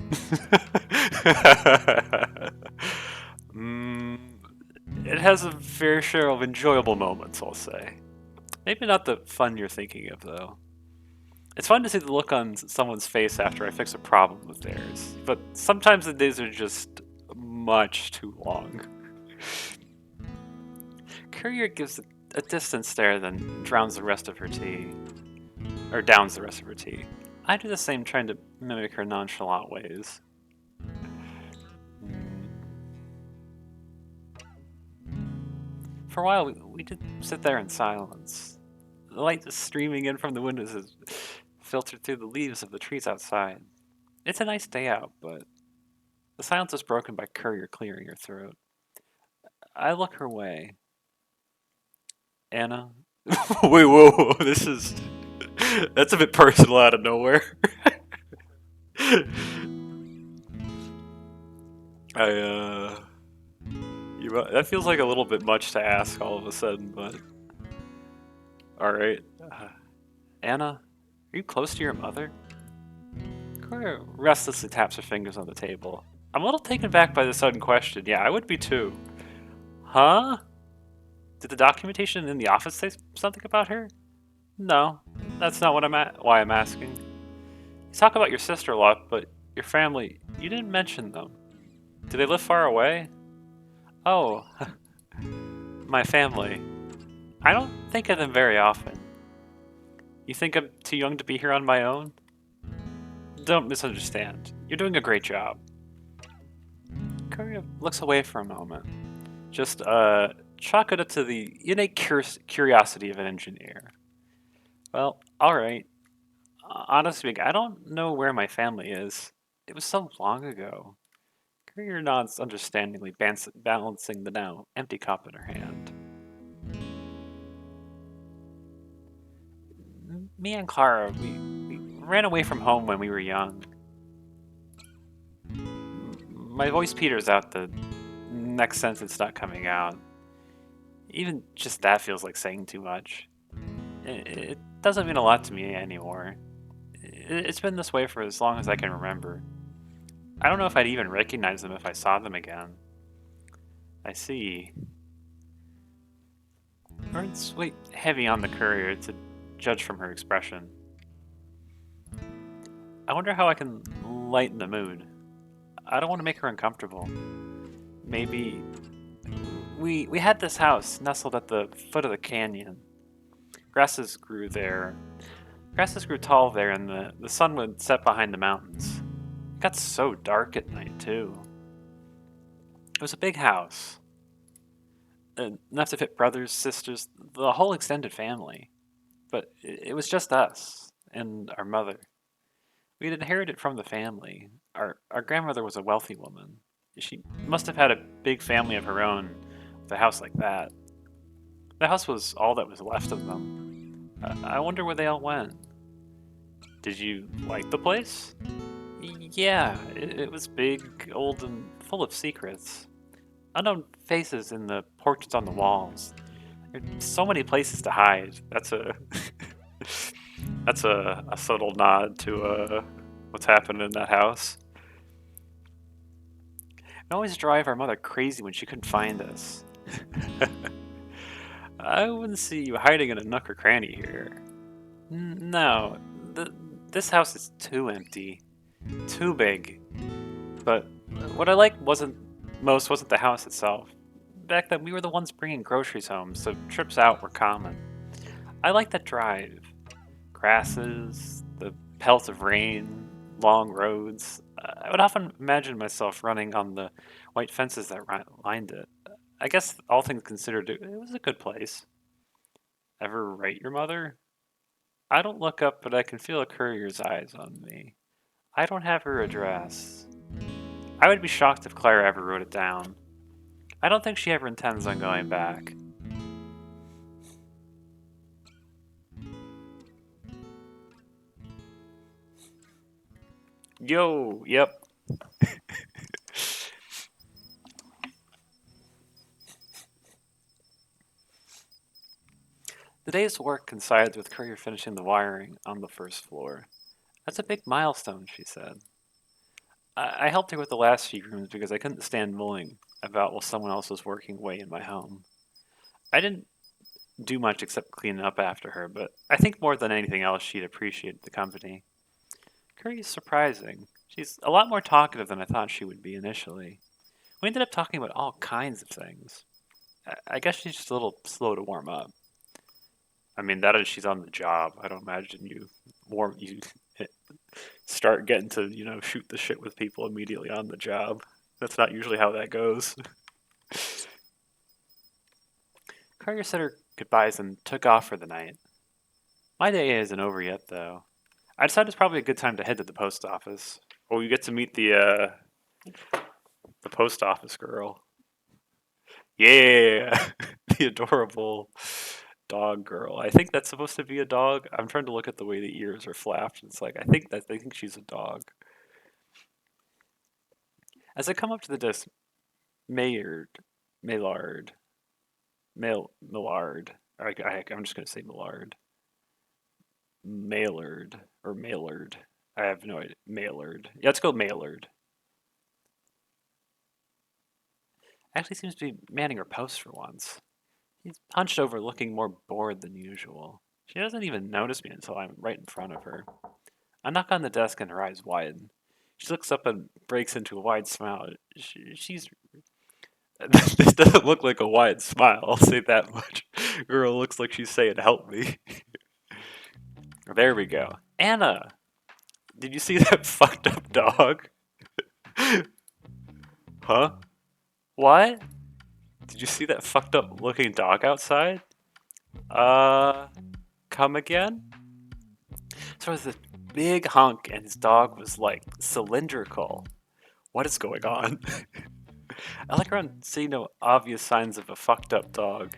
It has a fair share of enjoyable moments, I'll say. Maybe not the fun you're thinking of, though. It's fun to see the look on someone's face after I fix a problem of theirs, but sometimes the days are just much too long. Courier gives a distant stare, then drowns the rest of her tea. Or downs the rest of her tea. I do the same, trying to mimic her nonchalant ways. Hmm. For a while, we did sit there in silence. The light just streaming in from the windows is filtered through the leaves of the trees outside. It's a nice day out, but the silence is broken by Courier clearing her throat. I look her way. Anna? Wait, whoa, this is... That's a bit personal out of nowhere. I, that feels like a little bit much to ask all of a sudden, but... Alright. Anna, are you close to your mother? Cora restlessly taps her fingers on the table. I'm a little taken back by the sudden question. Yeah, I would be too. Huh? Did the documentation in the office say something about her? No, that's not why I'm asking. You talk about your sister a lot, but your family, you didn't mention them. Do they live far away? Oh, my family. I don't think of them very often. You think I'm too young to be here on my own? Don't misunderstand. You're doing a great job. Courier looks away for a moment. Just, chalk it up to the innate curiosity of an engineer. Well, alright. Honestly, I don't know where my family is. It was so long ago. Courier nods understandingly, balancing the now empty cup in her hand. Me and Clara, we ran away from home when we were young. My voice peters out, the next sentence not coming out. Even just that feels like saying too much. It doesn't mean a lot to me anymore. It's been this way for as long as I can remember. I don't know if I'd even recognize them if I saw them again. I see. Words weigh heavy on the courier to judge from her expression. I wonder how I can lighten the mood. I don't want to make her uncomfortable. Maybe we had this house nestled at the foot of the canyon. Grasses grew there. Grasses grew tall there, and the sun would set behind the mountains. It got so dark at night, too. It was a big house. Enough to fit brothers, sisters, the whole extended family. But it was just us and our mother. We had inherited from the family. Our grandmother was a wealthy woman. She must have had a big family of her own with a house like that. The house was all that was left of them. I wonder where they all went. Did you like the place? Yeah, it was big, old, and full of secrets. Unknown faces in the portraits on the walls. There's so many places to hide. That's a that's a subtle nod to what's happened in that house. It always drive our mother crazy when she couldn't find us. I wouldn't see you hiding in a nook or cranny here. No, this house is too empty, too big. But what I liked wasn't the house itself. Back then, we were the ones bringing groceries home, so trips out were common. I liked that drive. Grasses, the pelt of rain, long roads. I would often imagine myself running on the white fences that lined it. I guess, all things considered, it was a good place. Ever write your mother? I don't look up, but I can feel a courier's eyes on me. I don't have her address. I would be shocked if Clara ever wrote it down. I don't think she ever intends on going back. Yo, yep. The day's work coincided with Courier finishing the wiring on the first floor. That's a big milestone, she said. I helped her with the last few rooms because I couldn't stand mulling about while someone else was working away in my home. I didn't do much except clean up after her, but I think more than anything else she'd appreciated the company. Curry's surprising. She's a lot more talkative than I thought she would be initially. We ended up talking about all kinds of things. I guess she's just a little slow to warm up. I mean, that is she's on the job. I don't imagine you start getting to, shoot the shit with people immediately on the job. That's not usually how that goes. Carrier said her goodbyes and took off for the night. My day isn't over yet, though. I decided it's probably a good time to head to the post office. Oh, you get to meet the post office girl. Yeah, the adorable dog girl. I think that's supposed to be a dog. I'm trying to look at the way the ears are flapped. It's like I think she's a dog. As I come up to the desk, Maynard, Maillard, Millard. I'm just gonna say Millard, Maillard or Maillard. I have no idea. Maillard. Yeah, let's go Maillard. Actually seems to be manning her post for once. He's hunched over, looking more bored than usual. She doesn't even notice me until I'm right in front of her. I knock on the desk and her eyes widen. She looks up and breaks into a wide smile. She's. This doesn't look like a wide smile, I'll say that much. Girl looks like she's saying, "Help me." There we go. Anna, did you see that fucked up dog? Huh? What? Did you see that fucked up looking dog outside? Uh, come again? So it was this big hunk and his dog was like cylindrical. What is going on? I look around and see no obvious signs of a fucked up dog.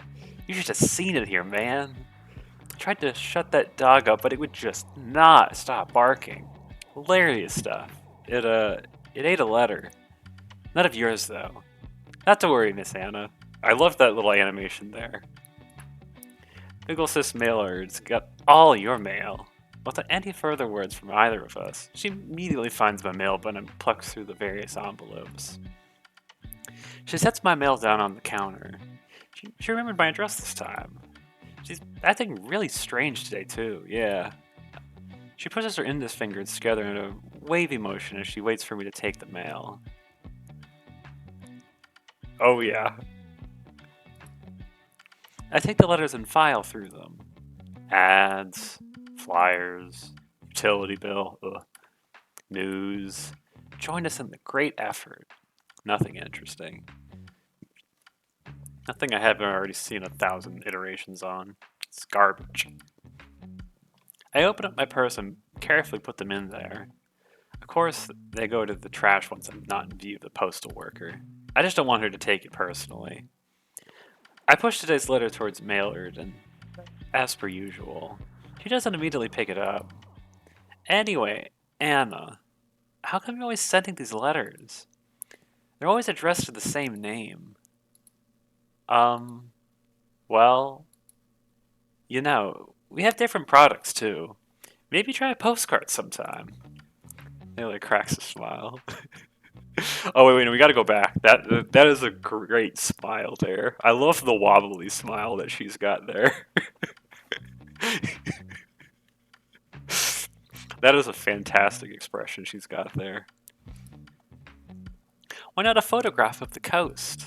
You should have seen it here, man. I tried to shut that dog up, but it would just not stop barking. Hilarious stuff. It ate a letter. None of yours, though. Not to worry, Miss Anna. I love that little animation there. Big ol' sis Maillard's got all your mail. Without any further words from either of us, she immediately finds my mail button and plucks through the various envelopes. She sets my mail down on the counter. She remembered my address this time. She's acting really strange today, too, yeah. She pushes her index fingers together in a wavy motion as she waits for me to take the mail. Oh, yeah. I take the letters and file through them. Ads, flyers, utility bill, news. Join us in the great effort. Nothing interesting. Nothing I haven't already seen 1,000 iterations on. It's garbage. I open up my purse and carefully put them in there. Of course, they go to the trash once I'm not in view of the postal worker. I just don't want her to take it personally. I push today's letter towards Maillard, and as per usual, she doesn't immediately pick it up. Anyway, Anna, how come you're always sending these letters? They're always addressed to the same name. Well, we have different products too. Maybe try a postcard sometime. Taylor cracks a smile. Oh wait, we gotta go back. That is a great smile there. I love the wobbly smile that she's got there. That is a fantastic expression she's got there. Why not a photograph of the coast?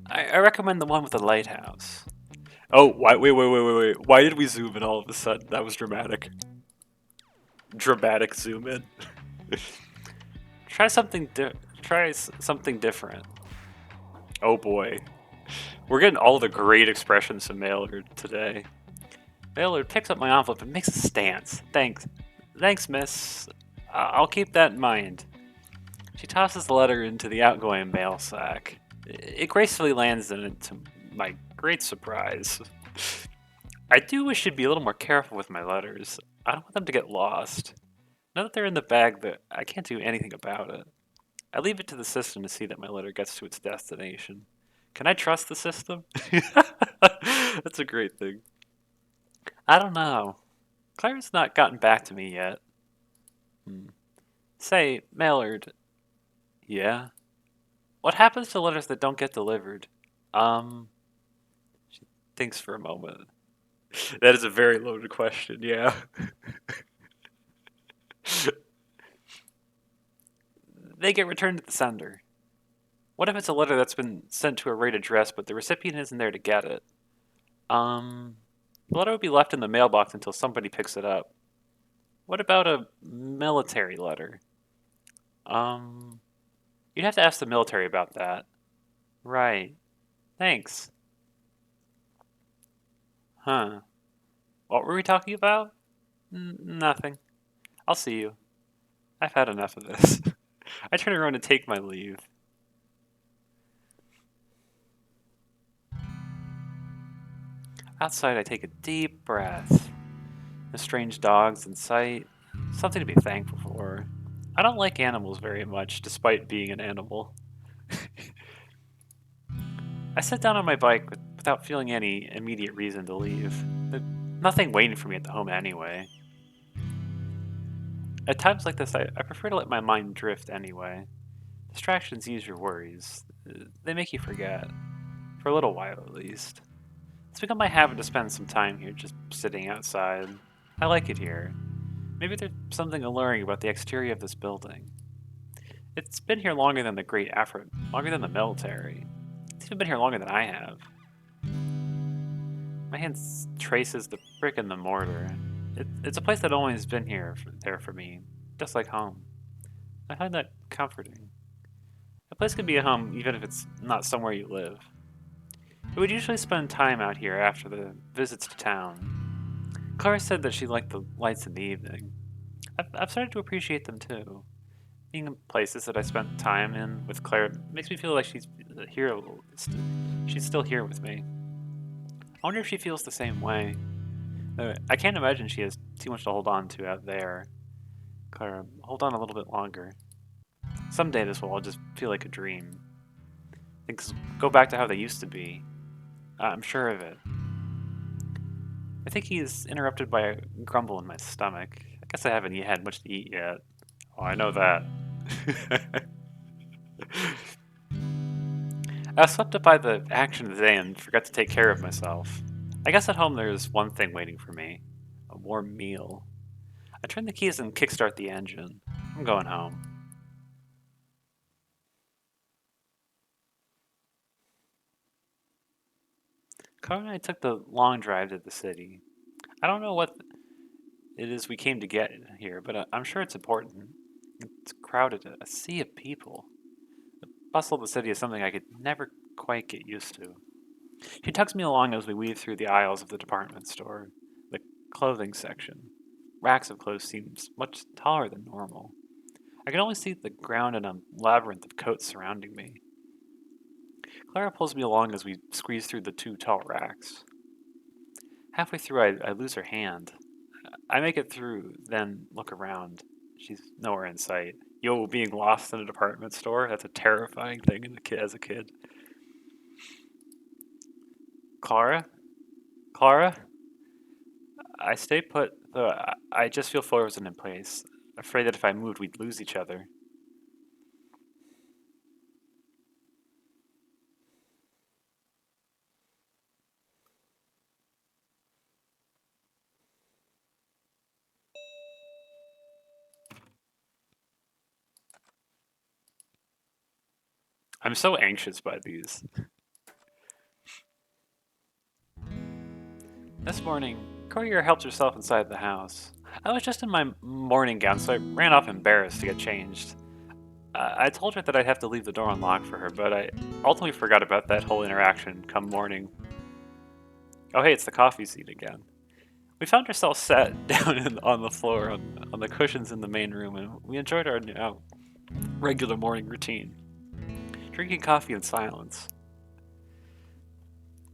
I recommend the one with the lighthouse. Oh, wait. Why did we zoom in all of a sudden? That was dramatic. Dramatic zoom in. Try something different. Oh boy. We're getting all the great expressions from Maillard today. Maillard picks up my envelope and makes a stance. Thanks, miss. I'll keep that in mind. She tosses the letter into the outgoing mail sack. It gracefully lands in it to my great surprise. I do wish she'd be a little more careful with my letters. I don't want them to get lost. Now that they're in the bag, I can't do anything about it. I leave it to the system to see that my letter gets to its destination. Can I trust the system? That's a great thing. I don't know. Claire's not gotten back to me yet. Say, Maillard. Yeah? What happens to letters that don't get delivered? She thinks for a moment. That is a very loaded question, yeah. They get returned to the sender. What if it's a letter that's been sent to a right address, but the recipient isn't there to get it? The letter would be left in the mailbox until somebody picks it up. What about a military letter? Um, you'd have to ask the military about that. Right. Thanks. Huh. What were we talking about? Nothing. I'll see you. I've had enough of this. I turn around and take my leave. Outside, I take a deep breath. The strange dogs in sight. Something to be thankful for. I don't like animals very much, despite being an animal. I sit down on my bike without feeling any immediate reason to leave. There's nothing waiting for me at the home anyway. At times like this, I prefer to let my mind drift anyway. Distractions ease your worries. They make you forget. For a little while, at least. It's become my habit to spend some time here just sitting outside. I like it here. Maybe there's something alluring about the exterior of this building. It's been here longer than the great effort, longer than the military. It's even been here longer than I have. My hand traces the brick and the mortar. It's a place that always been there for me, just like home. I find that comforting. A place can be a home even if it's not somewhere you live. We would usually spend time out here after the visits to town. Clara said that she liked the lights in the evening. I've started to appreciate them too. Being in places that I spent time in with Claire makes me feel like she's here. She's still here with me. I wonder if she feels the same way. I can't imagine she has too much to hold on to out there. Clara, hold on a little bit longer. Someday this will all just feel like a dream. Things go back to how they used to be. I'm sure of it. I think he's interrupted by a grumble in my stomach. I guess I haven't had much to eat yet. Oh, I know that. I was swept up by the action of the day and forgot to take care of myself. I guess at home there's one thing waiting for me. A warm meal. I turn the keys and kickstart the engine. I'm going home. Carl and I took the long drive to the city. I don't know what it is we came to get here, but I'm sure it's important. It's crowded, a sea of people. The bustle of the city is something I could never quite get used to. She tugs me along as we weave through the aisles of the department store, the clothing section. Racks of clothes seems much taller than normal. I can only see the ground in a labyrinth of coats surrounding me. Clara pulls me along as we squeeze through the two tall racks. Halfway through, I lose her hand. I make it through, then look around. She's nowhere in sight. Yo, being lost in a department store, that's a terrifying thing as a kid. Clara? Clara? I stay put, though I just feel frozen in place, afraid that if I moved, we'd lose each other. I'm so anxious by these. This morning, Courier helped herself inside the house. I was just in my morning gown, so I ran off embarrassed to get changed. I told her that I'd have to leave the door unlocked for her, but I ultimately forgot about that whole interaction come morning. Oh, hey, it's the coffee seat again. We found ourselves sat down on the floor on the cushions in the main room, and we enjoyed our regular morning routine, drinking coffee in silence.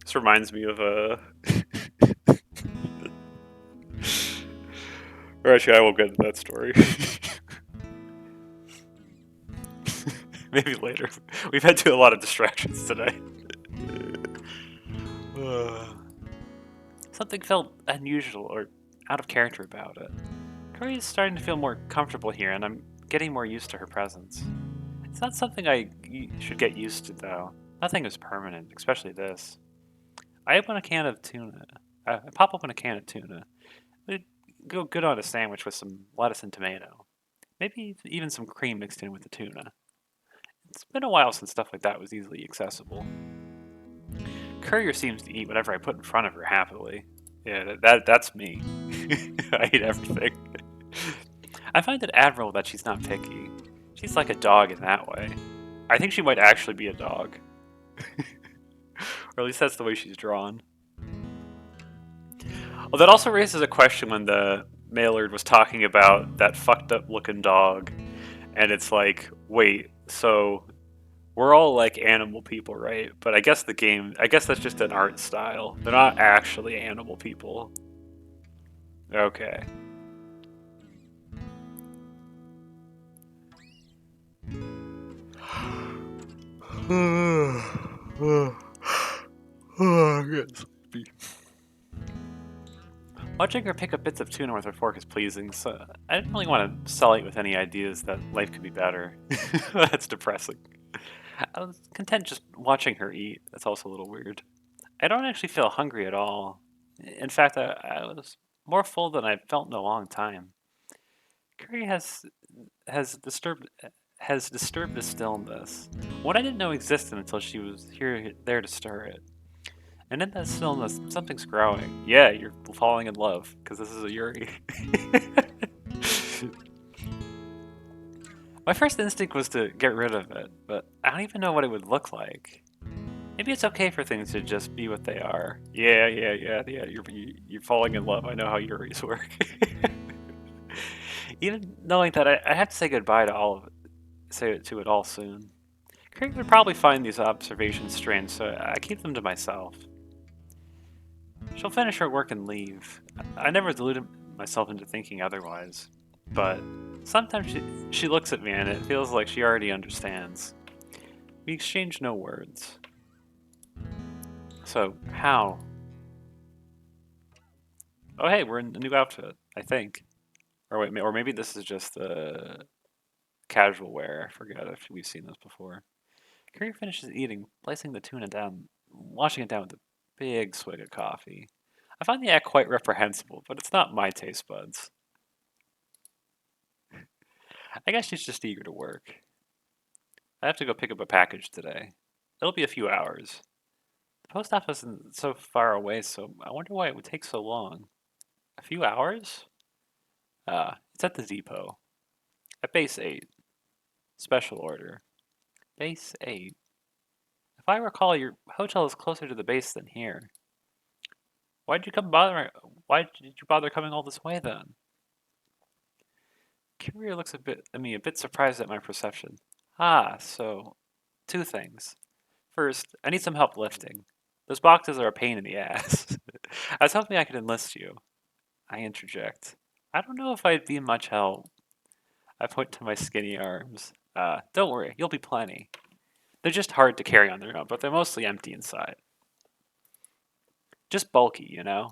This reminds me of or actually, I will get into that story. Maybe later. We've had to a lot of distractions today. Something felt unusual or out of character about it. Curry is starting to feel more comfortable here, and I'm getting more used to her presence. It's not something I should get used to, though. Nothing is permanent, especially this. I open a can of tuna. I pop open a can of tuna. It'd go good on a sandwich with some lettuce and tomato. Maybe even some cream mixed in with the tuna. It's been a while since stuff like that was easily accessible. Courier seems to eat whatever I put in front of her happily. Yeah, that's me. I eat everything. I find it admirable that she's not picky. She's like a dog in that way. I think she might actually be a dog. Or at least that's the way she's drawn. Well, that also raises a question when the Maillard was talking about that fucked up looking dog. And it's like, wait, so we're all like animal people, right? But I guess that's just an art style. They're not actually animal people. Okay. Watching her pick up bits of tuna with her fork is pleasing, so I didn't really want to sully it with any ideas that life could be better. That's depressing. I was content just watching her eat. That's also a little weird. I don't actually feel hungry at all. In fact, I was more full than I've felt in a long time. Curry has disturbed has disturbed the stillness. What I didn't know existed until she was there to stir it. And in that stillness, something's growing. Yeah, you're falling in love because this is a Yuri. My first instinct was to get rid of it, but I don't even know what it would look like. Maybe it's okay for things to just be what they are. Yeah. You're falling in love. I know how Yuris work. Even knowing that I have to say goodbye to all of it, say it to it all soon. Craig would probably find these observations strange, so I keep them to myself. She'll finish her work and leave. I never deluded myself into thinking otherwise, but sometimes she looks at me and it feels like she already understands. We exchange no words. So, how? Oh, hey, we're in a new outfit, I think. Or wait, or maybe this is just casual wear. I forget if we've seen this before. Carrie finishes eating, placing the tuna down, washing it down with a big swig of coffee. I find the act quite reprehensible, but it's not my taste buds. I guess she's just eager to work. I have to go pick up a package today. It'll be a few hours. The post office isn't so far away, so I wonder why it would take so long. A few hours? It's at the depot. At base 8. Special order. Base 8. If I recall, your hotel is closer to the base than here. Why did you bother coming all this way then? Kyria looks a bit surprised at my perception. Ah, so, two things. First, I need some help lifting. Those boxes are a pain in the ass. I was hoping I could enlist you. I interject. I don't know if I'd be much help. I point to my skinny arms. Don't worry, you'll be plenty. They're just hard to carry on their own, but they're mostly empty inside. Just bulky, you know?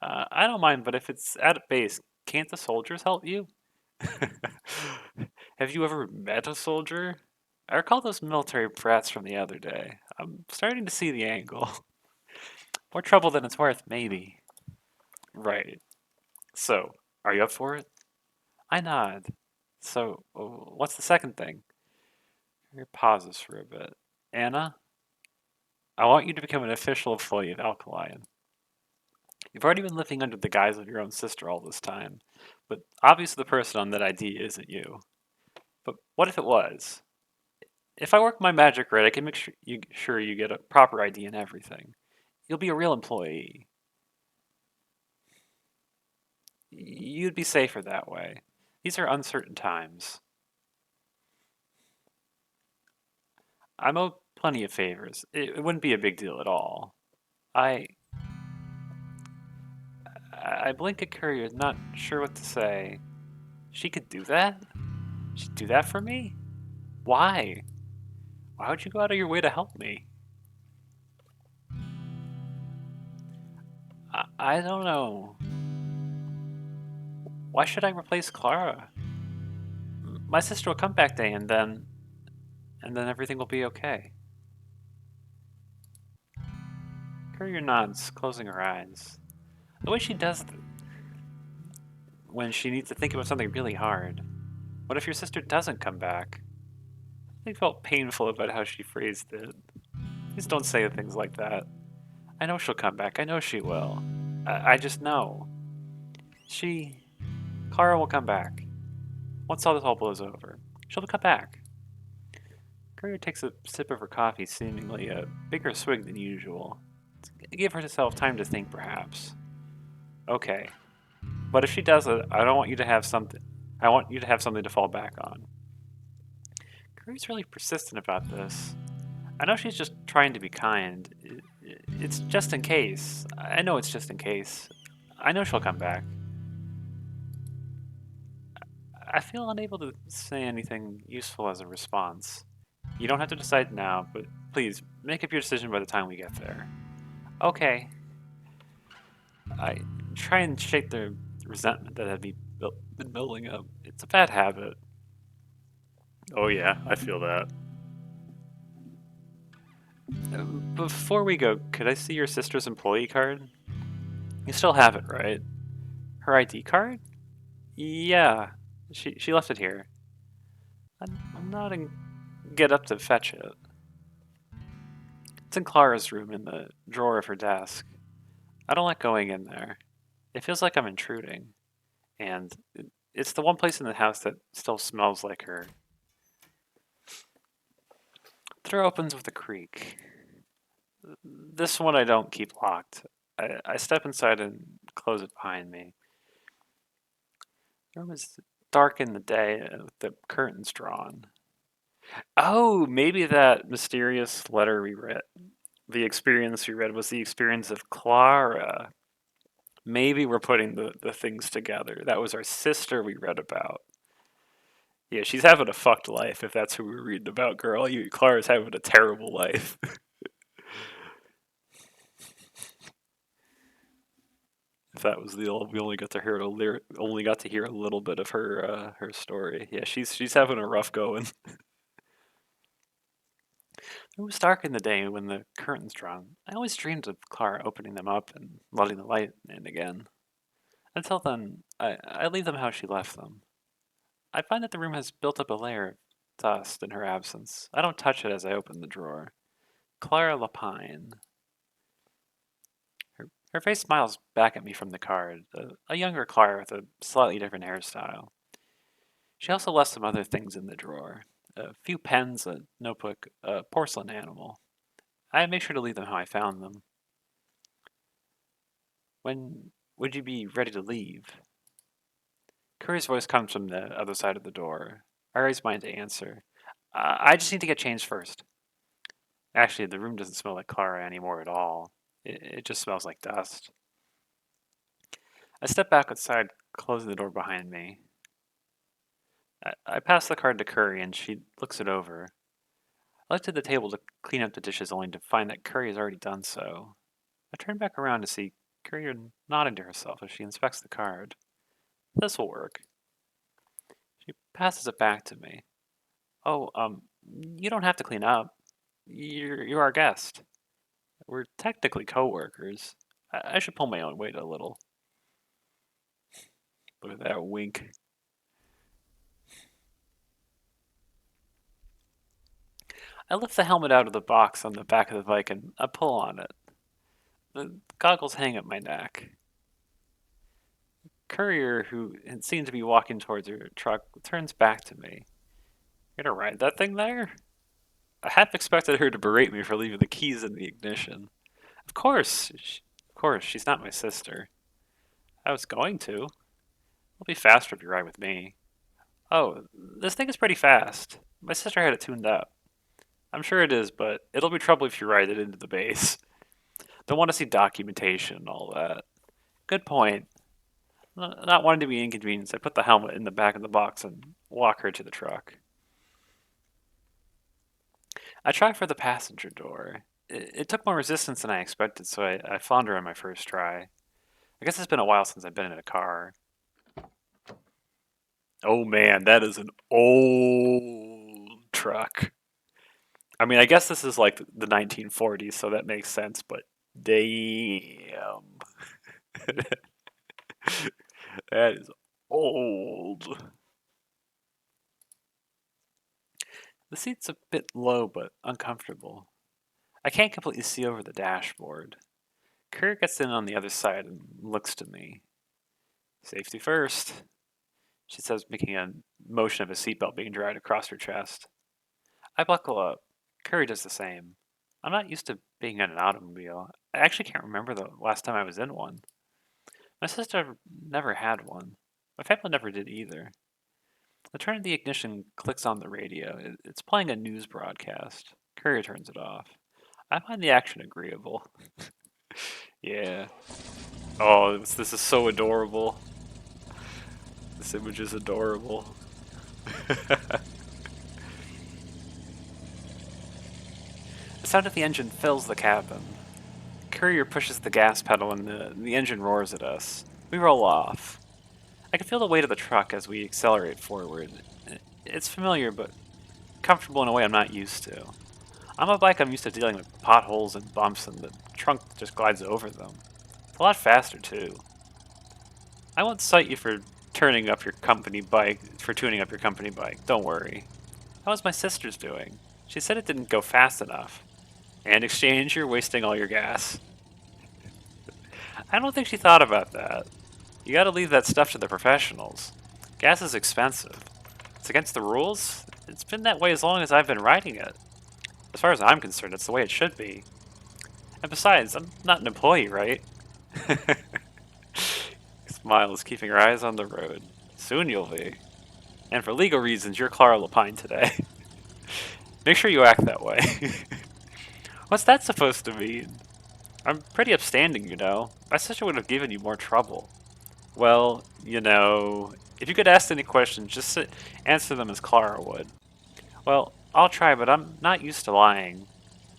I don't mind, but if it's at a base, can't the soldiers help you? Have you ever met a soldier? I recall those military brats from the other day. I'm starting to see the angle. More trouble than it's worth, maybe. Right. So, are you up for it? I nod. So, what's the second thing? He pauses for a bit. Anna, I want you to become an official employee of Alkaline. You've already been living under the guise of your own sister all this time, but obviously the person on that ID isn't you. But what if it was? If I work my magic right, I can make sure you get a proper ID and everything. You'll be a real employee. You'd be safer that way. These are uncertain times. I'm owed plenty of favors. It wouldn't be a big deal at all. I I blink at Courier, not sure what to say. She could do that? She'd do that for me? Why? Why would you go out of your way to help me? I don't know. Why should I replace Clara? My sister will come back day and then everything will be okay. Courier nods, closing her eyes. The way she does when she needs to think about something really hard. What if your sister doesn't come back? I felt painful about how she phrased it. Please don't say things like that. I know she'll come back. I know she will. I just know. She... Clara will come back. Once all this all blows over, she'll come back. Courier takes a sip of her coffee, seemingly a bigger swig than usual. Give herself time to think, perhaps. Okay, but if she does it, I don't want you to have something. I want you to have something to fall back on. Courier's really persistent about this. I know she's just trying to be kind. It's just in case. I know it's just in case. I know she'll come back. I feel unable to say anything useful as a response. You don't have to decide now, but please, make up your decision by the time we get there. Okay. I try and shake the resentment that had been building up. It's a bad habit. Oh yeah, I feel that. Before we go, could I see your sister's employee card? You still have it, right? Her ID card? Yeah. She left it here. I'm not in get up to fetch it. It's in Clara's room in the drawer of her desk. I don't like going in there. It feels like I'm intruding. And it's the one place in the house that still smells like her. The door opens with a creak. This one I don't keep locked. I step inside and close it behind me. The room is dark in the day with the curtains drawn. Oh, maybe that mysterious letter we read, the experience we read was the experience of Clara. Maybe we're putting the things together. That was our sister we read about. Yeah, she's having a fucked life if that's who we're reading about, girl. Clara's having a terrible life. If that was the old, we only got to hear only got to hear a little bit of her story. Yeah, she's having a rough going. It was dark in the day when the curtains drawn. I always dreamed of Clara opening them up and letting the light in again. Until then, I leave them how she left them. I find that the room has built up a layer of dust in her absence. I don't touch it as I open the drawer. Clara Lapine. Her face smiles back at me from the card, a younger Clara with a slightly different hairstyle. She also left some other things in the drawer. A few pens, a notebook, a porcelain animal. I make sure to leave them how I found them. When would you be ready to leave? Curry's voice comes from the other side of the door. I raise mine to answer. I just need to get changed first. Actually, the room doesn't smell like Clara anymore at all. It just smells like dust. I step back outside, closing the door behind me. I pass the card to Curry and she looks it over. I look to the table to clean up the dishes only to find that Curry has already done so. I turn back around to see Curry nodding to herself as she inspects the card. This will work. She passes it back to me. Oh, you don't have to clean up. You're our guest. We're technically co-workers. I should pull my own weight a little. Look at that wink. I lift the helmet out of the box on the back of the bike and I pull on it. The goggles hang at my neck. Courier, who had seemed to be walking towards her truck, turns back to me. You're gonna ride that thing there? I half expected her to berate me for leaving the keys in the ignition. Of course, she's not my sister. I was going to. It'll be faster if you ride with me. Oh, this thing is pretty fast. My sister had it tuned up. I'm sure it is, but it'll be trouble if you ride it into the base. Don't want to see documentation and all that. Good point. Not wanting to be inconvenienced, I put the helmet in the back of the box and walk her to the truck. I try for the passenger door. It took more resistance than I expected, so I flounder on my first try. I guess it's been a while since I've been in a car. Oh man, that is an old truck. I mean, I guess this is like the 1940s, so that makes sense, but damn. That is old. The seat's a bit low but uncomfortable. I can't completely see over the dashboard. Courier gets in on the other side and looks to me. Safety first, she says, making a motion of a seatbelt being dragged across her chest. I buckle up. Courier does the same. I'm not used to being in an automobile. I actually can't remember the last time I was in one. My sister never had one. My family never did either. The turn of the ignition clicks on the radio. It's playing a news broadcast. Courier turns it off. I find the action agreeable. Yeah. Oh, this is so adorable. This image is adorable. The sound of the engine fills the cabin. Courier pushes the gas pedal and the engine roars at us. We roll off. I can feel the weight of the truck as we accelerate forward. It's familiar, but comfortable in a way I'm not used to. On my bike, I'm used to dealing with potholes and bumps, and the trunk just glides over them. It's a lot faster, too. I won't cite you for tuning up your company bike. Don't worry. How was my sister's doing? She said it didn't go fast enough. And exchange, you're wasting all your gas. I don't think she thought about that. You gotta leave that stuff to the professionals. Gas is expensive. It's against the rules. It's been that way as long as I've been riding it. As far as I'm concerned, it's the way it should be. And besides, I'm not an employee, right? Smiles, keeping her eyes on the road. Soon you'll be. And for legal reasons, you're Clara Lapine today. Make sure you act that way. What's that supposed to mean? I'm pretty upstanding, you know. My sister would have given you more trouble. Well, you know, if you could ask any questions, just answer them as Clara would. Well, I'll try, but I'm not used to lying.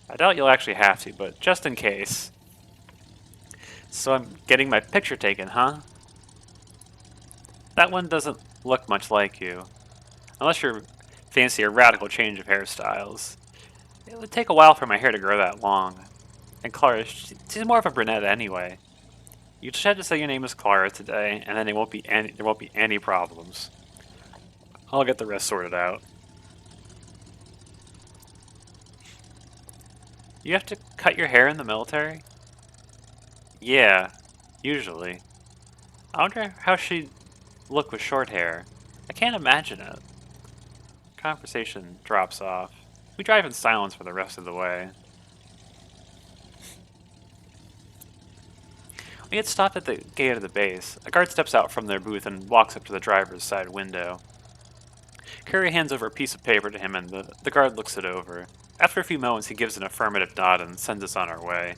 I doubt you'll actually have to, but just in case. So I'm getting my picture taken, huh? That one doesn't look much like you. Unless you're fancy a radical change of hairstyles. It would take a while for my hair to grow that long. And Clara, she's more of a brunette anyway. You just have to say your name is Clara today, and then there won't be any problems. I'll get the rest sorted out. You have to cut your hair in the military? Yeah, usually. I wonder how she'd look with short hair. I can't imagine it. Conversation drops off. We drive in silence for the rest of the way. We get stopped at the gate of the base. A guard steps out from their booth and walks up to the driver's side window. Curry hands over a piece of paper to him and the guard looks it over. After a few moments, he gives an affirmative nod and sends us on our way.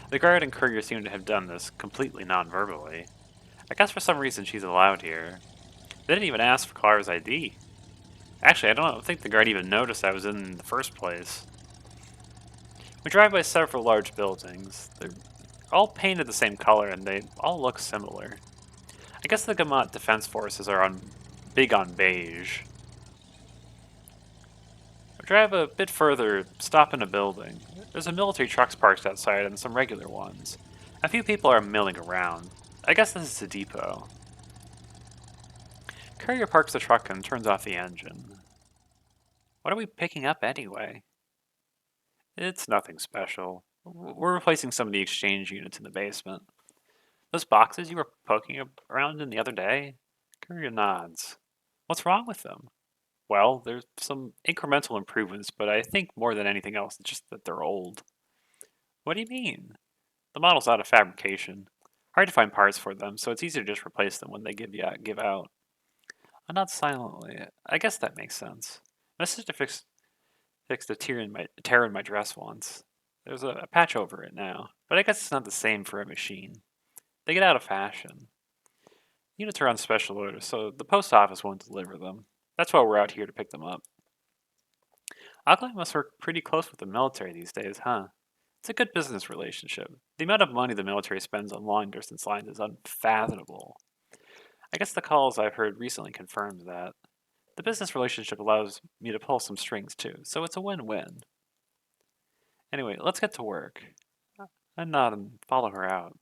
The guard and courier seem to have done this completely non-verbally. I guess for some reason she's allowed here. They didn't even ask for Clara's ID. Actually, I don't think the guard even noticed I was in the first place. We drive by several large buildings. They're all painted the same color and they all look similar. I guess the Gamat Defense Forces are big on beige. We drive a bit further, stop in a building. There's a military trucks parked outside and some regular ones. A few people are milling around. I guess this is a depot. Courier parks the truck and turns off the engine. What are we picking up anyway? It's nothing special. We're replacing some of the exchange units in the basement. Those boxes you were poking around in the other day? Courier nods. What's wrong with them? Well, there's some incremental improvements, but I think more than anything else, it's just that they're old. What do you mean? The model's out of fabrication. Hard to find parts for them, so it's easy to just replace them when they give out. I nod silently. I guess that makes sense. My sister fixed a tear in my dress once. There's a patch over it now, but I guess it's not the same for a machine. They get out of fashion. Units are on special order, so the post office won't deliver them. That's why we're out here to pick them up. Alkaline must work pretty close with the military these days, huh? It's a good business relationship. The amount of money the military spends on long distance lines is unfathomable. I guess the calls I've heard recently confirms that. The business relationship allows me to pull some strings too, so it's a win-win. Anyway, let's get to work. I nod and follow her out.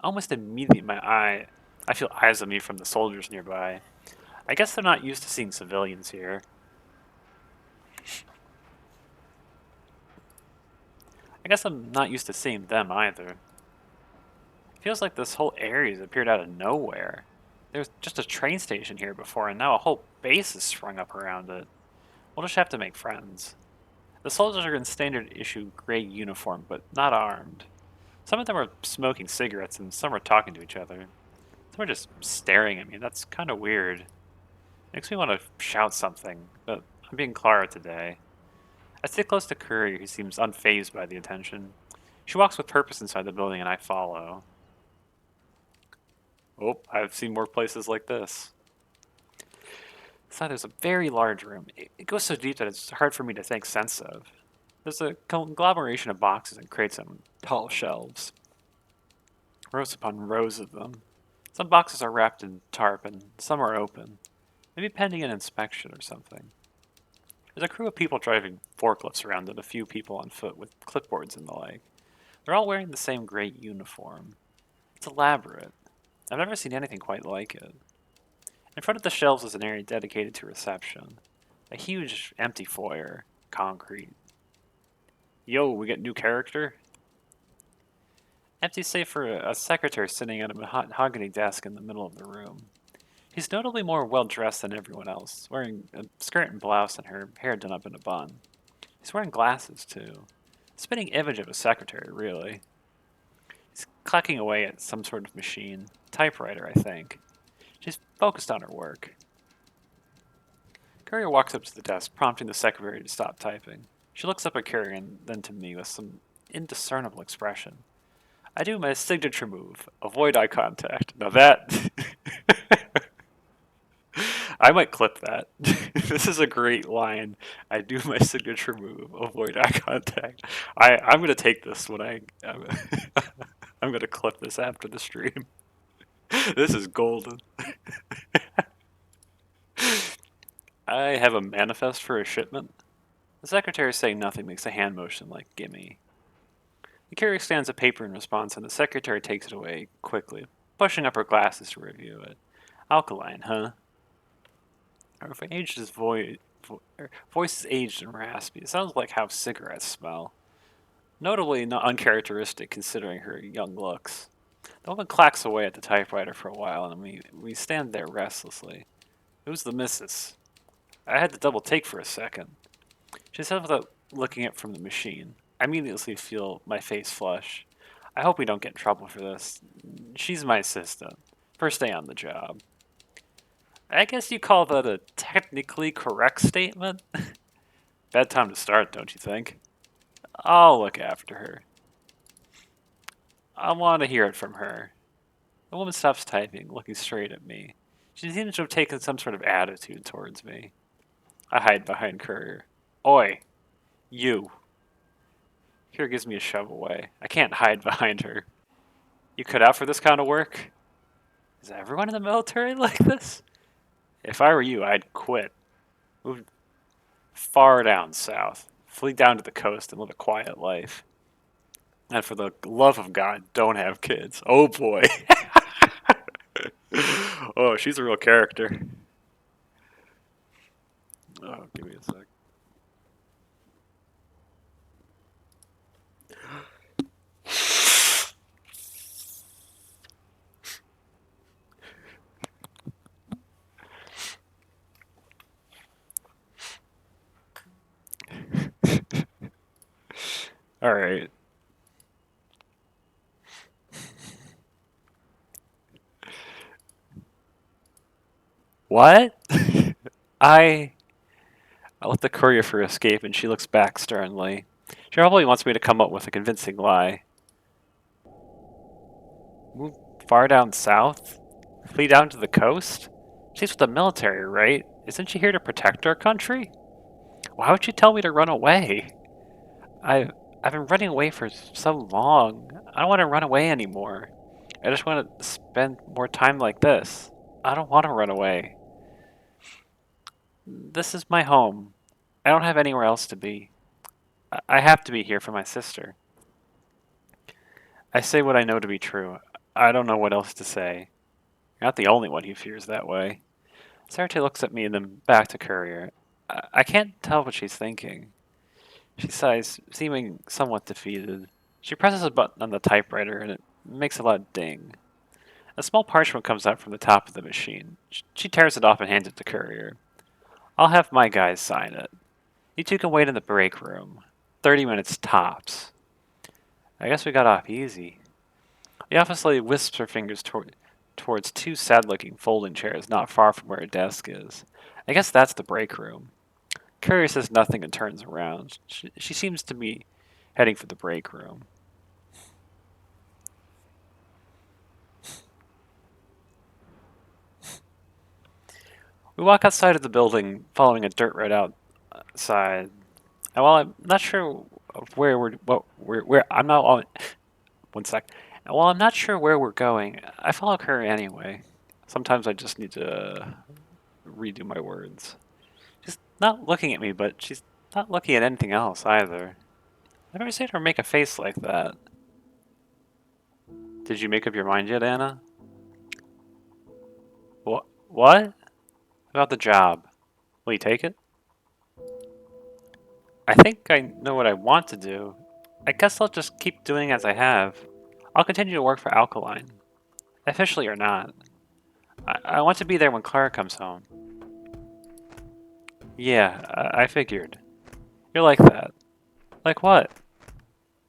Almost immediately, I feel eyes on me from the soldiers nearby. I guess they're not used to seeing civilians here. I guess I'm not used to seeing them either. Feels like this whole area's appeared out of nowhere. There was just a train station here before, and now a whole base has sprung up around it. We'll just have to make friends. The soldiers are in standard issue gray uniform, but not armed. Some of them are smoking cigarettes, and some are talking to each other. Some are just staring at me. That's kind of weird. Makes me want to shout something, but I'm being Clara today. I stay close to Curry, who seems unfazed by the attention. She walks with purpose inside the building, and I follow. Oh, I've seen more places like this. Inside, there's a very large room. It goes so deep that it's hard for me to think sense of. There's a conglomeration of boxes and crates on tall shelves. Rows upon rows of them. Some boxes are wrapped in tarp, and some are open. Maybe pending an inspection or something. There's a crew of people driving forklifts around and a few people on foot with clipboards and the like. They're all wearing the same gray uniform. It's elaborate. I've never seen anything quite like it. In front of the shelves is an area dedicated to reception. A huge empty foyer. Concrete. Yo, we get new character? Empty save for a secretary sitting at a mahogany desk in the middle of the room. She's notably more well-dressed than everyone else, wearing a skirt and blouse and her hair done up in a bun. She's wearing glasses, too. Spitting image of a secretary, really. She's clacking away at some sort of machine. Typewriter, I think. She's focused on her work. Courier walks up to the desk, prompting the secretary to stop typing. She looks up at Courier and then to me with some indiscernible expression. I do my signature move. Avoid eye contact. Now that... I might clip that. This is a great line. I do my signature move. Avoid eye contact. I'm gonna take this when I'm, I'm gonna clip this after the stream. This is golden. I have a manifest for a shipment. The secretary saying nothing makes a hand motion like gimme. The carrier stands a paper in response and the secretary takes it away quickly, pushing up her glasses to review it. Alkaline, huh? Her voice is aged and raspy. It sounds like how cigarettes smell. Notably not uncharacteristic considering her young looks. The woman clacks away at the typewriter for a while and we stand there restlessly. Who's the missus? I had to double take for a second. She said without looking up from the machine. I immediately feel my face flush. I hope we don't get in trouble for this. She's my assistant. First day on the job. I guess you call that a technically correct statement? Bad time to start, don't you think? I'll look after her. I want to hear it from her. The woman stops typing, looking straight at me. She seems to have taken some sort of attitude towards me. I hide behind Courier. Oi, you. Courier gives me a shove away. I can't hide behind her. You cut out for this kind of work? Is everyone in the military like this? If I were you, I'd quit. Move far down south. Flee down to the coast and live a quiet life. And for the love of God, don't have kids. Oh boy. Oh, she's a real character. Oh, give me a sec. All right. What? I let the courier for escape, and she looks back sternly. She probably wants me to come up with a convincing lie. Move far down south? Flee down to the coast? She's with the military, right? Isn't she here to protect our country? Why would she tell me to run away? I've been running away for so long. I don't want to run away anymore. I just want to spend more time like this. I don't want to run away. This is my home. I don't have anywhere else to be. I have to be here for my sister. I say what I know to be true. I don't know what else to say. You're not the only one who feels that way. Sarate looks at me and then back to Courier. I can't tell what she's thinking. She sighs, seeming somewhat defeated. She presses a button on the typewriter and it makes a loud ding. A small parchment comes out from the top of the machine. She tears it off and hands it to Courier. I'll have my guys sign it. You two can wait in the break room. 30 minutes tops. I guess we got off easy. The office lady wisps her fingers towards two sad-looking folding chairs not far from where her desk is. I guess that's the break room. Courier says nothing and turns around. She seems to be heading for the break room. We walk outside of the building, following a dirt road outside. And while I'm not sure of where I'm not on. One sec. And while I'm not sure where we're going, I follow her anyway. Sometimes I just need to redo my words. She's not looking at me, but she's not looking at anything else either. I've never seen her make a face like that. Did you make up your mind yet, Anna? What? About the job? Will you take it? I think I know what I want to do. I guess I'll just keep doing as I have. I'll continue to work for Alkaline. Officially or not. I want to be there when Clara comes home. Yeah, I figured. You're like that. Like what?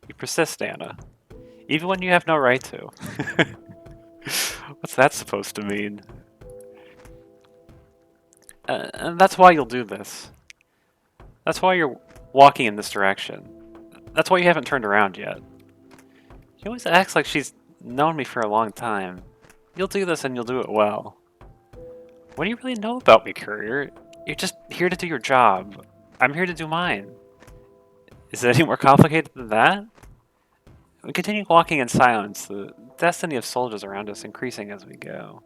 You persist, Anna. Even when you have no right to. What's that supposed to mean? And that's why you'll do this. That's why you're walking in this direction. That's why you haven't turned around yet. She always acts like she's known me for a long time. You'll do this and you'll do it well. What do you really know about me, Courier? You're just here to do your job. I'm here to do mine. Is it any more complicated than that? We continue walking in silence, the destiny of soldiers around us increasing as we go.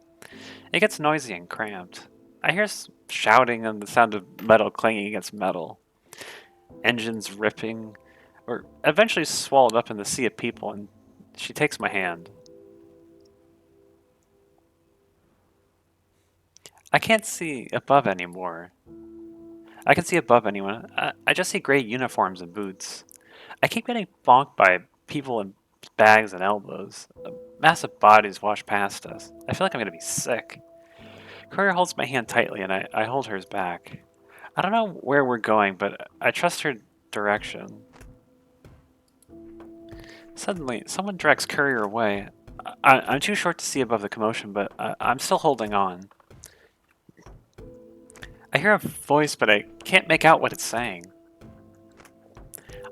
It gets noisy and cramped. I hear shouting and the sound of metal clanging against metal. Engines ripping. We're eventually swallowed up in the sea of people, and she takes my hand. I can't see above anymore. I can see above anyone. I just see gray uniforms and boots. I keep getting bonked by people in bags and elbows. Massive bodies wash past us. I feel like I'm going to be sick. Courier holds my hand tightly, and I hold hers back. I don't know where we're going, but I trust her direction. Suddenly, someone drags Courier away. I'm too short to see above the commotion, but I'm still holding on. I hear a voice, but I can't make out what it's saying.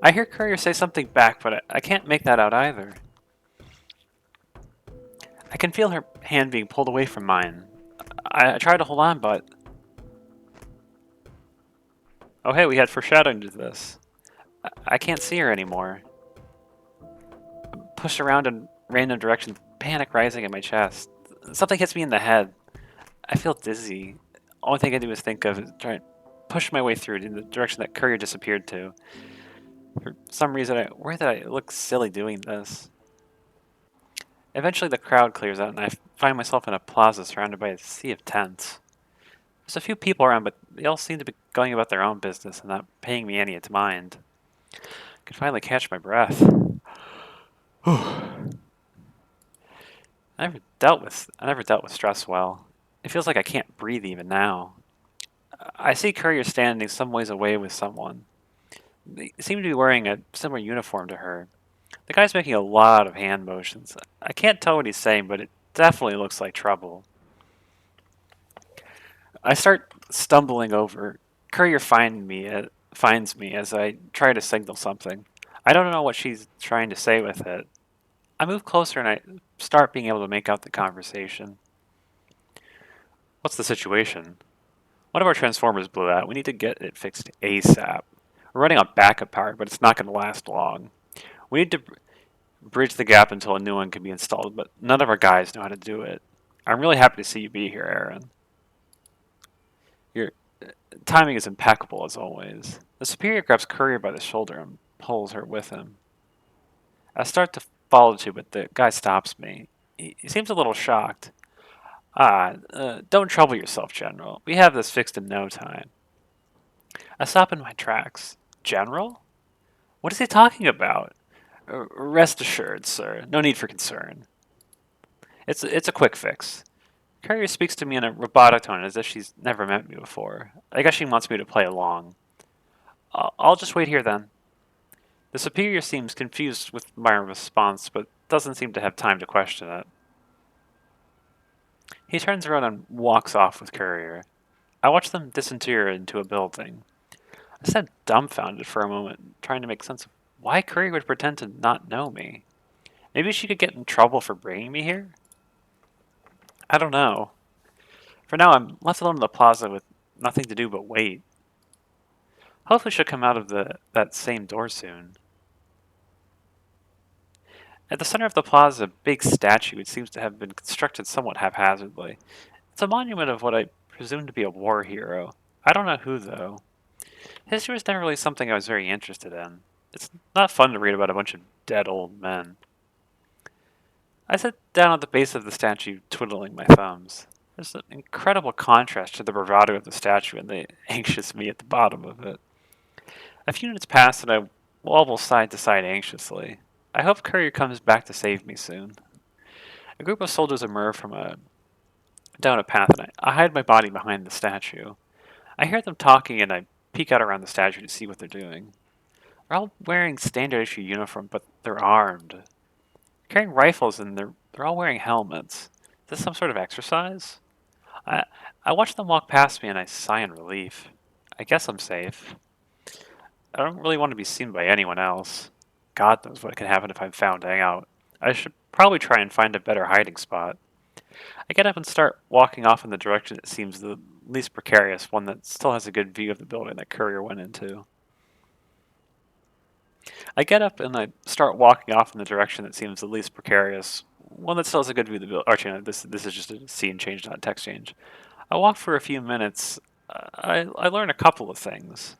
I hear Courier say something back, but I can't make that out either. I can feel her hand being pulled away from mine. I try to hold on, but... Oh hey, we had foreshadowing to this. I can't see her anymore. I'm pushed around in random directions, panic rising in my chest. Something hits me in the head. I feel dizzy. Only thing I do is think of is try to push my way through in the direction that Courier disappeared to. For some reason, I worry that I look silly doing this. Eventually the crowd clears out and I find myself in a plaza surrounded by a sea of tents. There's a few people around, but they all seem to be going about their own business and not paying me any mind. I can finally catch my breath. I never dealt with stress well. It feels like I can't breathe even now. I see Courier standing some ways away with someone. They seem to be wearing a similar uniform to her. The guy's making a lot of hand motions. I can't tell what he's saying, but it definitely looks like trouble. I start stumbling over. Courier finds me as I try to signal something. I don't know what she's trying to say with it. I move closer and I start being able to make out the conversation. What's the situation? One of our transformers blew out. We need to get it fixed ASAP. We're running on backup power, but it's not going to last long. We need to bridge the gap until a new one can be installed, but none of our guys know how to do it. I'm really happy to see you be here, Aaron. Your timing is impeccable, as always. The superior grabs Courier by the shoulder and pulls her with him. I start to follow too, but the guy stops me. He seems a little shocked. Don't trouble yourself, General. We have this fixed in no time. I stop in my tracks. General? What is he talking about? Rest assured, sir. No need for concern. It's a quick fix. Courier speaks to me in a robotic tone as if she's never met me before. I guess she wants me to play along. I'll just wait here then. The superior seems confused with my response, but doesn't seem to have time to question it. He turns around and walks off with Courier. I watch them disinter into a building. I sat dumbfounded for a moment, trying to make sense of why Courier would pretend to not know me. Maybe she could get in trouble for bringing me here? I don't know. For now, I'm left alone in the plaza with nothing to do but wait. Hopefully she'll come out of that same door soon. At the center of the plaza, a big statue which seems to have been constructed somewhat haphazardly. It's a monument of what I presume to be a war hero. I don't know who, though. History was never really something I was very interested in. It's not fun to read about a bunch of dead old men. I sit down at the base of the statue, twiddling my thumbs. There's an incredible contrast to the bravado of the statue and the anxious me at the bottom of it. A few minutes pass and I wobble side to side anxiously. I hope Courier comes back to save me soon. A group of soldiers emerge from down a path and I hide my body behind the statue. I hear them talking and I peek out around the statue to see what they're doing. They're all wearing standard issue uniform, but they're armed. Carrying rifles and they're all wearing helmets. Is this some sort of exercise? I I watch them walk past me and I sigh in relief. I guess I'm safe. I don't really want to be seen by anyone else. God knows what could happen if I'm found out. I should probably try and find a better hiding spot. I get up and start walking off in the direction that seems the least precarious, one that still has a good view of the building that Courier went into. I get up and I start walking off in the direction that seems the least precarious, one that still has a good view of the building. Actually, no, this is just a scene change, not a text change. I walk for a few minutes. I learn a couple of things.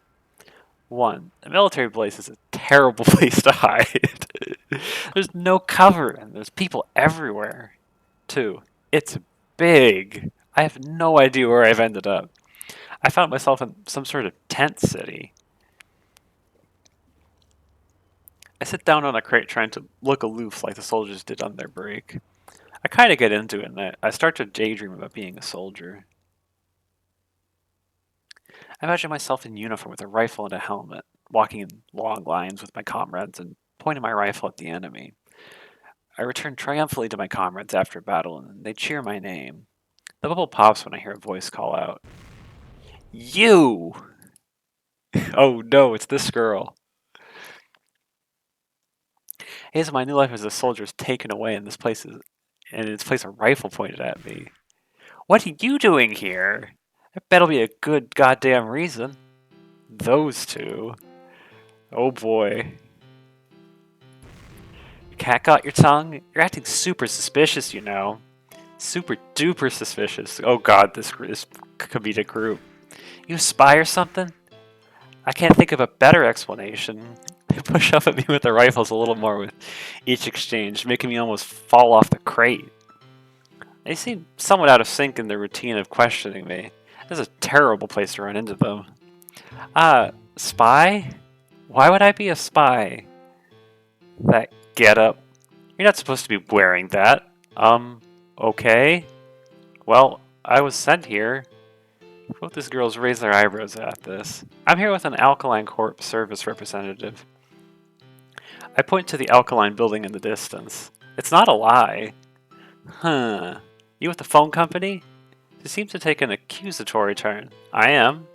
One, a military base is a terrible place to hide. There's no cover and there's people everywhere. Two, it's big. I have no idea where I've ended up. I found myself in some sort of tent city. I sit down on a crate trying to look aloof like the soldiers did on their break. I kind of get into it and I start to daydream about being a soldier. I imagine myself in uniform with a rifle and a helmet, walking in long lines with my comrades and pointing my rifle at the enemy. I return triumphantly to my comrades after battle and they cheer my name. The bubble pops when I hear a voice call out, "You!" Oh no, it's this girl. Hey, so my new life as a soldier is taken away and in its place a rifle pointed at me. What are you doing here? That better be a good goddamn reason. Those two. Oh boy. Cat got your tongue? You're acting super suspicious, you know. Super duper suspicious. Oh god, this comedic group. You a spy or something? I can't think of a better explanation. They push up at me with their rifles a little more with each exchange, making me almost fall off the crate. They seem somewhat out of sync in their routine of questioning me. This is a terrible place to run into them. Spy? Why would I be a spy? That getup. You're not supposed to be wearing that. Okay. Well, I was sent here. Both these girls raise their eyebrows at this. I'm here with an Alkaline Corp service representative. I point to the Alkaline building in the distance. It's not a lie. Huh. You with the phone company? She seems to take an accusatory turn. I am.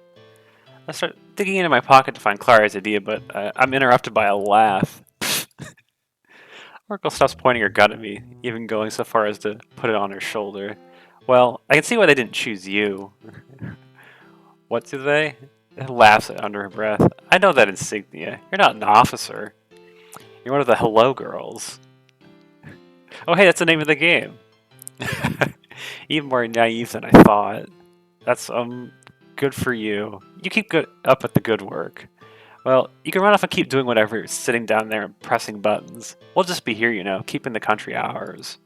I start digging into my pocket to find Clara's idea, but I'm interrupted by a laugh. Oracle stops pointing her gun at me, even going so far as to put it on her shoulder. Well, I can see why they didn't choose you. What do they? Laughs under her breath. I know that insignia. You're not an officer. You're one of the hello girls. Oh hey, that's the name of the game. Even more naive than I thought. That's, good for you. You keep up with the good work. Well, you can run off and keep doing whatever, sitting down there and pressing buttons. We'll just be here, you know, keeping the country ours.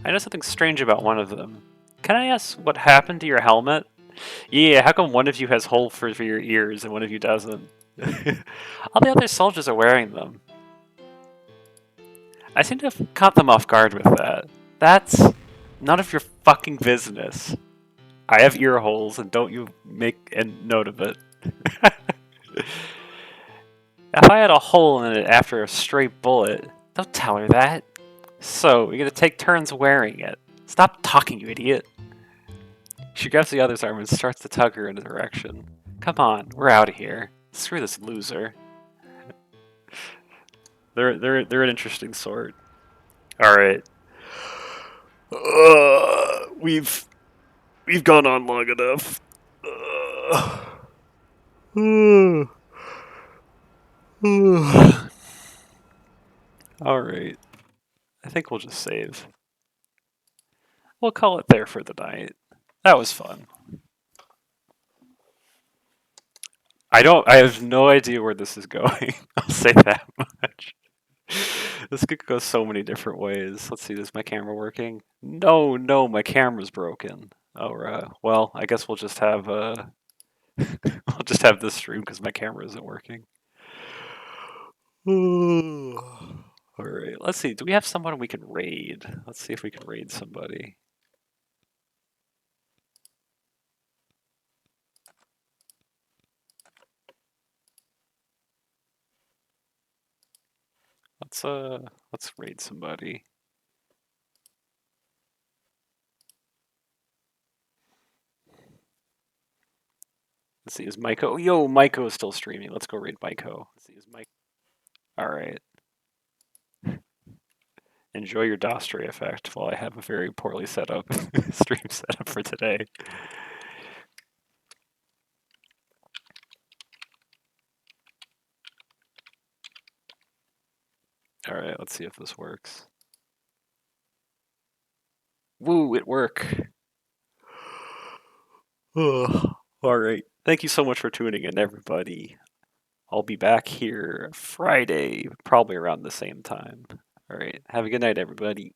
I know something strange about one of them. Can I ask what happened to your helmet? Yeah, how come one of you has holes for your ears and one of you doesn't? All the other soldiers are wearing them. I seem to have caught them off guard with that. That's none of your fucking business. I have ear holes, and don't you make a note of it. If I had a hole in it after a straight bullet, don't tell her that. So, you're gonna take turns wearing it. Stop talking, you idiot. She grabs the other's arm and starts to tug her in a direction. Come on, we're out of here. Screw this loser. They're an interesting sort. All right. We've gone on long enough. All right. I think we'll just save. We'll call it there for the night. That was fun. I have no idea where this is going. I'll say that much. This could go so many different ways. Let's see, is my camera working? No, no, my camera's broken. Oh, well, I guess we'll just have we'll just have this stream because my camera isn't working. All right, let's see. Do we have someone we can raid? Let's see if we can raid somebody. Let's raid somebody. Let's see, is Maiko? Yo, Maiko is still streaming. Let's go raid Maiko. Let's see, is Mike? All right. Enjoy your Dostray effect while I have a very poorly set up stream setup for today. All right, let's see if this works. Woo, it worked. All right. Thank you so much for tuning in, everybody. I'll be back here Friday, probably around the same time. All right. Have a good night, everybody.